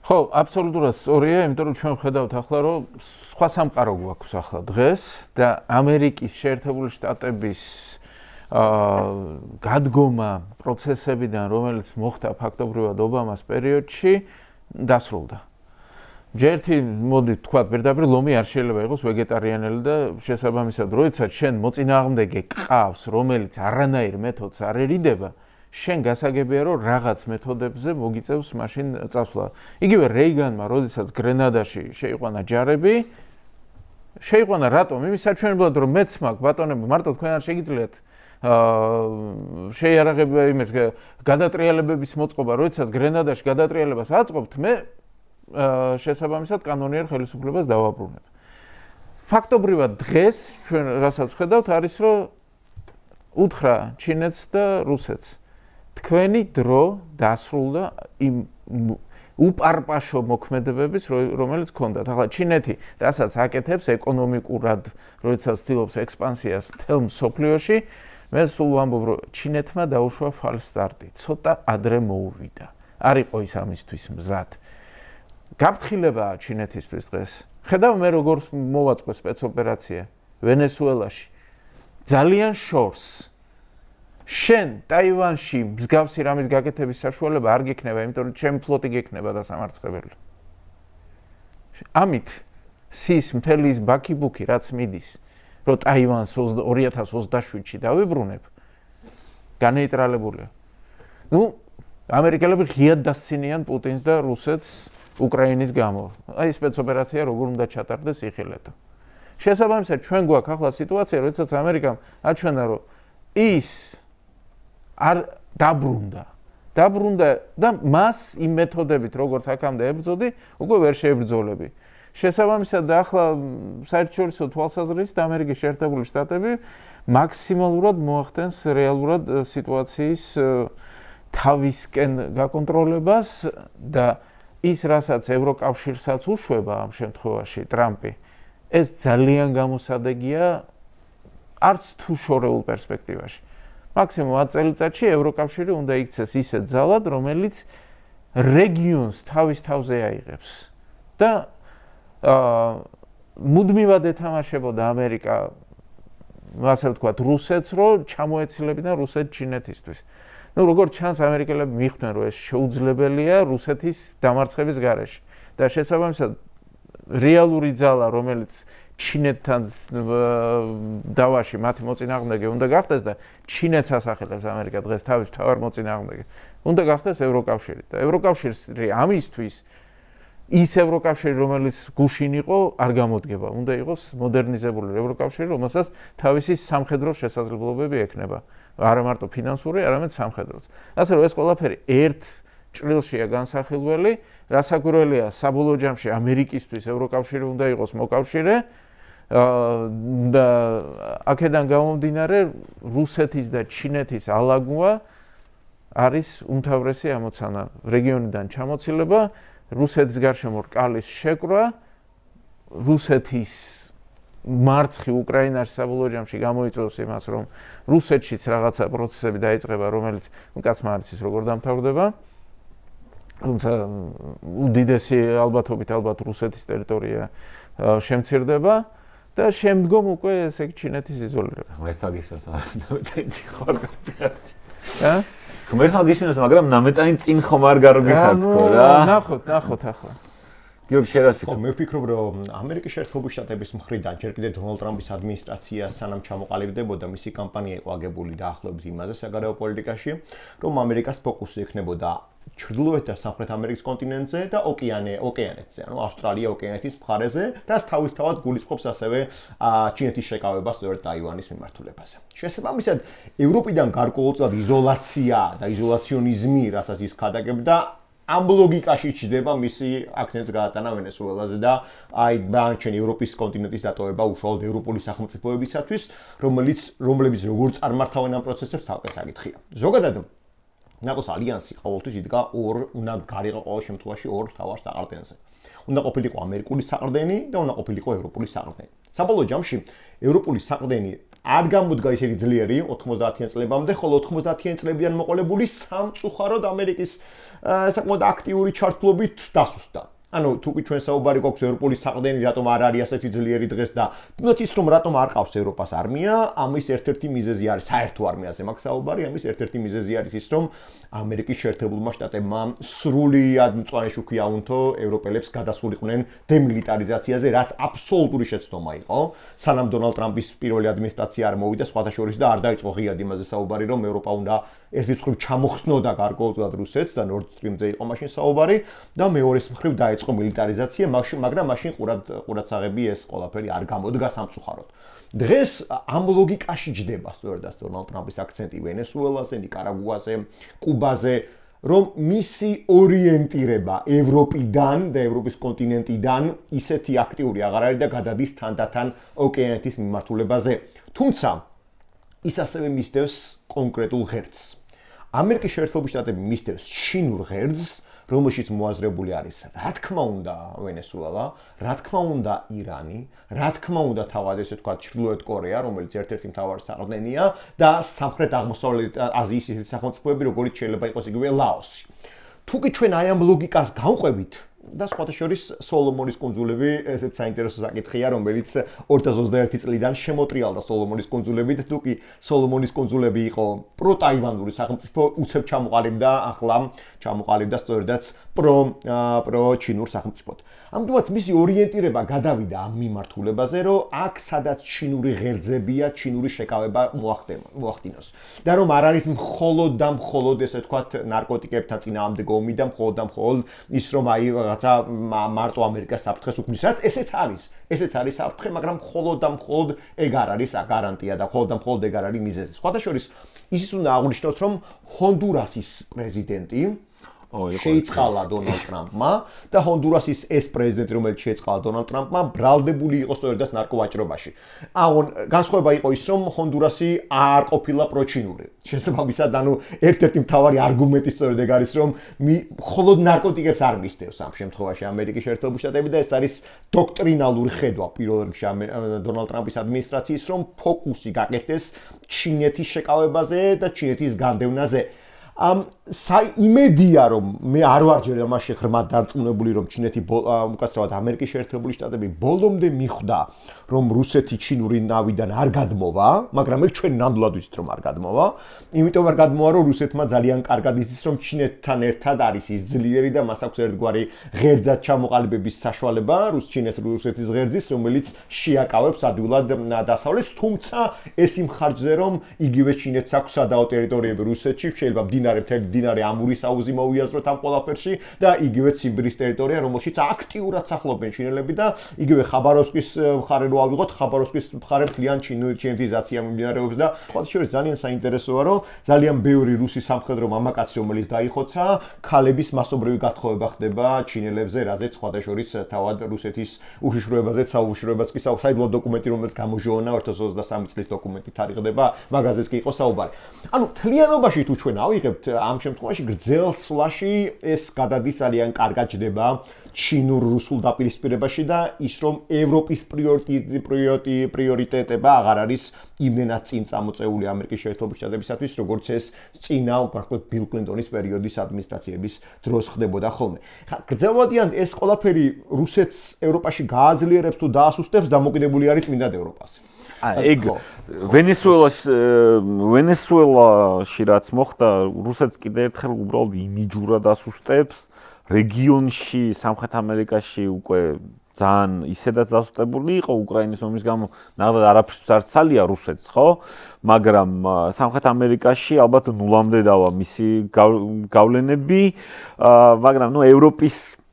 ხო, აბსოლუტურად სწორია, იმიტომ რომ ჩვენ ხედავთ ახლა რომ სხვა სამყარო გვაქვს ახლა დღეს და ამერიკის შეერთებული შტატების გადგომა პროცესებიდან, რომელიც მოხდა ფაქტობრივად ობამას პერიოდში, დასრულდა. ჯერთი მოდი თქვათ, პირდაპირ ლომი არ შეიძლება იყოს ვეგეტარიანელი და შესაბამისად, როდესაც შენ მოწინააღმდეგე გყავს, რომელიც არანაირ მეთოდს არ ერიდება, შენ გასაგებია რომ რაღაც მეთოდებზე მოგიწევს მაშინ წასვლა. იგივე რეიგანმა, როდესაც გრენადაში შეიყვანა ჯარები, შეიყვანა რატომ? იმის საჩვენებლად რომ მეც მაგ ბატონებო, მარტო თქვენ არ შეგიძლიათ შეიარაღება იმის გადატრიალებების მოწყობა, როდესაც გრენადაში გადატრიალებას აწყობთ, მე შესაბამისად კანონიერ ხელისუფლებას დავაბრუნებ. ფაქტობრივად დღეს ჩვენ რასაც ხედავთ არის რომ უთხრა ჩინეთს და რუსეთს თქვენი დრო დასრულდა იმ უპარპაშო მოქმედებების რომელიც ჰქონდათ. ახლა ჩინეთი რასაც აკეთებს ეკონომიკურად, როდესაც ცდილობს ექსპანსიას მთელ მსოფლიოში, მე სულ ვამბობ რომ ჩინეთმა დაუშვა ფალსტარტი, ცოტა ადრე მოუვიდა. არ იყო ის ამისთვის მზად. გაფრთხილებაა ჩინეთისთვის დღეს. ხედავ მე როგორ მოვაწყო სპეცოპერაცია ვენესუელაში. ძალიან შორს. შენ ტაივანში მსგავსი რამის გაკეთების საშუალება არ გექნება, იმიტომ რომ ჩემი ფლოტი გექნება დასამარცხებელი. ამით სის მთელი ის ბაქიბუქი რაც მიდის, რომ ტაივანს 2027-ში დავიბრუნებ, განეიტრალებულია. ნუ ამერიკელები ღიად დასცინიან პუტინს და რუსეთს უკრაინის გამო. აი სპეცოპერაცია როგორ უნდა ჩატარდეს იხილეთო. შესაბამისად ჩვენ გვაქვს ახლა სიტუაცია, როდესაც ამერიკამ აჩვენა, რომ ის არ დაბრუნდა და მას იმ მეთოდებით, როგორც აქამდე ებრძოდი, უკვე ვერ შეებრძოლები. შესაბამისად ახლა საერთაშორისო თვალსაზრისით ამერიკის შეერთებული შტატები მაქსიმალურად მოახდენს რეალურად სიტუაციის თავისკენ გაკონტროლებას და ის რასაც ევროკავშირსაც უშვება ამ შემთხვევაში ტრამპი, ეს ძალიან გამოსადეგია არც თუ შორეულ პერსპექტივაში. მაქსიმუმ 10 წელიწადში ევროკავშირი უნდა იქცეს ისეთ ძალად, რომელიც რეგიონს თავის თავზე აიღებს და, ასე ვთქვათ, რუსეთს, რომ ჩამოეცილებინა რუსეთ-ჩინეთისთვის. ნუ როგორც ჩანს, ამერიკელები მიხვდნენ, რომ ეს შეუძლებელია რუსეთის დამარცხების გარეშე. და შესაბამისად, რეალური ძალა, რომელიც ჩინეთთან დავაში მათი მოწინააღმდეგე უნდა გახდეს და ჩინეთს ასახელებს ამერიკა დღეს თავის მთავარ მოწინააღმდეგე. უნდა გახდეს ევროკავშირი და ევროკავშირი ამისთვის ის ევროკავშირი, რომელიც გუშინ იყო, არ გამოდგება. უნდა იყოს მოდერნიზებული ევროკავშირი, რომელსაც თავისი სამხედრო შესაძლებლობები ექნება. არა მარტო ფინანსური, არამედ სამხედროც. ასე რომ ეს ყველაფერი ერთ ჭრილშია განსახილველი, რასაკვირველია, საბოლოო ჯამში ამერიკისთვის ევროკავშირი უნდა იყოს მოკავშირე და აქედან გამომდინარე რუსეთის და ჩინეთის ალაგვა არის უმთავრესი ამოცანა რეგიონიდან ჩამოცილება, რუსეთის გარშემო რკალის შეკრვა, რუსეთის მარცხი უკრაინაში საბოლოო ჯამში გამოიწვევს იმას, რომ რუსეთშიც რაღაცა პროცესები დაიწყება, რომელიც კაცმა არ იცის როგორ დამთავრდება. თუმცა უდიდესი ალბათობით რუსეთის ტერიტორია შემცირდება და შემდგომ უკვე ესე იგი ჩინეთის იზოლირება. ღმერთთან გისურვებთ, ნამეტანი წინ ხომ არ გარბიხარ. ღმერთთან გისურვებთ, მაგრამ ნამეტანი წინ ხომ არ გარბიხარ თქო რა. ნახოთ ახლა. გიორგი შერას ხო, მე ვფიქრობ, რომ ამერიკის შეერთებული შტატების მხრიდან ჯერ კიდევ დონალდ ტრამპის ადმინისტრაცია სანამ ჩამოყალიბდებოდა, მისი კამპანია იყო აგებული დაახლოებით იმაზე საგარეო პოლიტიკაში, რომ ამერიკას ფოკუსი ექნებოდა ჩრდილოეთ და სამხრეთ ამერიკის კონტინენტზე და ოკეანეთზე, ანუ ავსტრალია ოკეანეთის მხარეზე, რაც თავისთავად გულისხმობს ასევე ჩინეთის შეკავებას სწორედ ტაივანის მიმართულებაზე. შესაბამისად, ევროპიდან გარკვეულწილად იზოლაცია და იზოლაციონიზმი, რასაც ის ქადაგებდა, ამ ლოგიკაში ჩდება მისი აქცენტის გადატანა ვენესუელაზე და დანარჩენი ევროპის კონტინენტის დატოვება უშუალოდ ევროპული სახელმწიფოებისათვის, რომლებიც როგორ წარმართავენ ამ პროცესებს ცალკე საკითხია. ზოგადად ნატოს ალიანსი ყოველთვის იდგა უნდა გარიყო ყოველ შემთხვევაში ორ მთავარ საყრდენზე. უნდა ყოფილიყო ამერიკული საყრდენი და უნდა ყოფილიყო ევროპული საყრდენი. საბოლოო ჯამში ევროპული საყრდენი არ გამოდგა ისეთი ძლიერი 90-იან წლებამდე, ხოლო 90-იან წლებიდან მოყოლებული სამწუხაროდ ამერიკის საკმაოდ აქტიური ჩართულობით დასუსტა. ანუ თუკი ჩვენ საუბარი გვაქვს ევროპული საყრდენი, რატომ არ არის ასეთი ძლიერი დღეს და თუნდაც ის რომ რატომ არ ყავს ევროპას არმია, ამის ერთ-ერთი მიზეზი არის საერთო არმიაზე მაქვს საუბარი, ამის ერთ-ერთი მიზეზი არის ის რომ ამერიკის შეერთებულმა შტატებმა სრულიად მწვანე შუქი აუნთო ევროპელებს გადასულიყვნენ დემილიტარიზაციაზე, რაც აბსოლუტური შეცდომა იყო. სანამ დონალდ ტრამპის პირველი ადმინისტრაცია არ მოვიდა, სხვათა შორის და არ დაიწყო ღიად იმაზე საუბარი, რომ ევროპა უნდა ერთის მხრივ ჩამოხსნოდა გარკვეულწილად რუსეთს და Nord Stream-ზე იყო მაშინ საუბარი და მეორეს მხრივ დაიწყო მილიტარიზაცია, მაგრამ მაშინ ყურადსაღები ეს ყველაფერი არ გამოდგა სამწუხაროდ. დღეს ამ ლოგიკაში ჯდება სწორედ დონალდ ტრამპის აქცენტი ვენესუელაზე, ნიკარაგუაზე, კუბაზე, რომ მისი ორიენტირება ევროპიდან და ევროპის კონტინენტიდან ისეთი აქტიური აღარ არის და გადადის თანდათან ოკეანეთის მიმართულებაზე. თუმცა ის ასევე მისდევს კონკრეტულ ღერძს. ამერიკის შეერთებული შტატები მისდევს ჩინურ ღერძს, რომელშიც მოაზრებული არის, რა თქმა უნდა, ვენესუელა, რა თქმა უნდა, ირანი, რა თქმა უნდა, თავად ესე ვთქვათ, ჩრდილოეთ კორეა, რომელიც ერთ-ერთი მთავარი საყრდენია და სამხრეთ აღმოსავლეთ აზიის ისეთი სახელმწიფოები, როგორიც შეიძლება იყოს იგივე ლაოსი. თუკი ჩვენ აი ამ ლოგიკას გავყვებით და სხვათა შორის სოლომონის კუნძულები ესეც საინტერესო საკითხია, რომელიც 2021 წლიდან შემოტრიალდა სოლომონის კუნძულებით, თუკი სოლომონის კუნძულები იყო პროტაივანური სახელმწიფო, უცებ ჩამოყალიბდა სწორედაც პრო-ჩინურ სახელმწიფოდ. ამიტომაც მისი ორიენტირება გადავიდა ამ მიმართულებაზე, რომ აქ სადაც ჩინური ღერძებია, ჩინური შეკავება მოახდინოს. და რომ არ არის მხოლოდ ესე ვთქვათ, ნარკოტიკებთან წინააღმდეგო ომი და მხოლოდ ის რომ აი რაღაცა მარტო ამერიკას საფრთხეს უქმნის, რაც ესეც არის საფრთხე, მაგრამ მხოლოდ ეგ არ არის გარანტია და მხოლოდ ეგ არ არის მიზეზი. სხვათა შორის ისიც უნდა აღვნიშნოთ, რომ ჰონდურასის პრეზიდენტი შეიწყალა დონალდ ტრამპმა და ჰონდურასის ეს პრეზიდენტი, რომელიც შეიწყალა დონალდ ტრამპმა, ბრალდებული იყო სწორედაც ნარკოვაჭრობაში. განსხვავება იყო ის, რომ ჰონდურასი არ ყოფილა პროჩინური. შესაბამისად, ერთ-ერთი მთავარი არგუმენტი სწორედ ეგ არის, რომ მხოლოდ ნარკოტიკებს არ მისდევს ამ შემთხვევაში ამერიკის შეერთებული შტატები და ეს არის დოქტრინალური ხედვა პირველ რიგში დონალდ ტრამპის ადმინისტრაციის, რომ ფოკუსი გაკეთდეს ჩინეთის შეკავებაზე და ჩინეთის განდევნაზე. იმედია რომ მე არ ვარ ჯერ ამაში ღრმად დარწმუნებული რომ ჩინეთი უკაცრავად ამერიკის შეერთებული შტატები ბოლომდე მიხვდა რომ რუსეთი ჩინური ნავიდან არ გადმოვა, მაგრამ მე ჩვენ ნამდვილად ვიცით რომ არ გადმოვა, იმიტომ არ გადმოვა რომ რუსეთმა ძალიან კარგად იცის რომ ჩინეთთან ერთად არის ის ძლიერი და მას აქვს ერთგვარი ღერძად ჩამოყალიბების საშუალება რუსეთის ღერძის, რომელიც შეაკავებს ადვილად დასავლეთს, თუმცა ეს იმ ხარჯზე რომ იგივე ჩინეთს აქვს სადაო ტერიტორიები რუსეთში, შეიძლება მდინარე ამურის აუზი მოუიაზროთ ამ ყველაფერში და იგივე ციმბირის ტერიტორია, რომელშიც აქტიურად სახლობენ ჩინელები და იგივე ხაბაროვსკის მხარე რო ავიღოთ, ხაბაროვსკის მხარე მთლიან ჩინეთიზაცია მიმდინარეობს და ყოველ შორის ძალიან საინტერესოა, რომ ძალიან ბევრი რუსი სამხედრო მამაკაცი, რომელიც დაიხოცა, ქალების მასობრივი გათხოვება ხდება ჩინელებზე, რაზეც სხვადასხვა თავად რუსეთის უშიშროებაზე საუშიშროებაც კი საიდუმლო დოკუმენტი, რომელიც გამოჟოვნა 2023 წლის დოკუმენტი თარიღდება, მაგაზეც კი იყო საუბარი. ანუ თლიანობაში თუ ჩვენ ავიღებთ ამ შემთხვევაში გრძელ სვლაში ეს გადადის ძალიან კარგად ჯდება ჩინურ-რუსულ დაპირისპირებაში და ის რომ ევროპის პრიორიტეტება აღარ არის იმდენად წინ წამოწეული ამერიკის შეერთებული შტატებისათვის, როგორც ეს წინა უბრალოდ ბილ კლინტონის პერიოდის ადმინისტრაციების დროს ხდებოდა ხოლმე. გრძელვადიან ეს ყველაფერი რუსეთს ევროპაში გააძლიერებს თუ დაასუსტებს, დამოკიდებული არის წმინდად ევროპაზე. ეგ ვენესუელაში რაც მოხდა, რუსეთს კიდე ერთხელ უბრალოდ იმიჯურად ასუსტებს, რეგიონში, სამხრეთ ამერიკაში უკვე ძალიან ისედაც დასუსტებული იყო უკრაინის ომის გამო, ნახეთ არაფერს არ ცალია რუსეთს, ხო? მაგრამ სამხრეთ ამერიკაში ალბათ ნულამდე დავა მისი გავლენები, მაგრამ ნუ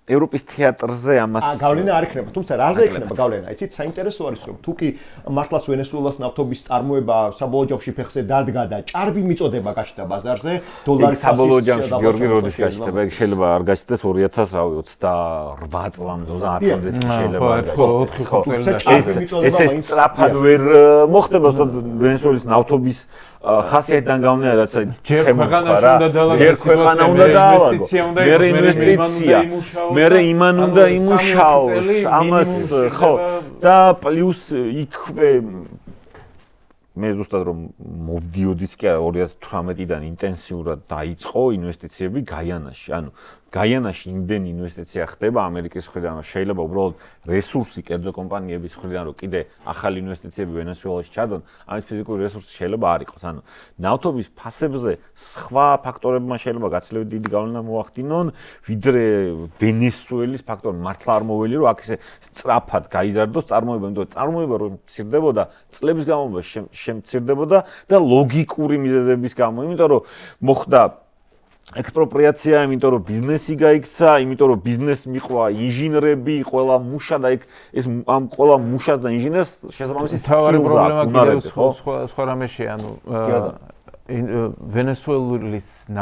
ევროპის თეატრზე ამას გავლენა არ იქნება, თუმცა რაზე იქნება გავლენა? იცით, საინტერესო არის რომ თუ კი მართლაც ვენესუელას ნავთობის წარმოება საბოლოო ჯამში ფეხზე დადგა და ჭარბი მიწოდება გაჩნდა ბაზარზე, დოლარის საბოლოო ჯამში გიორგი როდის გაჩნდა, ეგ შეიძლება არ გაჩნდეს 2028 წლამდე, 30-მდე შეიძლება არ გაჩნდეს. ეს სწრაფად ვერ მოხდება ვენესუელის ნავთობის ხასიათიდან გამომდინარე, რაც ქვეყანა უნდა დაალაგოს, ინვესტიცია, მერე იმან უნდა იმუშაოს, ამას ხო და პლუს იქვე მე ზუსტად რომ მოვდიოდიც კი არა 2018-დან ინტენსიურად დაიწყო ინვესტიციები გაიანაში, ანუ გაიანაში იმდენი ინვესტიცია ხდება ამერიკის მხრიდან, რომ შეიძლება უბრალოდ რესურსი კერძო კომპანიების მხრიდან რომ კიდე ახალი ინვესტიციები ვენესუელაში ჩადონ, ამის ფიზიკური რესურსი შეიძლება არ იყოს. ანუ ნავთობის ფასებზე სხვა ფაქტორებმა შეიძლება გაცილებით დიდი გავლენა მოახდინონ, ვიდრე ვენესუელის ფაქტორი მართლა არ მოველი, რომ აქ ესე სწრაფად გაიზარდოს წარმოება, იმიტომ რომ წარმოება რომ მცირდებოდა, წლების განმავლობაში შემცირდებოდა და ლოგიკური მიზეზების გამო, იმიტომ რომ მოხდა ექსპროპრიაცია, იმიტომ რომ ბიზნესი გაიქცა, იმიტომ რომ ბიზნესს მიყვა ინჟინრები, ყველა მუშა და იქ ეს ამ ყველა მუშას და ინჟინერს შესაბამისი თავარი პრობლემა კიდევ სხვა რამეში, ანუ ვენესუელის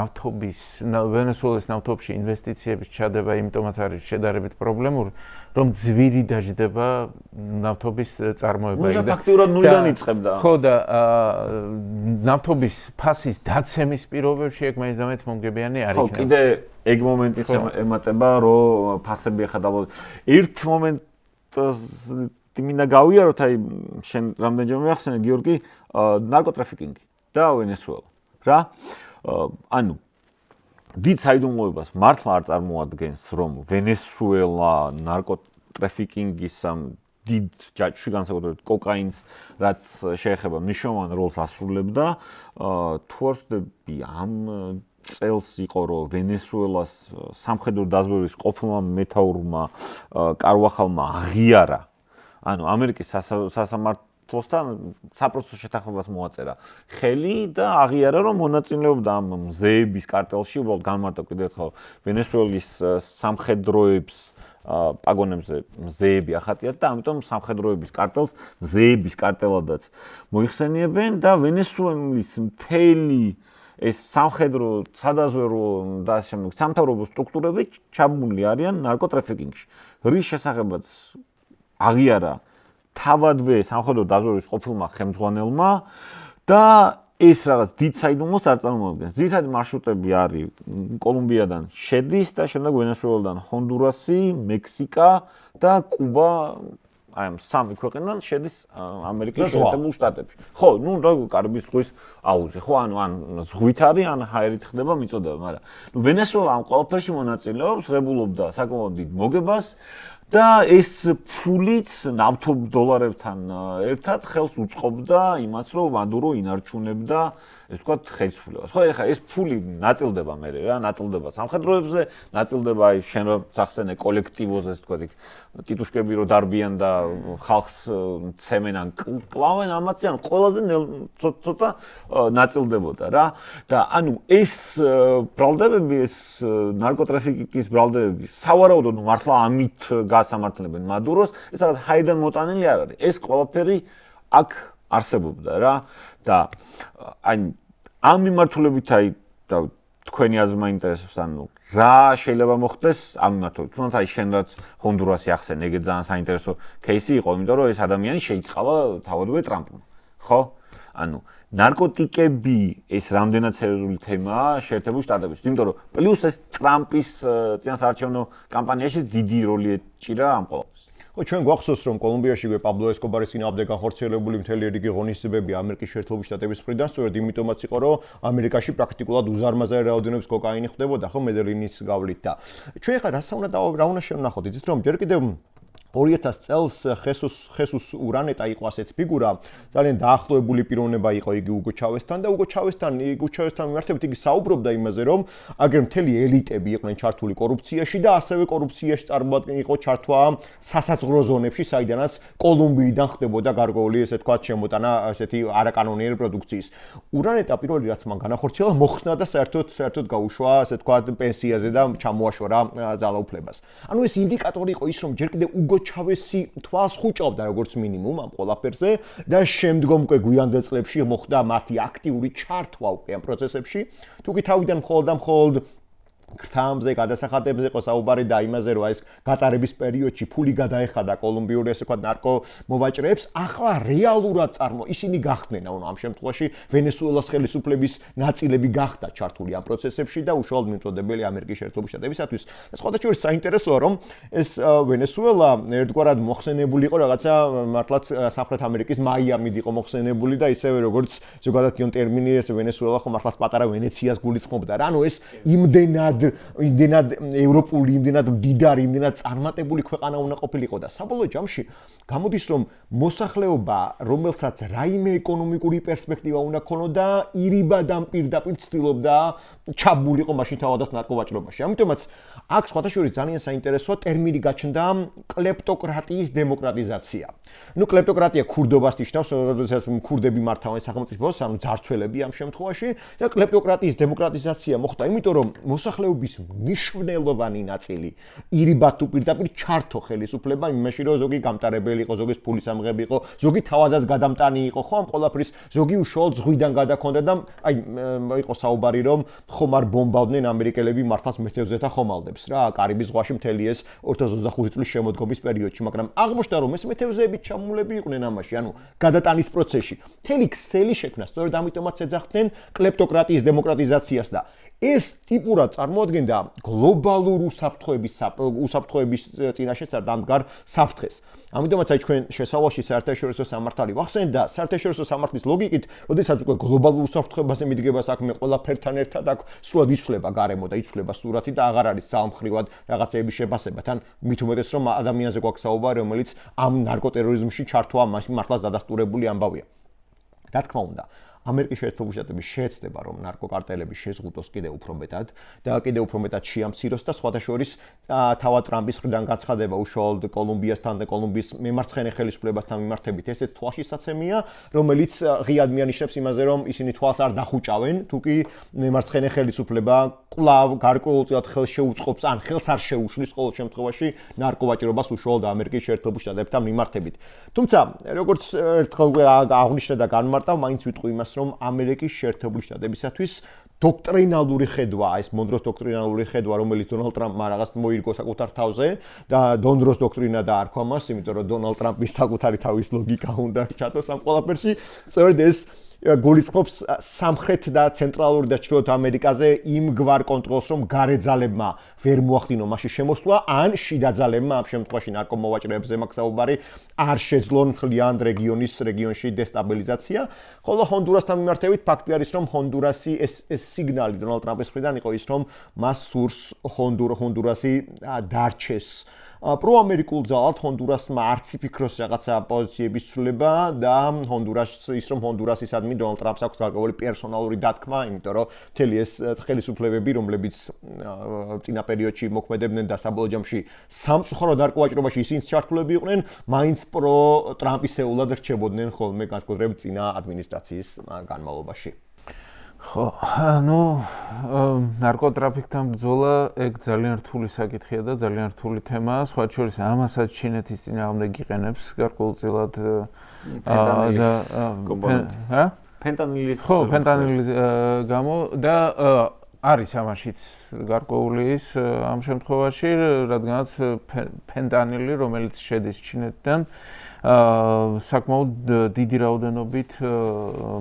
ნავთობში ინვესტიციების ჩადება, იმიტომაც არის შედარებით პრობლემური, რომ ძვირი დაждდება ნავთობის წარმოება. და ფაქტიურად ნულიდან იწყებდა. ხო და ნავთობის ფასის დაცემის პირობებში ეგ მაინც და მაინც მომგებიანი არ იქნება. ხო, კიდე ეგ მომენტიც ემატება, რომ ფასები ახლა დავუდგეთ. ერთ მომენტს მინდა გავიაროთ, აი შენ რამდენჯერმე ახსენე გიორგი, ნარკოტრაფიკინგი. და ვენესუელა. რა? ანუ დიდ საიდუმლოებას მართლა არ წარმოადგენს, რომ ვენესუელა ნარკოტრაფიკინგის ამ დიდ ჯაჭვში, განსაკუთრებით კოკაინს, რაც შეეხება მნიშვნელოვან როლს ასრულებდა, თუ არ ვცდები, ამ წელს იყო, რომ ვენესუელას სამხედრო დაზვერვის ყოფილმა მეთაურმა კარვახალმა აღიარა, ანუ ამერიკის სასამართლოსთან საპროცესო შეთანხმებას მოაწერა ხელი და აღიარა, რომ მონაწილეობდა ამ მზეების კარტელში, უბრალოდ განმარტო კიდევ ერთხელ ვენესუელის სამხედროებს პაგონებზე მზეები ახატიათ და ამიტომ სამხედროების კარტელს მზეების კარტელადაც მოიხსენიებენ და ვენესუელის მთელი ეს სამხედრო, სადაზვერო და ასე შემდეგ სამთავრობო სტრუქტურები ჩაბმული არიან ნარკოტრაფიკინგში. რის შესახებაც აღიარა თავადვე სამხედრო დაზვერვის ყოფილმა ხელმძღვანელმა და ეს რაღაც დიდ საიდუმლოს არ წარმოადგენს. ძირითადი მარშრუტები არის კოლუმბიადან შედის და შემდეგ ვენესუელიდან ჰონდურასი, მექსიკა და კუბა აი ამ სამი ქვეყანიდან შედის ამერიკის შეერთებულ შტატებში. ხო, კარიბის ზღვის აუზი, ხო, ან ზღვით არის, ან ჰაერით ხდება მიწოდება, მაგრამ ვენესუელა ამ ყველაფერში მონაწილეობს, ღებულობდა საკმაოდ დიდ მოგებას და ეს ფულით ნავთობ დოლარებთან ერთად ხელს უწყობდა იმას, რომ მადურო ინარჩუნებდა ეს თქვა ხელისუფლებას. ხო, ეხლა ეს ფული ნაწილდება მე რა, ნაწილდება სამხედროებზე, ნაწილდება აი შენ რო სახსენე კოლექტივოზე, ეს თქვა ტიტუშკები რო დარბიან და ხალხს ცემენ ან კლავენ, ამაც ან ყველაზე ცოტა ნაწილდებოდა რა. და ანუ ეს ბრალდებები, ეს ნარკოტრაფიკის ბრალდებები, სავარაუდოდ მართლა ამით გასამართლებენ მადუროს, ეს რაღაც ჰაერიდან მოტანილი არ არის. ეს ყველაფერი აქ არსებობდა რა და აი ამ მიმართულებით აი და თქვენი აზრი მაინტერესებს ანუ რა შეიძლება მოხდეს ამ მიმართულებით თუნდაც აი შენ რაც ჰონდურასი ახსენე ეგ ძალიან საინტერესო кейსი იყო იმიტომ რომ ეს ადამიანი შეიწყალა თავადვე ტრამპმა ხო ანუ ნარკოტიკები ეს რამდენად სერიოზული თემაა შეერთებულ შტატებში იმიტომ რომ პლუს ეს ტრამპის წინასაარჩევნო კამპანიაში დიდი როლი ეჭირა ამ ყველაფერს ხო ჩვენ გვახსოვს რომ კოლუმბიაში პაბლო ესკობარის წინააღმდეგ განხორციელებული მთელი რიგი ღონისძიებები ამერიკის შეერთებული შტატების მხრიდან სწორედ იმიტომაც იყო რომ ამერიკაში პრაქტიკულად უზარმაზარი რაოდენობის კოკაინი ხდებოდა ხო მედელინის გავლით და ჩვენ ხა რას უნდა შევნახოთ იცით რომ ჯერ კიდევ 2000 წელს ხესუს ურანეტა იყო ასეთ ფიგურა ძალიან დაახლოებული პიროვნება იყო იგი უგო ჩავესთან და უგო ჩავესთან მიმართებით იგი საუბრობდა იმაზე რომ აგერ მთელი ელიტები იყვნენ ჩართული კორუფციაში და ასევე კორუფციაში წარმოადგენს ჩართვა სასაზღვრო ზონებში საიდანაც კოლუმბიიდან ხდებოდა გარკვეული ესე თქვა შემოტანა ასეთი არაკანონიერი პროდუქციის ურანეტა პირველი რაც მან განახორციელა მოხსნა და საერთოდ გაუშვა ასე თქვა პენსიაზე და ჩამოაშორა ძალაუფლებას ანუ ეს ინდიკატორი იყო ის რომ ჯერ კიდევ უგო ჩავესი თვალს ხუჭავდა როგორც მინიმუმ ამ ყველაფერზე და შემდგომ უკვე გვიანდელ წლებში მოხდა მათი აქტიური ჩართვა უკვე ამ პროცესებში თუკი თავიდან მხოლოდ გრთამზე გადასახადებზე იყო საუბარი და იმაზე რომ ეს გატარების პერიოდში ფული გადაეხადა კოლუმბიური ესე ვთქვათ ნარკო მოვაჭრეებს ახლა რეალურად ისინი გახდნენ ანუ ამ შემთხვევაში ვენესუელას ხელისუფლების ნაწილები გახდა ჩართული ამ პროცესებში და უშუალოდ მიმწოდებელი ამერიკის შეერთებული შტატებისათვის და სხვადასხვა საინტერესოა რომ ეს ვენესუელა ერთგვარად მოხსენებული იყო რაღაცა მართლაც სამხრეთ ამერიკის მაიამით იყო მოხსენებული და ისევე როგორც ზოგადად იონ ტერმინი ეს ვენესუელა ხო მართლაც პატარა ვენეციას გულისხმობდა რა ანუ ეს იმდენად ევროპული, იმდენად მდიდარი, იმდენად წარმატებული ქვეყანა უნდა ყოფილიყო და საბოლოო ჯამში გამოდის რომ მოსახლეობა, რომელსაც რაიმე ეკონომიკური პერსპექტივა უნდა ქონოდა, ირიბად ამ პირდაპირ ცდილობდა ჩაბულიყო მაშინ თავადაც ნარკოვაჭრობაში. ამიტომაც აქ სხვადასხვა ძალიან საინტერესოა ტერმინი გაჩნდა კლეპტოკრატიის დემოკრატიზაცია. ნუ კლეპტოკრატია ქურდობას ნიშნავს, როდესაც ქურდები მართავენ სახელმწიფოს, ანუ ძარცველები ამ შემთხვევაში და კლეპტოკრატიის დემოკრატიზაცია მოხდა, იმიტომ რომ მოსახლეობის მნიშვნელოვანი ნაწილი ირიბად თუ პირდაპირ ჩართო ხელისუფლება იმაში რომ ზოგი გამტარებელი იყო, ზოგი ფულის ამღები იყო, ზოგი თავადაც გადამტანი იყო, ხო ამ ყველაფრის ზოგი უშუალოდ ზღვიდან გადაქონდა და აი იყო საუბარი რომ ხომ არ ბომბავდნენ ამერიკელები მართლაც მეთევზეთა ხომალდებს რა კარიბის ზღვაში მთელი ეს 2025 წლის შემოდგომის პერიოდში მაგრამ აღმოჩნდა რომ ეს მეთევზეები ჩამულები იყვნენ ამაში ანუ გადატანის პროცესში მთელი ქსელი შექმნა სწორედ ამიტომაც ეძახდნენ კლეპტოკრატიის დემოკრატიზაციას და ეს ტიპურად წარმოადგენდა გლობალურ უსაფრთხოების წინაშეც არ დამდგარ საფრთხეს. ამიტომაც აი ჩვენ შესავალში საერთაშორისო სამართალი ვახსენეთ და საერთაშორისო სამართლის ლოგიკით, როდესაც უკვე გლობალურ უსაფრთხოებაზე მიდგება საქმე, ყველაფერთან ერთად აქ სულად იცვლება გარემო და იცვლება სურათი და აღარ არის ძალმხრივად რაღაცეების შეფასება. თან მით უმეტეს რომ ადამიანზე გვაქვს საუბარი, რომელიც ამ ნარკოტერორიზმში ჩართვა მართლაც დადასტურებული ამბავია. რა თქმა უნდა ამერიკის შეერთებული შტატები შეეცდება რომ ნარკოკარტელები შეზღუდოს კიდევ უფრო მეტად და კიდევ უფრო მეტად შეამციროს და სხვადასხვა თავად ტრამპის მხრიდან გაცხადება უშუალოდ კოლუმბიასთან და კოლუმბიის მემარცხენე ხელისუფლებასთან მიმართებით ესეც თვალშისაცემია რომელიც ღიად მიანიშნებს იმაზე რომ ისინი თვალს არ დახუჭავენ თუკი მემარცხენე ხელისუფლება კვლავ გარკვეულწილად ხელს შეუწყობს ან ხელს არ შეუშლის ყოველ შემთხვევაში ნარკოვაჭრობას უშუალოდ ამერიკის შეერთებული შტატებთან მიმართებით თუმცა როგორც ერთხელ აღნიშნე და განმარტავ მაინც ვიტყვი იმას რომ ამერიკის შეერთებული შტატებისათვის დოქტრინალური ხედვა, ეს მონდროს დოქტრინალური ხედვა, რომელიც დონალდ ტრამპმა რაღაც მოირგო საკუთარ თავზე და დონდროს დოქტრინა დაარქვა მას, იმიტომ რომ დონალდ ტრამპის საკუთარი თავის ლოგიკა უნდა ჩათოს ამ ყველაფერში. სწორედ ეს გულისხმობს სამხრეთ და ცენტრალური და ჩრდილოეთ ამერიკაზე იმგვარ კონტროლს, რომ გარე ძალებმა ვერ მოახდინონ მასში შემოსვლა, ან შიდა ძალებმა ამ შემთხვევაში ნარკომოვაჭრეებზე მაქვს საუბარი, არ შეძლონ მთლიან რეგიონში დესტაბილიზაცია. ხოლო ჰონდურასთან მიმართებით ფაქტი არის, რომ ჰონდურასი ეს სიგნალი დონალდ ტრამპის მხრიდან იყო ის, რომ მას სურს ჰონდურასი დარჩეს პროამერიკულ ძალად ჰონდურასმა არც იფიქროს რაღაცა პოზიციების ცვლილება და ის რომ ჰონდურასისადმი დონალდ ტრამპს აქვს გარკვეული პერსონალური დათქმა, იმიტომ რომ მთელი ეს ხელისუფლებები, რომლებიც წინა პერიოდში მოქმედებდნენ და საბოლოო ჯამში სამწუხარო დარკვევაჭრობაში ისინიც ჩართულები იყვნენ, მაინც პრო-ტრამპისეულად რჩებოდნენ ხოლმე განსაკუთრებით წინა ადმინისტრაციის განმავლობაში. ხო, ნარკოტრაფიკთან ბრძოლა ეგ ძალიან რთული საკითხია და ძალიან რთული თემაა. სხვა შორის ამასაც ჩინეთის წინააღმდეგ იყენებს გარკვეულწილად ფენტანილის გამო და არის ამაშიც გარკვეული ის ამ შემთხვევაში, რადგანაც ფენტანილი, რომელიც შედის ჩინეთიდან საკმაოდ დიდი რაოდენობით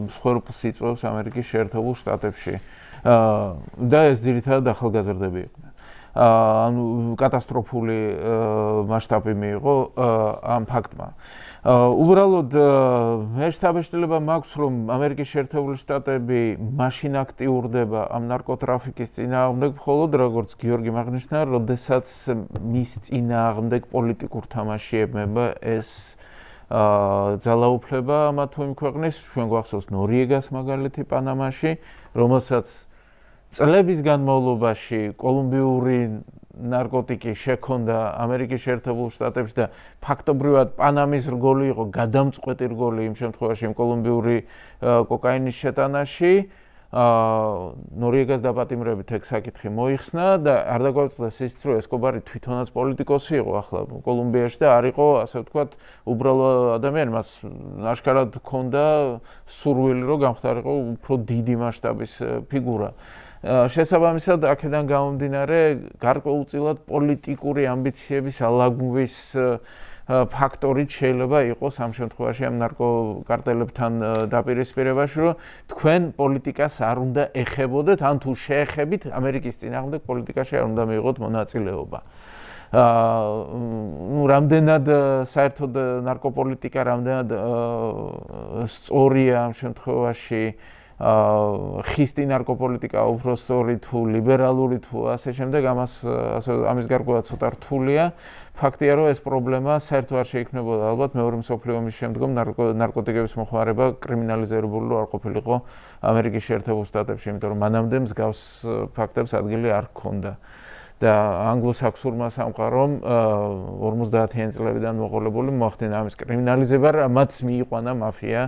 მსხვერპლს იწვევს ამერიკის შეერთებულ შტატებში და ეს ძირითადად ახალგაზრდები იყვნენ. ანუ კატასტროფული მასშტაბი მიიღო ამ ფაქტმა. უბრალოდ მე შთაბეჭდილება მაქვს, რომ ამერიკის შეერთებული შტატები მაშინ აქტიურდება ამ ნარკოტრაფიკის წინააღმდეგ, მხოლოდ როგორც გიორგი აღნიშნა, როდესაც მის წინააღმდეგ პოლიტიკურ თამაში ებმება ეს ძალაუფლება ამა თუ იმ ქვეყნის, ჩვენ გვახსოვს ნორიეგას მაგალითი პანამაში, რომელსაც წლების განმავლობაში კოლუმბიური ნარკოტიკი შექონდა ამერიკის შეერთებულ შტატებში და ფაქტობრივად პანამის რგოლი იყო გადამწყვეტი რგოლი იმ შემთხვევაში კოლუმბიური კოკაინის შეტანაში. ნორიეგას დაპატიმრებით ეგ საკითხი მოიხსნა და არ დაგვაუწყდეს ის, რომ ესკობარი თვითონაც პოლიტიკოსი იყო ახლა კოლუმბიაში და არ იყო, ასე ვთქვათ, უბრალო ადამიანი, მას აშკარად ჰქონდა სურვილი, რომ გამხდარიყო უფრო დიდი მასშტაბის ფიგურა. შესაბამისად, აქედან გამომდინარე, გარკვეულწილად პოლიტიკური ამბიციების ალაგვის ფაქტორით შეიძლება იყოს ამ შემთხვევაში ამ ნარკოკარტელებთან დაპირისპირებაში, რომ თქვენ პოლიტიკას არ უნდა ეხებოდეთ, ან თუ შეეხებით ამერიკის წინააღმდეგ პოლიტიკაში არ უნდა მიიღოთ მონაწილეობა. რამდენად საერთოდ ნარკოპოლიტიკა რამდენად სწორია ამ შემთხვევაში ხისტი ნარკოპოლიტიკა უფრო სწორი თუ ლიბერალური თუ ასე შემდეგ, ამის გარკვეულად ცოტა რთულია. ფაქტია, რომ ეს პრობლემა საერთოდ არ შეიქმნებოდა ალბათ მეორე მსოფლიო ომის შემდგომ ნარკოტიკების მოხმარება კრიმინალიზებული არ ყოფილიყო ამერიკის შეერთებულ შტატებში, იმიტომ რომ მანამდე მსგავს ფაქტებს ადგილი არ ჰქონდა. და ანგლო-საქსურმა სამყარომ 50-იან წლებიდან მოყოლებული მოახდინა ამის კრიმინალიზება, რამაც მიიყვანა მაფია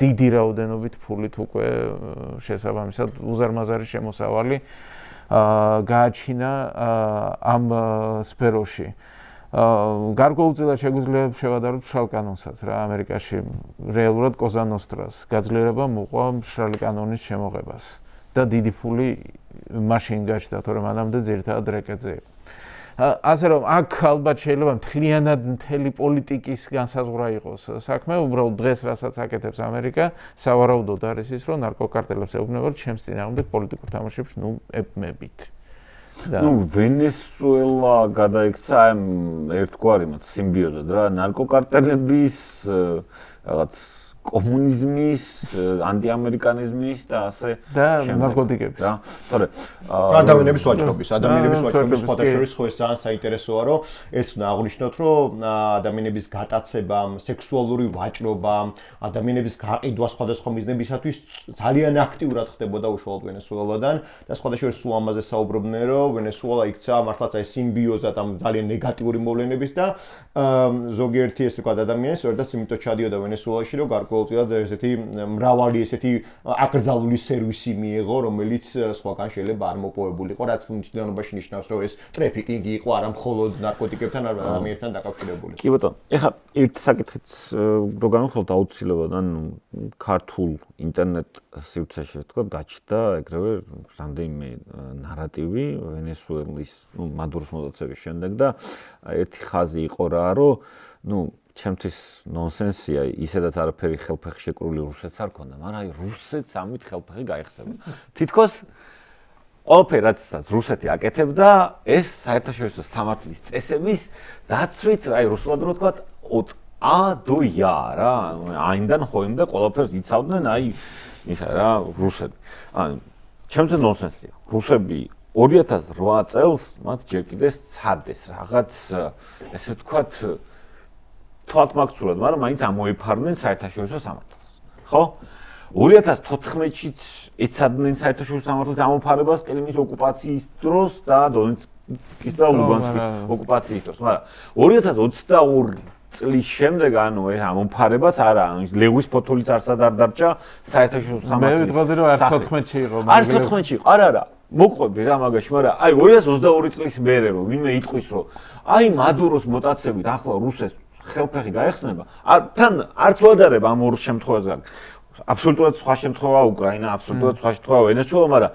დიდი რაოდენობით ფულით უკვე შესაბამისად უზარმაზარი შემოსავალი გააჩინა ამ სფეროში. გარკვეულწილად შეგვიძლია შევადაროთ მშრალ კანონსაც რა ამერიკაში რეალურად კოზა ნოსტრას გაძლიერება მოყვა მშრალი კანონის შემოღებას და დიდი ფული მაშინ გაჩნდა, თორემ მანამდე ძირითადად რეკეტზე იყო. ასე რომ აქ ალბათ შეიძლება მთლიანად მთელი პოლიტიკის განსაზღვრა იყოს საქმე, უბრალოდ დღეს რასაც აკეთებს ამერიკა, სავარაუდოდ არის ის, რომ ნარკოკარტელებს ეუბნებათ ჩემს წინააღმდეგ პოლიტიკურ თამაშებში ებმებით. ვენესუელა გადაიქცა ერთგვარი სიმბიოზად რა, ნარკოკარტელების რაღაც კომუნიზმის, ანტიამერიკანიზმის და ასე ნარკოტიკების. რა. თორე ადამიანების ვაჭრობის სხვათა შორის ხო ეს ძალიან საინტერესოა, რომ ეს უნდა აღვნიშნოთ, რომ ადამიანების გატაცებამ, სექსუალური ვაჭრობამ, ადამიანების გაყიდვა სხვადასხვა მიზნებისათვის ძალიან აქტიურად ხდებოდა უშუალოდ ვენესუელადან და სხვათა შორის სულ ამაზე საუბრობდნენ, რომ ვენესუელა იქცა მართლაც აი სიმბიოზად ამ ძალიან ნეგატიური მოვლენების და ზოგიერთი ეს თქვა ადამიანს ვერდაც იმიტომ ჩადიოდა ვენესუელაში, რომ ყოველწილად ესეთი მრავალი ესეთი აკრძალული სერვისი მიიღო, რომელიც სხვაგან შეიძლება არ მოპოვებულიყო, რაც მნიშვნელობაში ნიშნავს, რომ ეს ტრეფიკინგი იყო არა მხოლოდ ნარკოტიკებთან, არამედ ადამიანებთან დაკავშირებული. კი ბატონო, ეხლა ერთ საკითხიც რო განვიხილოთ აუცილებლად, ანუ ქართულ ინტერნეტ სივრცეში თქვა გაჩნდა ეგრევე რამდენიმე ნარატივი ვენესუელის, მადუროს მოტაცების შემდეგ და ერთი ხაზი იყო რა, რომ ჩემთვის ნონსენსია, ისედაც არაფერი ხელფეხი შეკრული რუსეთს არ ქონდა, მაგრამ აი რუსეთს ამით ხელფეხი გაიხსნება. თითქოს ყველაფერი რაც რუსეთი აკეთებდა, ეს საერთაშორისო სამართლის წესების დაცვით, აი რუსულად რო ვთქვათ, ა-დო-ია რა, აინდან ხოიმდა ყველაფერს იცავდნენ, აი ისა რა, რუსები. ანუ ჩემთვის ნონსენსია. რუსები 2008 წელს მათ ჯერ კიდე სცადეს რაღაც ესე ვთქვათ თვალთმაქცურად, მაგრამ მაინც ამოიფარნენ საერთაშორისო სამართალს. ხო? 2014-შიც ეცადნენ საერთაშორისო სამართლის ამოფარებას კრიმის ოკუპაციის დროს და დონეცკის და ლუგანსკის ოკუპაციის დროს, მაგრამ 2022 წლის შემდეგ ანუ ეს ამოფარებას არა, ლეღვის ფოთოლიც არსად არ დარჩა საერთაშორისო სამართლის. მე ვიტყოდი რომ 14-ში იყო, არის 14-ში იყო, არა. მოყვები რა მაგაში, მაგრამ აი 2022 წლის მერე რომ ვინმე იტყვის რომ აი მადუროს მოტაცებით ახლა რუსეთს ხელფეხი გაეხსნება, თან არც ვადარებ ამ ორ შემთხვევაზე. აბსოლუტურად სხვა შემთხვევა უკრაინა, აბსოლუტურად სხვა შემთხვევა ვენესუელა, მაგრამ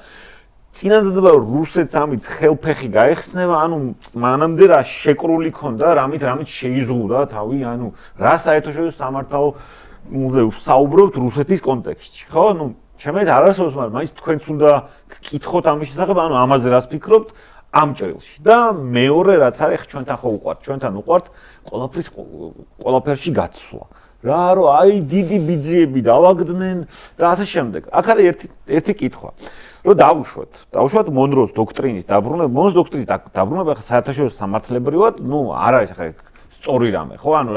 წინადადება რუსეთს ამით ხელფეხი გაეხსნება, ანუ მანამდე რა შეკრული ქონდა, რამით შეიზღუდა თავი, ანუ რა საერთაშორისო სამართალზე საუბრობთ რუსეთის კონტექსტში, ხო? ნუ ჩემეთ არ არსებობს, მაგრამ მაინც თქვენც უნდა გკითხოთ ამის შესახებ, ანუ ამაზე რას ფიქრობთ ამ ჭრილში. და მეორე რაც არის, ჩვენთან ხო უყვართ, ჩვენთან უყვართ ყველაფერში გაცვლა. რა რომ აი დიდი ბიძიები დავაგდნენ და ასე შემდეგ. აქ არის ერთი კითხვა. რომ დავუშვათ მონროს დოქტრინის დაბრუნება, მონროს დოქტრინის დაბრუნება ხა საერთაშორისო სამართლებრივად, ნუ არ არის ხა სწორი რამე, ხო? ანუ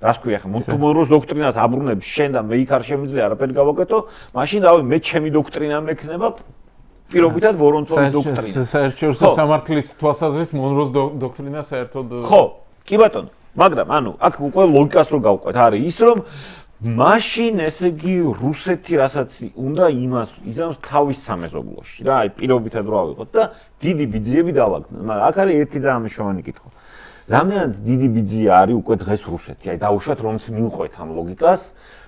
რას ქვია ხა მონროს დოქტრინას აბრუნებს შენ და მე იქ არ შემიძლია არაფერი გავაკეთო, მაშინ რავი მე ჩემი დოქტრინა მექნება პირობითად ვორონცოვის დოქტრინა. საერთაშორისო სამართლის თვალსაზრისით მონროს დოქტრინა საერთოდ ხო, კი ბატონო, მაგრამ ანუ აქ უკვე ლოგიკას რო გავყვეთ, არის ის რომ მაშინ ესე იგი რუსეთი რასაც უნდა იმას იზამს თავის სამეზობლოში რა, აი პირობითად რო ავიღოთ და დიდი ბიძიები დავაგდნენ, მაგრამ აქ არის ერთი ძალიან მნიშვნელოვანი კითხვა. რამდენად დიდი ბიძია არის უკვე დღეს რუსეთი? აი დაუშვათ რომც მივყვეთ ამ ლოგიკას,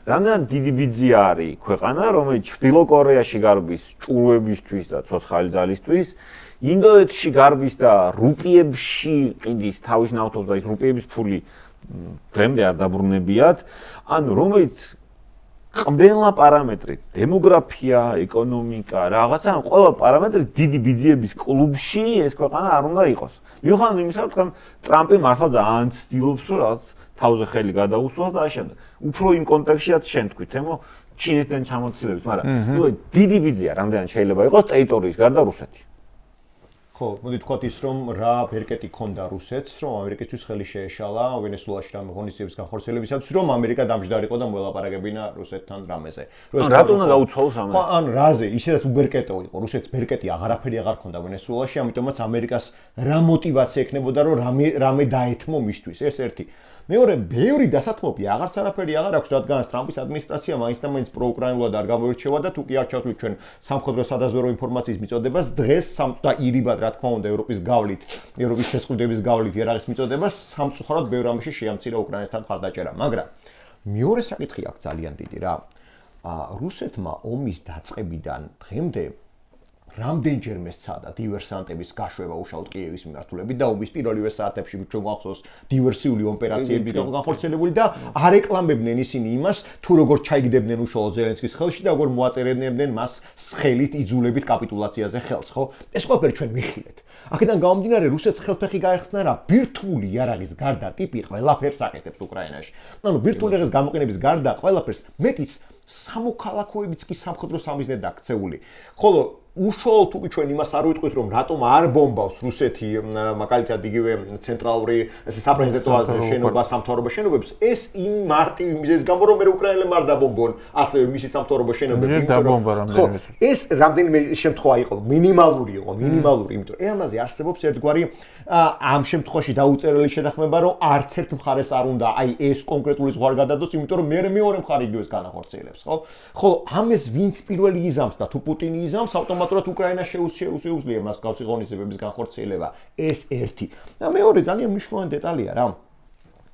რამდენად დიდი ბიძია არის ქვეყანა, რომელიც ჩრდილო კორეაში გარბის ჭურვებისთვის და ცოცხალი ძალისთვის, ინდოეთში გარბის და რუპიებში ყიდის თავის ნავთობს და ის რუპიების ფული დღემდე არ დაბრუნებიათ, ანუ რომელიც ყველა პარამეტრი, დემოგრაფია, ეკონომიკა, რაღაცა, ყველა პარამეტრი დიდი ბიძიების კლუბში ეს ქვეყანა არ უნდა იყოს. მიუხედავად იმისა, რომ თქვენ ტრამპი მართლა ძალიან ცდილობს, რომ რაღაც თავზე ხელი გადაუსვას და ასე შემდეგ. უფრო იმ კონტექსტშიაც შენ თქვით, ემო ჩინეთიდან ჩამოცილების, მაგრამ ნუ დიდი ბიძია რამდენად შეიძლება იყოს ტერიტორიის გარდა რუსეთი. ხო, მოდი თქვათ ის რომ რა ბერკეტი ქონდა რუსეთს, რომ ამერიკისთვის ხელი შეეშალა ვენესუელაში რამე ღონისძიების განხორციელებისათვის, რომ ამერიკა დამჯდარიყო და მოელაპარაკებინა რუსეთთან რამეზე. რატომ უნდა გაუცვალოს ამაზე? ხო, ან რაზე, ისედაც უბერკეტო იყო, რუსეთს ბერკეტი აღარაფერი აღარ ქონდა ვენესუელაში, ამიტომაც ამერიკას რა мотиваცია ექნებოდა, რომ რამე დაეთმო მისთვის, ეს ერთი. მეორე, ბევრი დასათმობი აღარც არაფერი აღარ აქვს, რადგან ტრამპის ადმინისტრაცია მაინც და მაინც პროუკრაინულად არ გამოირჩევა და თუ კი არ ჩავთვლით ჩვენ სამხედრო სადაზვერვო ინფორმაციის მიწოდებას, დღეს და ირიბად რა თქმა უნდა ევროპის გავლით, ევროპის შესყიდვების გავლით იარაღის მიწოდებას სამწუხაროდ ბევრ რამეში შეამცირა უკრაინასთან ხარდაჭერა, მაგრამ მეორე საკითხი აქვს ძალიან დიდი რა. რუსეთმა ომის დაწყებიდან დღემდე რამდენჯერმე სცადა დივერსანტების გაშვება უშუალოდ კიევის მიმართულებით და ომის პირველივე საათებში ჩვენ გვახსოვს დივერსიული ოპერაციები განხორციელებული და არეკლამებდნენ ისინი იმას, თუ როგორ ჩაიგდებდნენ უშუალოდ ზელენსკის ხელში და როგორ მოაწერებდნენ მას ხელით იძულებით კაპიტულაციაზე ხელს, ხო? ეს ყველაფერი ჩვენ მიხილეთ. აქედან გამომდინარე რუსეთს ხელფეხი გაეხსნა რა ბირთვული იარაღის გარდა ტიპი ყველაფერს აკეთებს უკრაინაში. ანუ ბირთვული იარაღის გამოყენების გარდა ყველაფერს მეტიც სამოქალაქოებიც კი სამხედრო სამიზნედ დაქცეული. ხოლო უშუალოდ თუ ჩვენ იმას არ ვიტყვით რომ რატომ არ ბომბავს რუსეთი მაგალითად იგივე ცენტრალური საპრეზიდენტო შენობა სამთავრობო შენობებს ეს იმ მარტივი მიზეზის გამო რომ მე უკრაინელებმა არ დაბომბონ ასევე მისი სამთავრობო შენობები ხო ეს რამდენიმე შემთხვევა იყო მინიმალური იმიტომ რომ ამაზე არსებობს ერთგვარი ამ შემთხვევაში დაუწერელი შეთანხმება რომ არც ერთ მხარეს არ უნდა აი ეს კონკრეტული ზღვარი გადადოს იმიტომ რომ მეორე მხარე იგივეს განახორციელებს ხო ხოლო ამას ვინც პირველი იზამს და თუ პუტინი იზამს ავტომატურად უკრაინას შეუძლია მას გავსი ღონისძიებების განხორციელება ეს ერთი და მეორე ძალიან მნიშვნელოვანი დეტალია რა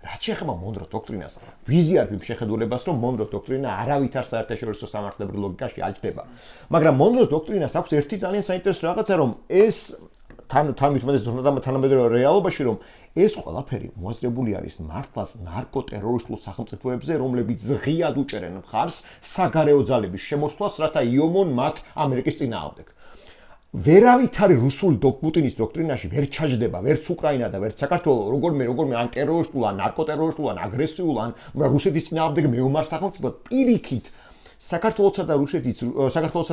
რაც შეეხება მონროს დოქტრინას ვიზიარებ იმ შეხედულებას რომ მონროს დოქტრინა არავითარ საერთაშორისო სამართლებრივ ლოგიკაში არ ჯდება მაგრამ მონროს დოქტრინას აქვს ერთი ძალიან საინტერესო რაღაცა რომ ეს თანამედროვე რეალობაში, რომ ეს ყველაფერი მოაზრებული არის მართლაც ნარკოტერორისტულ სახელმწიფოებზე, რომლებიც ღიად უჭერენ მხარს საგარეო ძალების შემოსვლას, რათა იომონ მათ ამერიკის წინააღმდეგ. ვერავით არის რუსული პუტინის დოქტრინაში ვერ ჩაჯდება ვერც უკრაინა და ვერც საქართველო, როგორმე ან ტერორისტულ, ან ნარკოტერორისტულ, ან აგრესიულ, ან რუსეთის წინააღმდეგ მეომარ სახელმწიფოდ პირიქით საქართველოსა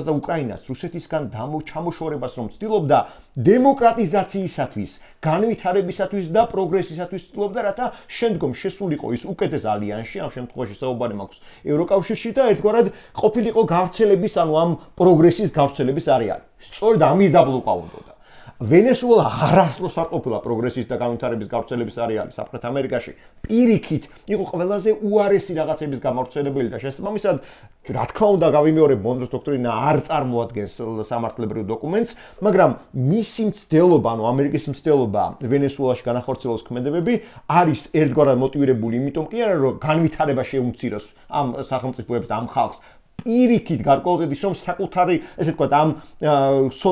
და უკრაინას რუსეთისგან ჩამოშორებას რომ ცდილობდა დემოკრატიზაციისათვის, განვითარებისათვის და პროგრესისათვის ცდილობდა, რათა შემდგომ შესულიყო ის უკეთეს ალიანსში, ამ შემთხვევაში საუბარი მაქვს ევროკავშირში და ერთგვარად ყოფილიყო გავრცელების, ანუ ამ პროგრესის გავრცელების არეალი. სწორედ ამის დაბლოკვა უნდოდა. ვენესუელა არასდროს არ ყოფილა პროგრესის და განვითარების გავრცელების არეალი სამხრეთ ამერიკაში. პირიქით იყო ყველაზე უარესი რაღაცების გამავრცელებელი და შესაბამისად, რა თქმა უნდა, გავიმეორებ, მონროს დოქტრინა არ წარმოადგენს სამართლებრივ დოკუმენტს, მაგრამ მისი მცდელობა, ანუ ამერიკის მცდელობა ვენესუელაში განახორციელოს ქმედებები არის ერთგვარად მოტივირებული იმიტომ კი არა, რომ განვითარება შეუმციროს ამ სახელმწიფოებს და ამ ხალხს. პირიქით გარკვეულწილად ის რომ საკუთარი, ესე ვთქვათ, ამ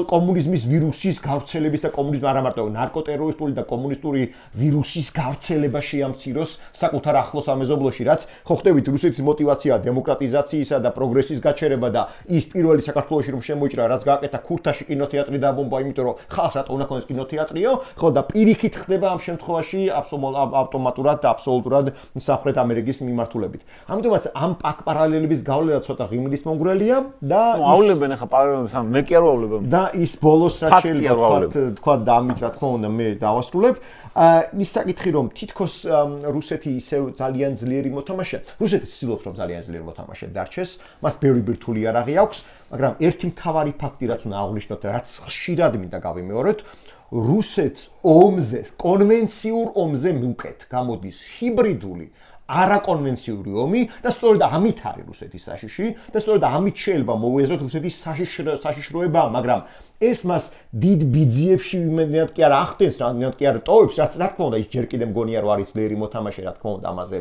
კომუნიზმის ვირუსის გავრცელების და კომუნიზმის არა მარტო ნარკოტერორისტული და კომუნისტური ვირუსის გავრცელება შეამციროს საკუთარ ახლოს ამეზობლოში, რაც ხო ხდებით რუსეთის მოტივაცია დემოკრატიზაციისა და პროგრესის გაჩერება და ის პირველი საქართველოში რომ შემოიჭრა, რაც გააკეთა ქურთაში კინოთეატრი დააბომბა, იმიტომ რომ ხალხს რატო უნდა ქონდეს კინოთეატრიო, ხო და პირიქით ხდება ამ შემთხვევაში ავტომატურად და აბსოლუტურად სამხრეთ ამერიკის მიმართულებით. ამიტომაც ამ პარალელების გავლენა ცოტა ღიმილის მონგრელია და ავლებენ ახლა პარალელებს, მე კი არ ვავლებენ. და ის ბოლოს რაც შეიძლება თქვა და ამით რა თქმა უნდა მე დავასრულებ. ის საკითხი რომ თითქოს რუსეთი ისევ ძალიან ძლიერი მოთამაშეა. რუსეთი ცდილობს რომ ძალიან ძლიერი მოთამაშე დარჩეს, მას ბევრი ბირთვული იარაღი აქვს, მაგრამ ერთი მთავარი ფაქტი რაც უნდა აღვნიშნოთ, რაც ხშირად მინდა გავიმეოროთ, რუსეთს ომზე, კონვენციურ ომზე მივკეთ გამოდის ჰიბრიდული არაკონვენციური ომი და სწორედ ამით არის რუსეთის საშიში და სწორედ ამით შეიძლება მოვიაზროთ რუსეთის საშიშროება, მაგრამ ეს მას დიდ ბიძიებში იმედად კი არ ახდენს, რამდენად კი არ ტოვებს, რაც რა თქმა უნდა ის ჯერ კიდევ მგონია რომ არის ძლიერი მოთამაშე, რა თქმა უნდა ამაზე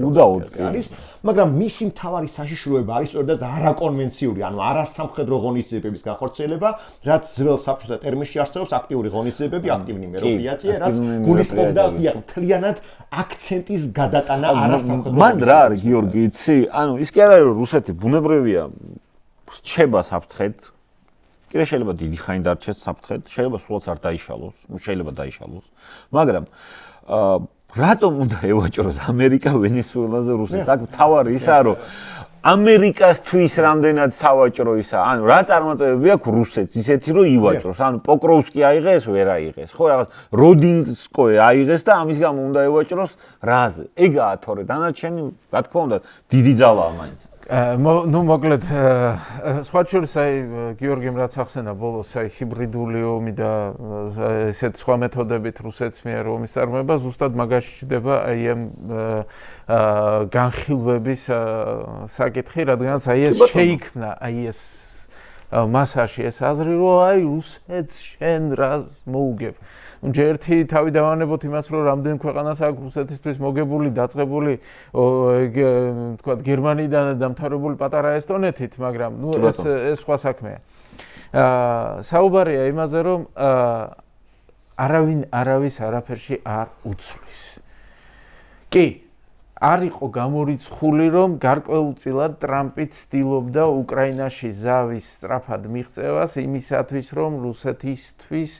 უდაოდ არის, მაგრამ მისი მთავარი საშიშროება არის სწორედ არაკონვენციური, ანუ არასამხედრო ღონისძიებების განხორციელება, რაც ძველ საბჭოთა ტერმინში არსებობს აქტიური ღონისძიებები, აქტივნი მეროპრიაცია, რაც გულისხმობდა მთლიანად აქცენტის გადატანა არასამხედრო. მან რა არის გიორგი, იცი? ანუ ის კი არ არის რომ რუსეთი ბუნებრივია რჩება საფრთხედ. კიდე შეიძლება დიდი ხანი დარჩეს საფრთხედ, შეიძლება სულაც არ დაიშალოს, შეიძლება დაიშალოს. მაგრამ რატომ უნდა ევაჭროს ამერიკა ვენესუელაზე რუსეთს? აქ თავარი ისაა, რომ ამერიკასთვის რამდენად სავაჭრო ისაა. ანუ რა წარმატებები აქვს რუსეთს ისეთი, რომ ივაჭროს. ანუ პოკროვსკი აიღეს, ვერ აიღეს. ხო, რაღაც როდინსკოე აიღეს და ამის გამო უნდა ევაჭროს რაზე. ეგაა თორე დანარჩენი, რა თქმა უნდა, დიდი ძალაა მაინც. ნუ მოკლედ სხვა შორის აი გიორგიმ რაც ახსენა ბოლოს აი ჰიბრიდული ომი და ესეთ სხვა მეთოდებით რუსეთს მიერ ომის წარმოება ზუსტად მაგაში ჩდება აი ამ განხილვების საკითხი, რადგანაც აი ეს შეიქმნა აი ეს მასაში ეს აზრი რომ აი რუსეთს შენ რა მოუგებ. ჯერ ერთი თავი დავანებოთ იმას, რომ რამდენ ქვეყანას აქვს რუსეთისთვის მოგებული, დაწყებული, თქვათ, გერმანიიდან დამთავრებული პატარა ესტონეთით, მაგრამ ნუ ეს სხვა საქმეა. საუბარია იმაზე, რომ არავინ არავის არაფერში არ უცვლის. კი, არ იყო გამორიცხული, რომ გარკვეულწილად ტრამპი ცდილობდა უკრაინაში ზავის სწრაფად მიღწევას იმისათვის, რომ რუსეთისთვის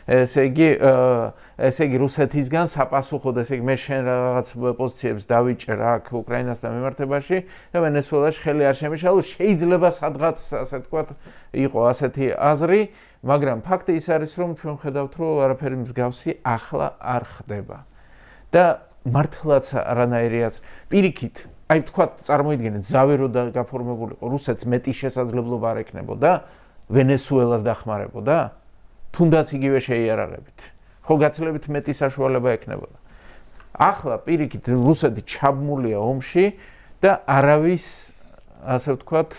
ესე იგი რუსეთისგან საპასუხოდ, ესე იგი მე შენ რაღაც პოზიციებს დავიჭერ აქ უკრაინასთან მიმართებაში და ვენესუელაში ხელი არ შემიშალოს, შეიძლება სადღაც ასე ვთქვათ იყო ასეთი აზრი, მაგრამ ფაქტი ის არის, რომ ჩვენ ხედავთ, რომ არაფერი მსგავსი ახლა არ ხდება. და მართლაც არანაირიაც პირიქით, აი ვთქვათ, წარმოიდგინეთ, ზავი რო გაფორმებულიყო, რუსეთს მეტი შესაძლებლობა არ ექნებოდა ვენესუელას დახმარებოდა, თუნდაც იგივე შეიარაღებით. ხო გაცილებით მეტი საშუალება ექნებოდა. ახლა პირიქით რუსეთი ჩაბმულია ომში და არავის, ასე ვთქვათ,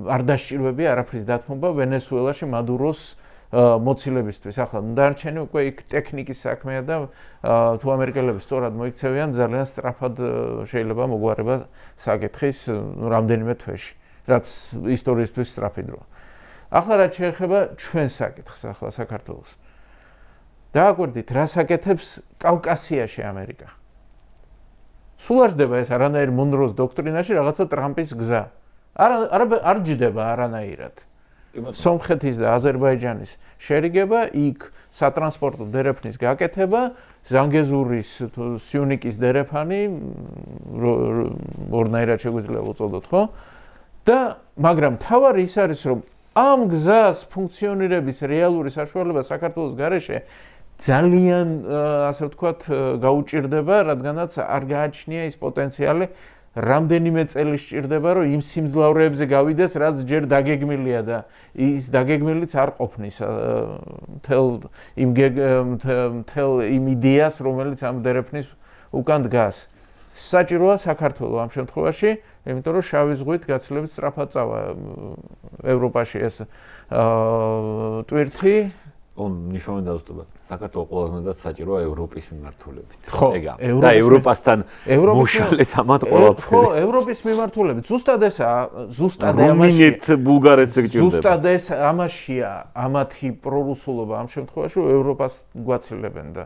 არ დასჭირვები არაფრის დათმობა ვენესუელაში მადუროს მოცილებისთვის. ახლა დარჩენი უკვე იქ ტექნიკის საქმეა და თუ ამერიკელები სწორად მოიქცევიან, ძალიან სწრაფად შეიძლება მოგვარება საკითხის რამდენიმე თვეში, რაც ისტორიისთვის სწრაფი დროა. ახლა რაც შეეხება ჩვენ საკითხს ახლა საქართველოს. დააკვირდით, რა საკეთებს კავკასიაში ამერიკა. სულ არ ჯდება ეს არანაირ მონროს დოქტრინაში რაღაცა ტრამპის გზა. არ ჯდება არანაირად. სომხეთის და აზერბაიჯანის შერიგება, იქ სატრანსპორტო დერეფნის გაკეთება, ზანგეზურის სიუნიკის დერეფანი, ორნაირად შეგვიძლია უწოდოთ, ხო? და მაგრამ თავარი ის არის, რომ ამ გზას ფუნქციონირების რეალური საშუალება საქართველოს გარეშე ძალიან ასე ვთქვათ გაუჭირდება, რადგანაც არ გააჩნია ის პოტენციალი, რამდენიმე წელი სჭირდება, რომ იმ სიმძლავრეებზე გავიდეს, რაც ჯერ დაგეგმილია და ის დაგეგმილიც არ ყოფნის მთელ იმ იდეას, რომელიც ამ დერეფნის უკან დგას. საჭიროა საქართველოს ამ შემთხვევაში, იმიტომ რომ შავი ზღვით გაცილებით სწრაფად წავა ევროპაში ეს ტვირთი. ნიშნავენ დაუსტობა. საქართველოს ყველაზე მეტად საჭიროა ევროპის მიმართულებით. ეგა. და ევროპასთან მუშალეს ამათ ყველაფერი. ხო, ევროპის მიმართულებით. ზუსტად ამაშია. რუმინეთ, ბულგარეთს გჭირდება. ზუსტად ეს ამაშია, ამათი პრორუსულობა ამ შემთხვევაში ევროპას გვაცილებენ და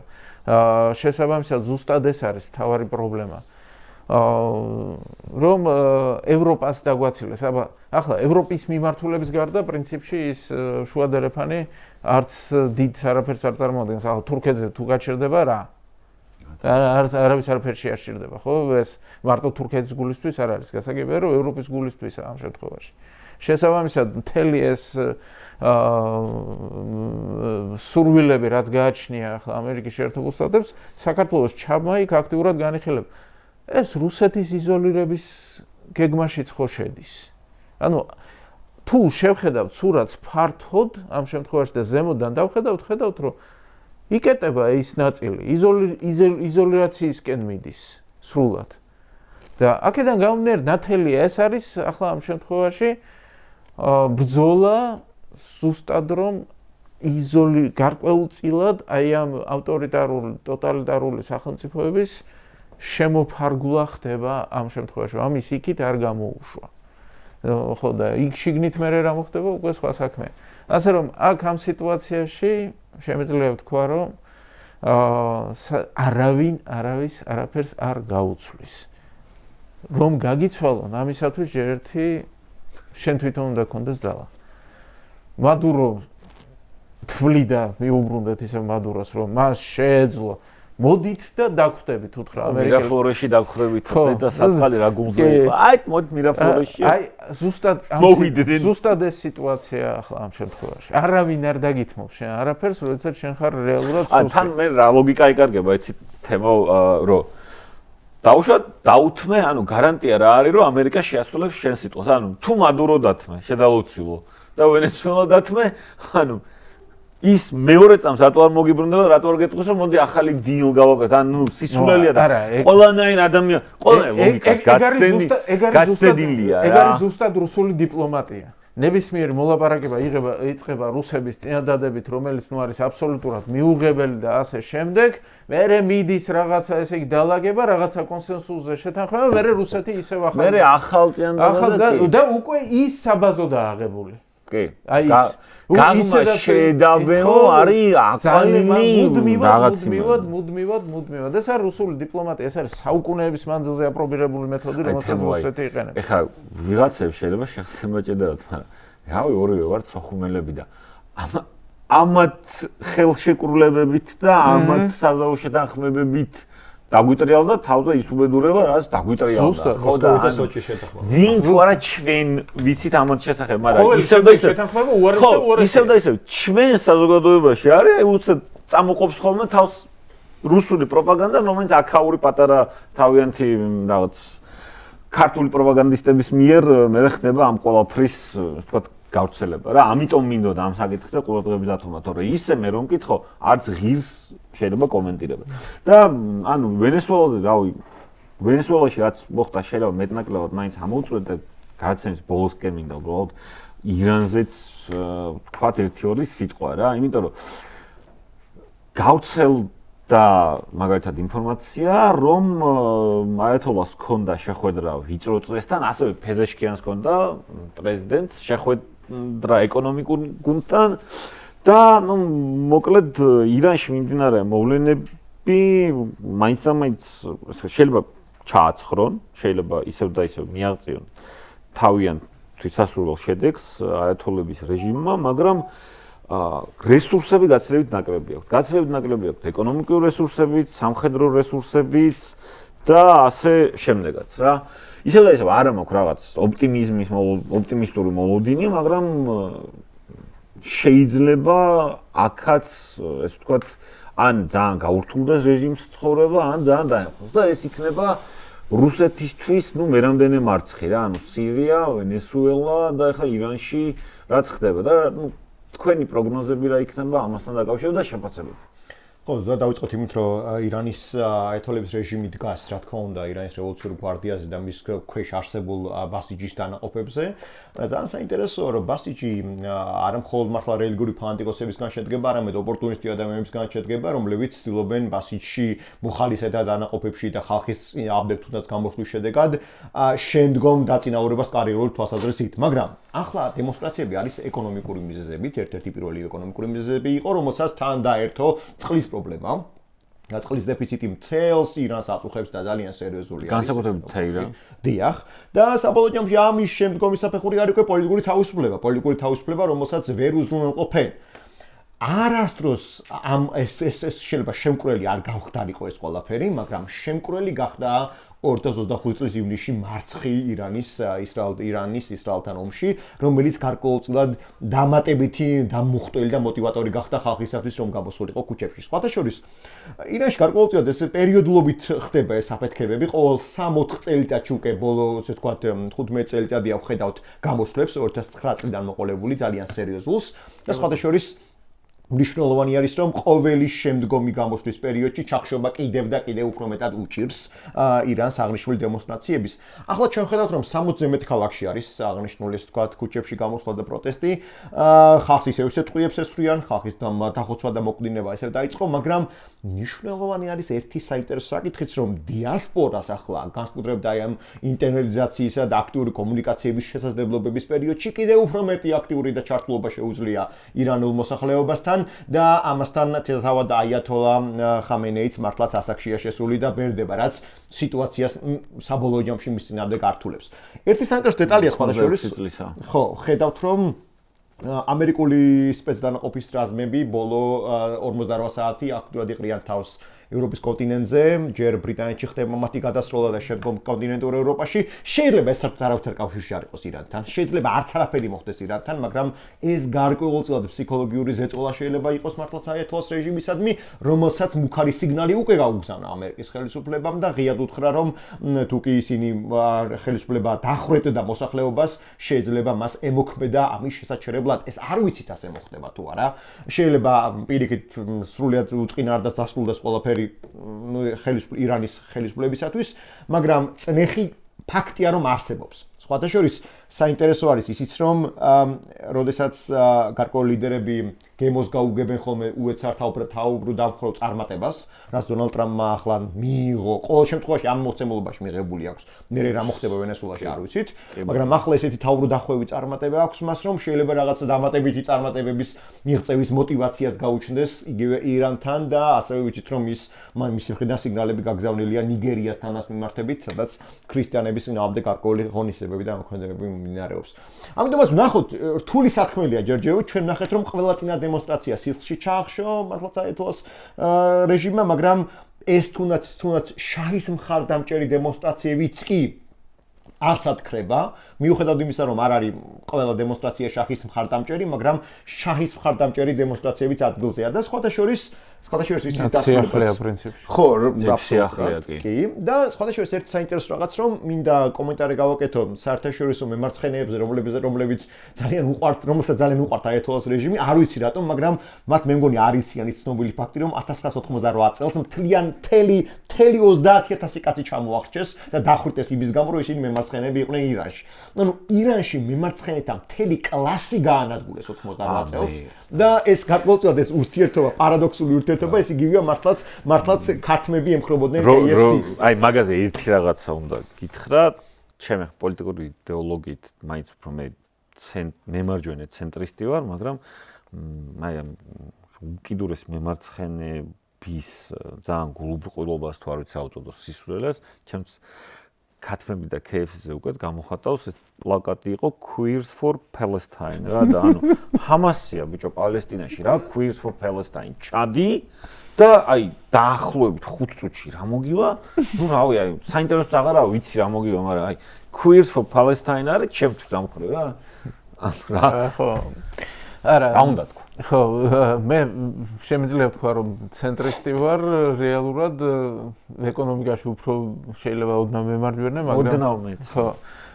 შესაბამისად ზუსტად ეს არის მთავარი პრობლემა. რომ ევროპას დაგვაცილეს. ახლა ევროპის მიმართულების გარდა პრინციპში ის შუა დერეფანი არც დიდ არაფერს არ წარმოადგენს. ახლა თურქეთზე თუ გაჩერდება რა? არავის არაფერში არ სჭირდება, ხო? ეს მარტო თურქეთის გულისთვის არ არის გასაგებია, რომ ევროპის გულისთვისაა ამ შემთხვევაში. შესაბამისად მთელი ეს სურვილები რაც გააჩნია ახლა ამერიკის შეერთებულ შტატებს, საქართველოს ჩაბმა იქ აქტიურად განიხილება. ეს რუსეთის იზოლირების გეგმაშიც ხო შედის. ანუ თუ შევხედავთ სურათს ფართოდ ამ შემთხვევაში და ზემოდან დავხედავთ, ხედავთ რომ იკეტება ის ნაწილი, იზოლაციისკენ მიდის სრულად. და აქედან გამომდინარე ნათელია ეს არის ახლა ამ შემთხვევაში ბრძოლა ზუსტად რომ გარკვეულწილად აი ამ ავტორიტარული, ტოტალიტარული სახელმწიფოების შემოფარგულა ხდება ამ შემთხვევაში. ამის იქით არ გამოუშვა. ხო და იქ შიგნით მე რა მოხდება უკვე სხვა საქმე. ასე რომ აქ ამ სიტუაციაში შემიძლია ვთქვა რომ არავის არაფერს არ გაუცვლის. რომ გაგიცვალონ ამისათვის ჯერ ერთი შენ თვითონ უნდა გქონდეს ძალა. მადურო თვლიდა მიუბრუნდეთ ისე მადუროს რომ მას შეეძლო მოდით და დაგხვდებით უთხრა ამერიკელს. მირაფლორეში დაგხვდებით და საწყალი რა გულზე იყო. აი მოდით მირაფლორეში. აი ზუსტად ეს სიტუაცია ახლა ამ შემთხვევაში. არავინ არ დაგითმობს შენ არაფერს, როდესაც შენ ხარ რეალურად სუსტი. თან მე რა ლოგიკა იკარგება, იცით თემა რომ დაუშვათ დაუთმე, ანუ გარანტია რა არის რომ ამერიკა შეასრულებს შენ სიტყვას. ანუ თუ მადურო დათმე, შედალოცილო და ვენესუელა დათმე, ანუ ის მეორე წამს რატო არ მოგიბრუნდება, რატო არ გეტყვის რომ მოდი ახალი დილ გავაკეთოთ, ანუ სისულელია და ყველანაირ ადამიან, ყველა ლოგიკას გაცდენილია რა. ეგ არის ზუსტად რუსული დიპლომატია. ნებისმიერ მოლაპარაკება იწყება რუსების წინადადებით, რომელიც ნუ არის აბსოლუტურად მიუღებელი და ასე შემდეგ, მერე მიდის რაღაცა ესე იგი დალაგება, რაღაცა კონსენსუსზე შეთანხმება, მერე რუსეთი ისევ ახალ. მერე ახალ წინადადებას და უკვე ის საბაზოდაა აღებული. კი. აი ის შედავეო არის აკვანილი რაღაცა. მუდმივად. ეს არის რუსული დიპლომატია, ეს არის საუკუნეების მანძილზე აპრობირებული მეთოდი, რომელსაც რუსეთი იყენებს. ეხლა ვიღაცებს შეიძლება შეხსემაჭედათ, მაგრამ რავი ორივე ვართ სოხუმელები და ამათ ხელშეკრულებებით და ამათ საზავო შეთანხმებებით დაგვიტრიალდა თავზე ის უბედურება, რაც დაგვიტრიალდა. ხო და სოჭი შეთანხმება. ვინ თუ არა ჩვენ ვიცით ამათ შესახებ, მაგრამ ისევ და ისევ შეთანხმება უარესი და უარესი. ისევ და ისევ ჩვენ საზოგადოებაში არის უცებ წამოყოფს ხოლმე თავს რუსული პროპაგანდა, რომელიც აქაური პატარა თავიანთი რაღაც ქართული პროპაგანდისტების მიერ მე ხდება ამ ყველაფრის, ვთქვათ, გავრცელება რა. ამიტომ მინდოდა ამ საკითხზე ყურადღების დათმობა, თორე ისე მე რომ მკითხო, არც ღირს შეიძლება კომენტირება. და ანუ ვენესუელაზე, რავი, ვენესუელაში რაც მოხდა შეიძლება მეტნაკლებად მაინც ამოვწვეთ და გადაცემის ბოლოსკენ მინდა უბრალოდ ირანზეც ვთქვათ ერთი-ორი სიტყვა რა, იმიტომ რომ გავრცელდა მაგალითად ინფორმაცია, რომ აიათოლას ჰქონდა შეხვედრა ვიწრო წრესთან, ასევე ფეზეშკიანს ჰქონდა პრეზიდენტს რა ეკონომიკურ გუნდთან და ნუ მოკლედ ირანში მიმდინარე მოვლენები მაინც და მაინც შეიძლება ჩააცხრონ, შეიძლება ისევ და ისევ მიაღწიონ თავიანთ თვითსასრულო შედეგს აიათოლების რეჟიმმა, მაგრამ რესურსები გაცილებით ნაკლები აქვს. გაცილებით ნაკლები აქვს ეკონომიკური რესურსებიც, სამხედრო რესურსებიც და ასე შემდეგაც რა. ისევ და ისევ არა მაქვს რაღაც ოპტიმისტური მოლოდინი, მაგრამ შეიძლება აქაც ესე ვთქვათ ან ძალიან გაურთულდეს რეჟიმს ცხოვრება, ან ძალიან დაემხოს და ეს იქნება რუსეთისთვის, ნუ მე რამდენი მარცხი რა, ანუ სირია, ვენესუელა და ახლა ირანში რაც ხდება და ნუ თქვენი პროგნოზები რა იქნება ამასთან დაკავშირებით და შეფასებები. ხო, და დავიწყოთ იმით, რომ ირანის აიათოლების რეჟიმი დგას, რა თქმა უნდა, ირანის რევოლუციურ გვარდიაზე და მის ქვეშ არსებულ ბასიჯის დანაყოფებზე. ძალიან საინტერესოა, რომ ბასიჯი არა მხოლოდ მართლა რელიგიური ფანატიკოსებისგან შედგება, არამედ ოპორტუნისტი ადამიანებისგან შედგება, რომლებიც ცდილობენ ბასიჯში მუხალისეთა დანაყოფებში და ხალხის აბდექთუნდაც გამოსვლის შედეგად შემდგომ დაწინაურებას კარიერული თვალსაზრისით. მაგრამ ახლა დემონსტრაციები არის ეკონომიკური მიზეზებით, ერთ-ერთი პირველი ეკონომიკური მიზეზები იყო, რომელსაც თან დაერთო წყლის პრობლემა. წყლის დეფიციტი მთელს ირანს აწუხებს და ძალიან სერიოზული არის. განსაკუთრებით თეირა. დიახ. და საბოლოო ჯამში ამის შემდგომი საფეხური არის უკვე პოლიტიკური თავისუფლება. პოლიტიკური თავისუფლება, რომელსაც ვერ უზრუნველყოფენ. არასდროს ეს შეიძლება შემკვრელი არ გავხდარიყო ეს ყველაფერი, მაგრამ შემკვრელი გახდა 2025 წლის ივნისში მარცხი ირანის ისრაელთან ომში, რომელიც გარკვეულწილად დამატებითი დამუხტველი და მოტივატორი გახდა ხალხისათვის, რომ გამოსულიყო ქუჩებში. სხვათა შორის, ირანში გარკვეულწილად ეს პერიოდულობით ხდება ეს აფეთქებები, ყოველ 3-4 წელიწადში უკვე ბოლო, ასე ვთქვათ, 15 წელიწადია ვხედავთ გამოსვლებს 2009 წლიდან მოყოლებული ძალიან სერიოზულს და სხვათა შორის მნიშვნელოვანი არის, რომ ყოველი შემდგომი გამოსვლის პერიოდში ჩახშობა კიდევ და კიდევ უფრო მეტად უჭირს ირანს აღნიშნული დემონსტრაციების. ახლა ჩვენ ხედავთ, რომ 60-ზე მეტ ქალაქში არის აღნიშნული, ასე ვთქვათ, ქუჩებში გამოსვლა და პროტესტი. ხალხს ისევ ტყუებს ესვრიან, ხალხის დახოცვა და მოკვდინება ისევ დაიწყო, მაგრამ მნიშვნელოვანი არის ერთი საინტერესო საკითხიც, რომ დიასპორას ახლა განსაკუთრებით აი ამ ინტერნეტიზაციისა და აქტიური კომუნიკაციების შესაძლებლობების პერიოდში კიდევ უფრო მეტი აქტიური და ჩართულობა შეუძლია ირანულ მოსახლეობასთან და ამასთან თავად აიათოლა ხამენეიც მართლაც ასაკშია შესული და ბერდება, რაც სიტუაციას საბოლოო ჯამში მის წინააღმდეგ ართულებს. ერთი საინტერესო დეტალია სხვა შორის, ხო, ხედავთ რომ ამერიკული სპეცდანაყოფის რაზმები ბოლო 48 საათი აქტიურად იყრიან თავს ევროპის კონტინენტზე, ჯერ ბრიტანეთში ხდება მათი გადასროლა და შემდგომ კონტინენტურ ევროპაში. შეიძლება ეს საერთოდ არავითარ კავშირში არ იყოს ირანთან. შეიძლება არც არაფერი მოხდეს ირანთან, მაგრამ ეს გარკვეულწილად ფსიქოლოგიური ზეწოლა შეიძლება იყოს მართლაც აიათოლას რეჟიმისადმი, რომელსაც მუქარი სიგნალი უკვე გაუგზავნა ამერიკის ხელისუფლებამ და ღიად უთხრა, რომ თუ კი ისინი ხელისუფლება დახრეტდა მოსახლეობას, შეიძლება მას ემოქმედა ამის შესაჩერებლად. ეს არ ვიცით ასე მოხდება თუ არა. შეიძლება პირიქით სრულიად უწყინა არ დასრულდეს ყველაფერი ირანის ხელისუფლებისათვის, მაგრამ წნეხი ფაქტია, რომ არსებობს. სხვათა შორის, საინტერესო არის ისიც, რომ როდესაც გარკვეული ლიდერები გემოს გაუგებენ ხოლმე უეცართავბრ დამხრობ წარმატებას, რაც დონალდ ტრამპმა ახლა მიიღო. ყოველ შემთხვევაში ამ მოცემულობაში მიღებული აქვს. მერე რა მოხდება ვენესუელაში არ ვიცით, მაგრამ ახლა ესეთი თავბრუდახვევი წარმატება აქვს მას, რომ შეიძლება რაღაცა დამატებითი წარმატებების მიღწევის мотиваციას გაუჩნდეს იგივე ირანთან და ასევე ვიცით, რომ მისი მხრიდან სიგნალები გაგზავნილია ნიგერიასთანაც მიმართებით, სადაც ქრისტიანების წინააღმდეგ გარკვეული ღონისძიებები და მოქმედებები მიმდინარეობს. ამიტომაც ვნახოთ, რთული საქმეა ჯერჯერობით, ჩვენ ვნახეთ, რომ ყველა წინა დემონსტრაცია სიცხში ჩაახშო მართლაც აიათოლას რეჟიმმა, მაგრამ ეს თუნდაც შაჰის მხარდამჭერი დემონსტრაციებიც კი არსად ხდება, მიუხედავად იმისა, რომ არ არის ყველა დემონსტრაცია შაჰის მხარდამჭერი, მაგრამ შაჰის მხარდამჭერი დემონსტრაციებიც ადგილზეა და სხვათა შორის ის დასახელება პრინციპში. ხო, აბსოლუტურად კი. და სხვათა შორის ერთ საინტერესო რაღაც, რომ მინდა კომენტარი გავაკეთო საერთაშორისო მემარცხენეებზე, რომლებიც რომელსაც ძალიან უყვართ აიათოლას რეჟიმი, არ ვიცი რატომ, მაგრამ მათ მე მგონი არ იციან ის ცნობილი ფაქტი, რომ 1998 წელს მთელი 30000 კაცი ჩამოახჩეს და დახვრიტეს იმის გამო, რომ ისინი მემარცხენეები იყვნენ ირანში. ანუ ირანში მემარცხენეთა მთელი კლასი გაანადგურეს 98 წელს და ეს გარკვეულწილად ეს ურთიერთობა, პარადოქსული ურთიერთობა, ეს იგივეა მართლაც ქათმები ემხრობოდნენ KFC-ს. აი მაგაზე ერთი რაღაცა უნდა გითხრა, ჩემი პოლიტიკური იდეოლოგიით მაინც უფრო მე მემარჯვენე ცენტრისტი ვარ, მაგრამ აი ამ უკიდურეს მემარცხენების ძალიან გულუბრყვილობას თუ არ ვიცი აუწოდოს სისულელეს, ჩემს ქათმები და KFC-ზე უკვე გამოხატავს ეს პლაკატი იყო Queers for Palestine რა და ანუ ჰამასია ბიჭო პალესტინაში რა Queers for Palestine ჩადი და აი დაახლოებით 5 წუთში რა მოგივა? ნუ რავი აი საინტერესო აღარა ვიცი რა მოგივა, მაგრამ აი Queers for Palestine არის ჩემთვის ამ მხრივ რა. რა ხო. არა. რა უნდა თქვა? ხო, მე შემიძლია ვთქვა რომ ცენტრისტი ვარ, რეალურად ეკონომიკაში უფრო შეიძლება ოდნავ მემარჯვენე, მაგრამ ოდნავ მეც. ხო.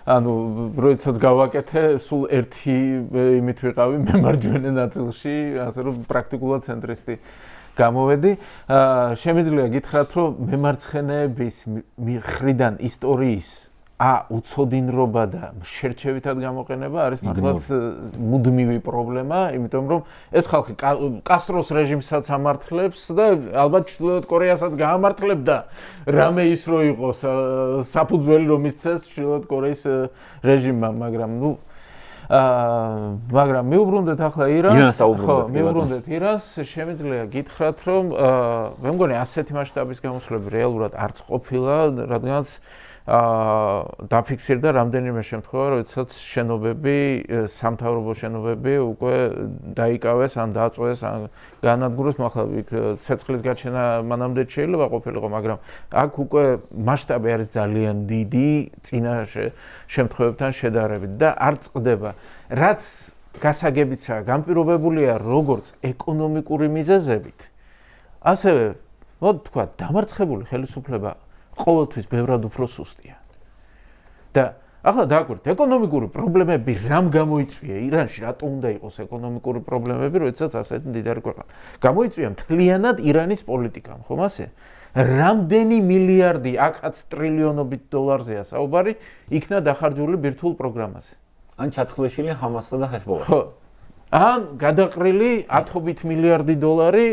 ანუ როდესაც გავაკეთე, სულ ერთი იმით ვიყავი მემარჯვენე ნაწილში, ასე რომ პრაქტიკულად ცენტრისტი გამოვედი. შემიძლია გითხრათ, რომ მემარცხენეების მხრიდან ისტორიის უცოდინრობა და შერჩევითად გამოყენება არის მართლაც მუდმივი პრობლემა, იმიტომ რომ ეს ხალხი კასტროს რეჟიმსაც ამართლებს და ალბათ ჩრდილოეთ კორეასაც გაამართლებდა რამე ის რო იყოს საფუძველი რომ ისცეს ჩრდილოეთ კორეის რეჟიმმა, მაგრამ მაგრამ მიუბრუნდეთ ახლა ირანს, მიუბრუნდეთ ირანს, შემიძლია გითხრათ რომ მე მგონი ასეთი მასშტაბის გამოსვლები რეალურად არც ყოფილა, რადგანაც დაფიქსირდა რამდენიმე შემთხვევა, როდესაც შენობები, სამთავრობო შენობები უკვე დაიკავეს, ან დაწვეს, ან განადგურეს, ახლა იქ ცეცხლის გაჩენა მანამდე შეიძლება ყოფილიყო, მაგრამ აქ უკვე მასშტაბი არის ძალიან დიდი წინა შემთხვევებთან შედარებით და არ წყდება. რაც გასაგებიცაა, განპირობებულია როგორც ეკონომიკური მიზეზებით, ასევე, თქვა, დამარცხებული ხელისუფლება ყოველთვის ბევრად უფრო სუსტია. და ახლა დააკვირდით, ეკონომიკური პრობლემები რამ გამოიწვია ირანში, რატო უნდა იყოს ეკონომიკური პრობლემები, როდესაც ასეთი მდიდარი ქვეყანა. გამოიწვია მთლიანად ირანის პოლიტიკამ, ხომ ასე? რამდენი მილიარდი, აქაც ტრილიონობით დოლარზეა საუბარი, იქნა დახარჯული ბირთვულ პროგრამაზე. ან ჩათხრილში ჰამასსა და ჰეზბოლას. ხო. ან გადაყრილი 10 მილიარდი დოლარი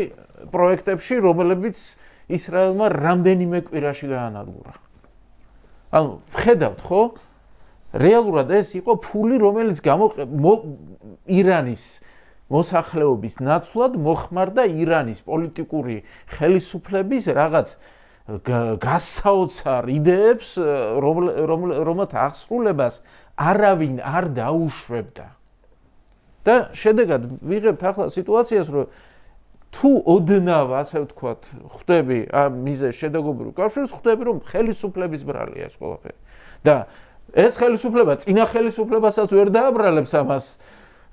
პროექტებში, რომლებიც ისრაელმა რამდენიმე კვირაში გაანადგურა. ანუ ვხედავთ, ხო? რეალურად ეს იყო ფული, რომელიც ირანის მოსახლეობის ნაცვლად მოხმარდა ირანის პოლიტიკური ხელისუფლების რაღაც გასაოცარ იდეებს, რომელთა აღსრულებას არავინ არ დაუშვებდა. და შედეგად ვიღებთ ახლა სიტუაციას, რომ თუ ოდნავ, ასე ვთქვათ, ხვდები ამ მიზეზ შედეგობრივ კავშირს, ხვდები რომ ხელისუფლების ბრალია ეს ყველაფერი. და ეს ხელისუფლება წინა ხელისუფლებასაც ვერ დააბრალებს ამას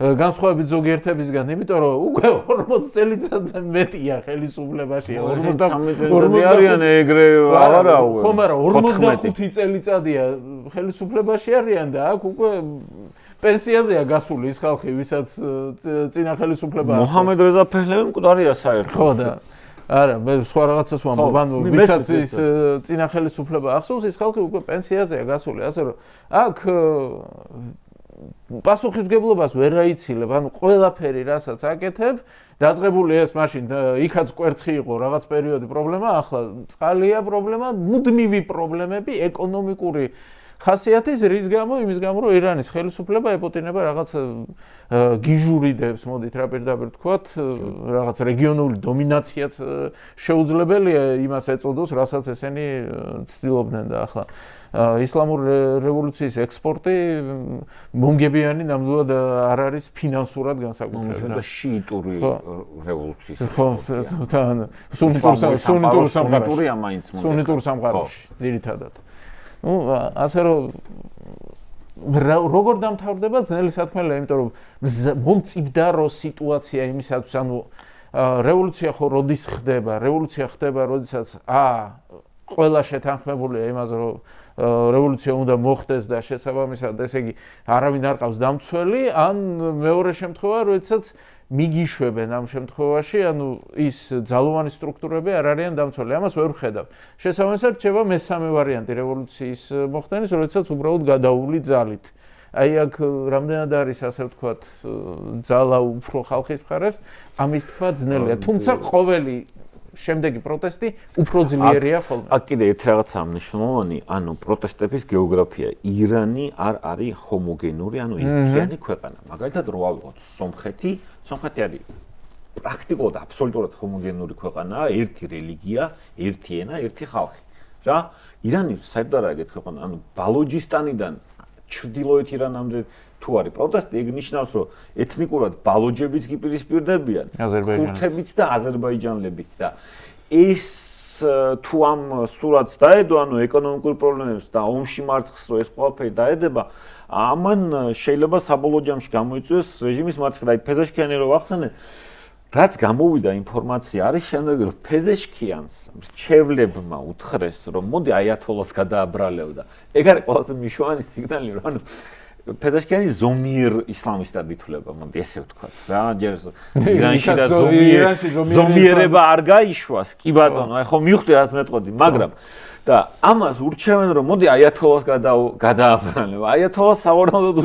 განსხვავებით ზოგიერთებისგან, იმიტომ რომ უკვე 40 წელიწადზე მეტია ხელისუფლებაში. 43 არიან ეგრე არა უკვე. ხომ არა, 45 წელიწადია ხელისუფლებაში არიან და აქ უკვე პენსიაზეა გასული ის ხალხი, ვისაც წინა ხელისუფლება აქვს. მოჰამედ რეზა ფეჰლევი მკვდარია საერთოდ. ხო და არა, მე სხვა რაღაცას ვამბობ, ანუ ვისაც ის წინა ხელისუფლება ახსოვს, ის ხალხი უკვე პენსიაზეა გასული, ასე რომ აქ პასუხისმგებლობას ვერ აიცილებ, ანუ ყველაფერი რასაც აკეთებ, დაწყებული ეს მაშინ იქაც კვერცხი იყო რაღაც პერიოდი პრობლემა, ახლა წყალია პრობლემა, მუდმივი პრობლემები, ეკონომიკური ხასიათის, რის გამო, იმის გამო, რომ ირანის ხელისუფლება ეპოტინება რაღაც გიჟურიდებს, მოდით რა პირდაპირ თქვათ, რაღაც რეგიონული დომინაციაც შეუძლებელია იმას ეწოდოს, რასაც ესენი ცდილობდნენ და ახლა ისლამური რევოლუციის ექსპორტი მომგებიანი ნამდვილად არ არის ფინანსურად განსაკუთრებული და შიიტური რევოლუციის სუნიტურ სამყაროში ძირითადად. ასე რომ როგორ დამთავრდება ძნელი სათქმელია, იმიტომ რომ მომწიფდარო სიტუაცია იმისათვის, ანუ რევოლუცია ხო როდის ხდება? რევოლუცია ხდება, როდესაც ყველა შეთანხმებულია იმაზე, რომ რევოლუცია უნდა მოხდეს და შესაბამისად, ესე იგი, არავინ არ ყავს დამცველი, ან მეორე შემთხვევა, როდესაც მიგიშვებენ ამ შემთხვევაში, ანუ ის ძალოვანი სტრუქტურები არ არიან დამცველი. ამას ვერ ვხედავ. შესაბამისად, რჩება მესამე ვარიანტი რევოლუციის მოხდენის, როდესაც უბრალოდ გადაული ძალით. აი აქ რამდენად არის, ასე ვთქვათ, ძალა უფრო ხალხის მხარეს, ამის თქვა ძნელია. თუმცა ყოველი შემდეგი პროტესტი უფრო ძლიერია ხოლმე. აქ კიდე ერთ რაღაცა მნიშვნელოვანი, ანუ პროტესტების გეოგრაფია. ირანი არ არის ჰომოგენური, ანუ ერთიანი ქვეყანა. მაგალითად, რო ავიღოთ სომხეთი არის პრაქტიკულად აბსოლუტურად ჰომოგენური ქვეყანაა, ერთი რელიგია, ერთი ენა, ერთი ხალხი. რა? ირანი საერთოდ არ არის ეგეთი ქვეყანა, ანუ ბალოჯისტანიდან ჩრდილოეთ ირანამდე თუ არის პროტესტი, ეგ ნიშნავს, რომ ეთნიკურად ბალოჯებიც კი პირისპირდებიან, ქურთებიც და აზერბაიჯანლებიც და ეს თუ ამ სურათს დაედო, ანუ ეკონომიკურ პრობლემებს და ომში მარცხს რო ეს ყველაფერი დაედება, ამან შეიძლება საბოლოო ჯამში გამოიწვიოს რეჟიმის მარცხი. და ფეზეშქიანი რო ვახსენე, რაც გამოვიდა ინფორმაცია არის შემდეგ, რომ ფეზეშქიანს მრჩევლებმა უთხრეს, რომ მოდი აიათოლას გადააბრალევდა. ეგ არის ყველაზე მნიშვნელოვანი სიგნალი, რომ ანუ ფეზეშქიანი ზომიერ ისლამისტად ითვლება, მოდი ესე ვთქვათ. რა, ჯერ ირანში და ზომიერება არ გაიშვას. კი ბატონო, აი ხო მივხვდი რაც მეტყოდი, მაგრამ და ამას ურჩევენ, რომ მოდი აიათოლას გადააბრალევ. აიათოლას სავარაუდოდ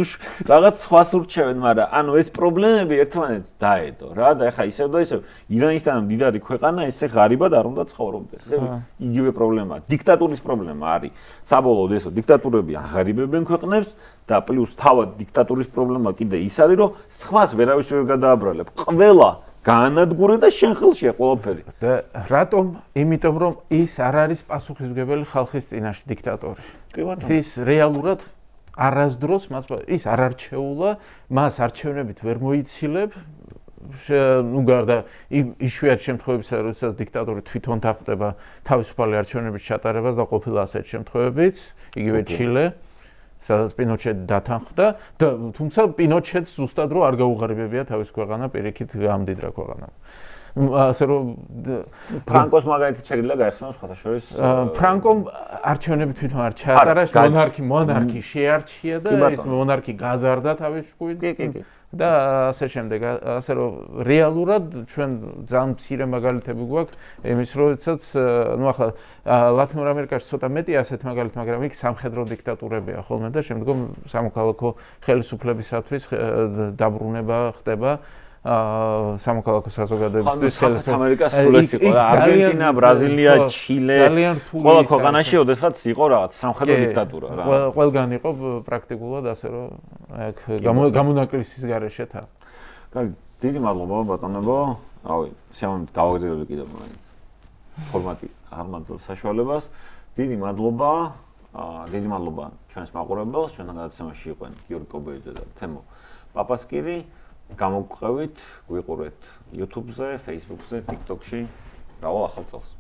რაღაც სხვას ურჩევენ, მაგრამ ანუ ეს პრობლემები ერთმანეთს დაედო რა და ეხა ისევ და ისევ ირანისთან მდიდარი ქვეყანა ესე ღარიბად არ უნდა ცხოვრობდეს. ესე იგივე პრობლემაა. დიქტატურის პრობლემა არის. საბოლოოდ ესო დიქტატურები აღარიბებენ ქვეყნებს და პლუს თავად დიქტატურის პრობლემა კიდე ის არის, რომ სხვას ვერავის ვერ გადააბრალებ. ყველა განადგურე და შენ ხელშია ყველაფერი. და რატომ? იმიტომ რომ ის არ არის პასუხისმგებელი ხალხის წინაშე დიქტატორი. კი ბატონო. ის რეალურად არასდროს ის არ არჩეულა, მას არჩევნებით ვერ მოიცილებ. ნუ გარდა იშვიათ შემთხვევებისა, როდესაც დიქტატორი თვითონ თახდება თავისუფალი არჩევნების ჩატარებას და ყოფილა ასეთ შემთხვევებიც, იგივე ჩილე. სადაც პინოჩეტი დათანხმდა და თუმცა პინოჩეტს ზუსტად რო არ გაუღარიბებია თავის ქვეყანა პირიქით გამდიდრა ქვეყანა. ასე რომ ფრანკოს მაგალითად შეიძლება გაიხსენოს სხვათა შორის ფრანკომ არჩევნები თვითონ არ ჩაატარა, მონარქი შეარჩია და ეს მონარქი გაზარდა თავის შვილს. და ასე შემდეგ, ასე რომ რეალურად ჩვენ ძალიან მცირე მაგალითები გვაქვს იმის, როდესაც ნუ ახლა ლათინურ ამერიკაში ცოტა მეტია ასეთ მაგალითი, მაგრამ იქ სამხედრო დიქტატურებია ხოლმე და შემდგომ სამოქალაქო ხელისუფლებისათვის დაბრუნება ხდება სამოქალაქო საზოგადოებისთვის ხელისუფლება ამერიკას სულეს იყო რა არგენტინა, ბრაზილია, ჩილე ყველა ქვეყანაში ოდესღაც იყო რაღაც სამხედრო დიქტატურა რა ყველგან იყო პრაქტიკულად ასე რომ აქ გამონაკლისის გარეშეთა. კარგი, დიდი მადლობა ბატონებო. რავი, შემოვიდეთ გავაგზავნე კიდევ მაინც ფორმატი არ მაძლევს საშუალებას. დიდი მადლობა. დიდი მადლობა ჩვენს მაყურებელს, ჩვენთან გადაცემაში იყვნენ გიორგი კობერიძე და თემო პაპასკირი. გამოგყვებით, გვიყურეთ YouTube-ზე, Facebook-ზე, TikTok-ში. მრავალ ახალ წელს.